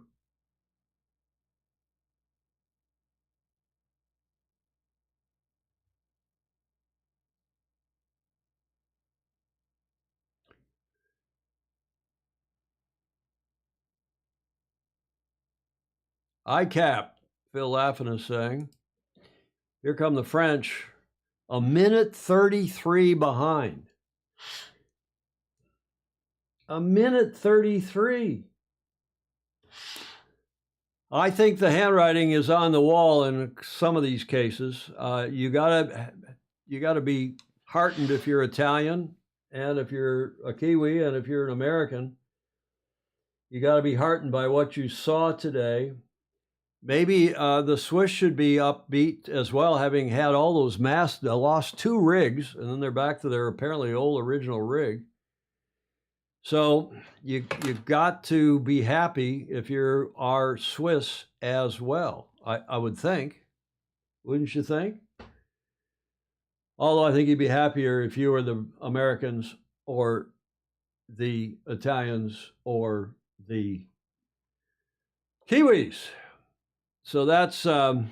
ICAP, Phil Laffin is saying. Here come the French, 1:33 behind. 1:33. I think the handwriting is on the wall in some of these cases. You gotta be heartened if you're Italian, and if you're a Kiwi, and if you're an American. You got to be heartened by what you saw today. Maybe the Swiss should be upbeat as well, having had all those masts. They lost 2 rigs, and then they're back to their apparently old original rig. So you've got to be happy if you are Swiss as well. I would think, wouldn't you think? Although I think you'd be happier if you were the Americans or the Italians or the Kiwis. So that's that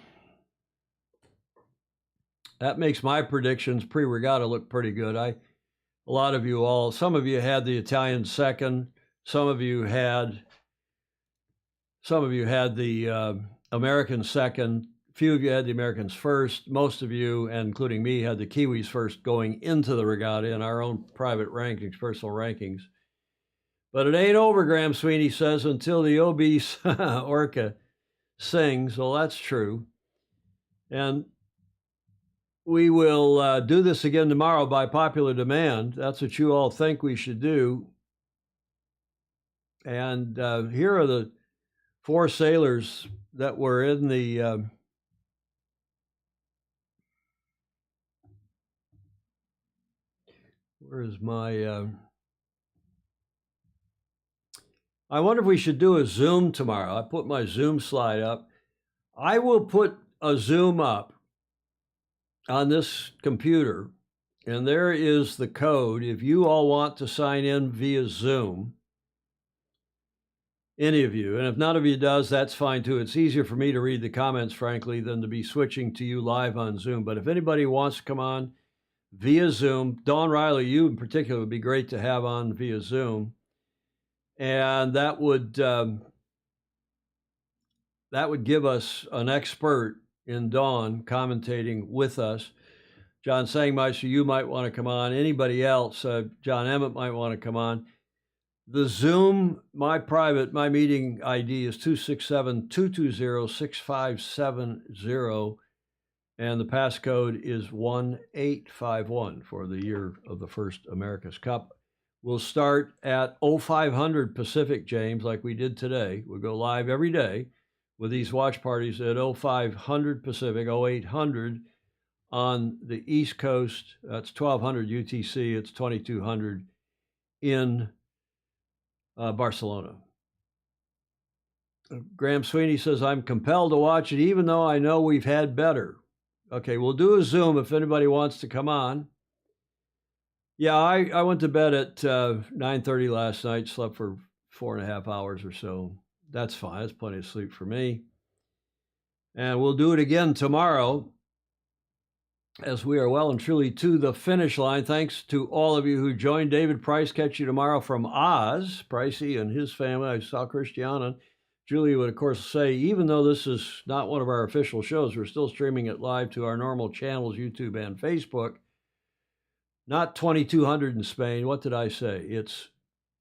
makes my predictions pre-regatta look pretty good. Some of you had the Italian second, some of you had the American second, a few of you had the Americans first, most of you, and including me, had the Kiwis first going into the regatta in our own private rankings, personal rankings. But it ain't over, Graham Sweeney says, until the obese orca sings. Well, that's true. And we will do this again tomorrow by popular demand. That's what you all think we should do. And here are the 4 sailors that were in the where is my I wonder if we should do a Zoom tomorrow. I put my Zoom slide up. I will put a Zoom up on this computer, and there is the code. If you all want to sign in via Zoom, any of you, and if none of you does, that's fine too. It's easier for me to read the comments, frankly, than to be switching to you live on Zoom. But if anybody wants to come on via Zoom, Dawn Riley, you in particular, would be great to have on via Zoom. And that would give us an expert in Dawn commentating with us. John Sangmeister, you might want to come on. Anybody else? John Emmett might want to come on. The Zoom, my meeting ID is 267-220-6570, and the passcode is 1851 for the year of the first America's Cup. We'll start at 0500 Pacific, James, like we did today. We'll go live every day with these watch parties at 0500 Pacific, 0800 on the East Coast. That's 1200 UTC. It's 2200 in Barcelona. Graham Sweeney says, I'm compelled to watch it even though I know we've had better. Okay, we'll do a Zoom if anybody wants to come on. Yeah, I went to bed at 9:30 last night, slept for 4.5 hours or so. That's fine. That's plenty of sleep for me. And we'll do it again tomorrow as we are well and truly to the finish line. Thanks to all of you who joined. David Price, catch you tomorrow from Oz. Pricey and his family. I saw Christiana. Julie would, of course, say, even though this is not one of our official shows, we're still streaming it live to our normal channels, YouTube and Facebook. Not 2200 in Spain. What did I say? It's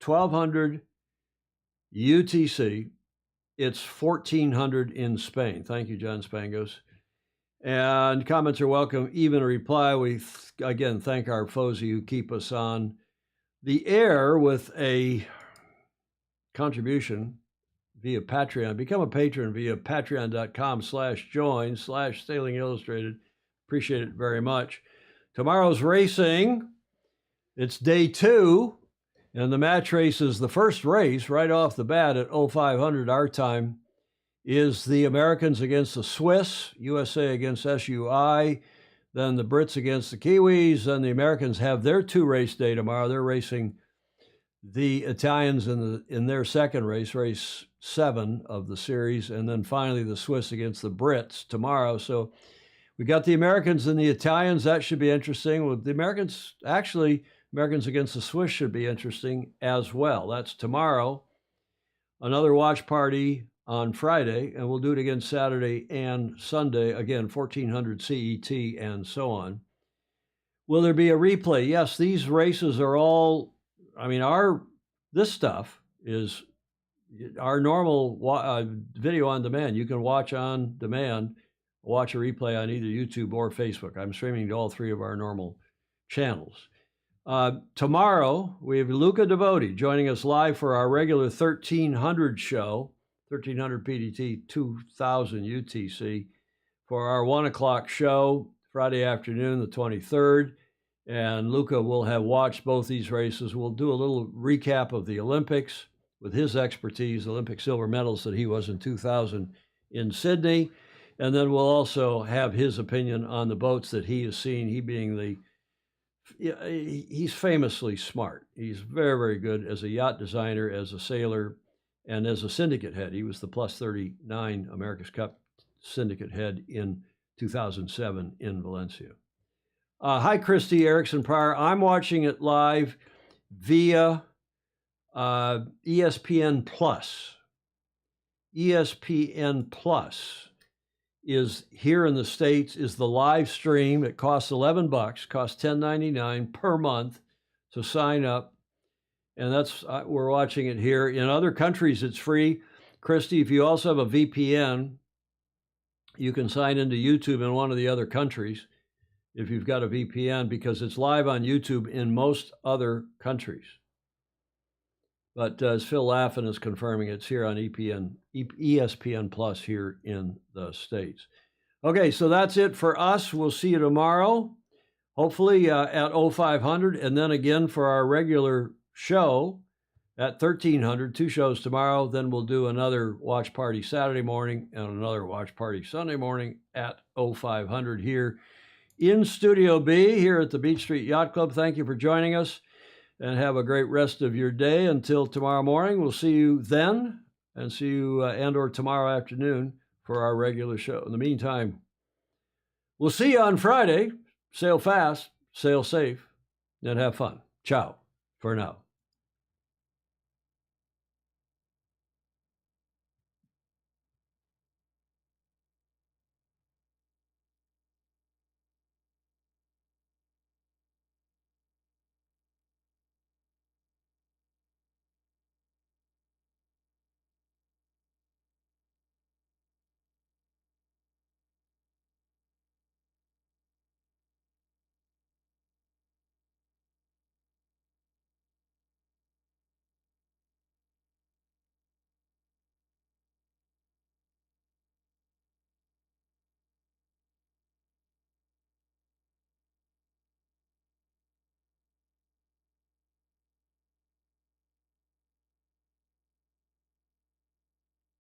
1200 UTC. It's 1400 in Spain. Thank you, John Spangos. And comments are welcome, even a reply. We, again, thank our FOSI who keep us on the air with a contribution via Patreon. Become a patron via patreon.com/join/Sailing Illustrated. Appreciate it very much. Tomorrow's racing, it's day 2, and the match race is the first race right off the bat at 0500 our time is the Americans against the Swiss, USA against SUI, then the Brits against the Kiwis, then the Americans have their 2-race day tomorrow. They're racing the Italians in their second race, race 7 of the series, and then finally the Swiss against the Brits tomorrow. So we got the Americans and the Italians. That should be interesting. With the Americans, actually, Americans against the Swiss should be interesting as well. That's tomorrow. Another watch party on Friday, and we'll do it again Saturday and Sunday. Again, 1400 CET and so on. Will there be a replay? Yes, these races are all, this stuff is our normal video on demand. You can watch on demand, watch a replay on either YouTube or Facebook. I'm streaming to all 3 of our normal channels. Tomorrow, we have Luca Devoti joining us live for our regular 1300 show, 1300 PDT, 2000 UTC, for our 1 o'clock show, Friday afternoon, the 23rd. And Luca will have watched both these races. We'll do a little recap of the Olympics with his expertise, Olympic silver medals that he was in 2000 in Sydney. And then we'll also have his opinion on the boats that he has seen, he being he's famously smart. He's very, very good as a yacht designer, as a sailor, and as a syndicate head. He was the plus 39 America's Cup syndicate head in 2007 in Valencia. Hi, Christy Erickson Pryor. I'm watching it live via ESPN Plus. ESPN Plus is here in the States, is the live stream. It costs $11, costs $10.99 per month to sign up. And that's, we're watching it here. In other countries, it's free. Christy, if you also have a VPN, you can sign into YouTube in one of the other countries if you've got a VPN, because it's live on YouTube in most other countries. But as Phil Laffin is confirming, it's here on ESPN Plus here in the States. Okay, so that's it for us. We'll see you tomorrow, hopefully at 0500, and then again for our regular show at 1300, 2 shows tomorrow. Then we'll do another watch party Saturday morning and another watch party Sunday morning at 0500 here in Studio B here at the Beach Street Yacht Club. Thank you for joining us, and have a great rest of your day until tomorrow morning. We'll see you then, and see you and or tomorrow afternoon for our regular show. In the meantime, we'll see you on Friday. Sail fast, sail safe, and have fun. Ciao for now.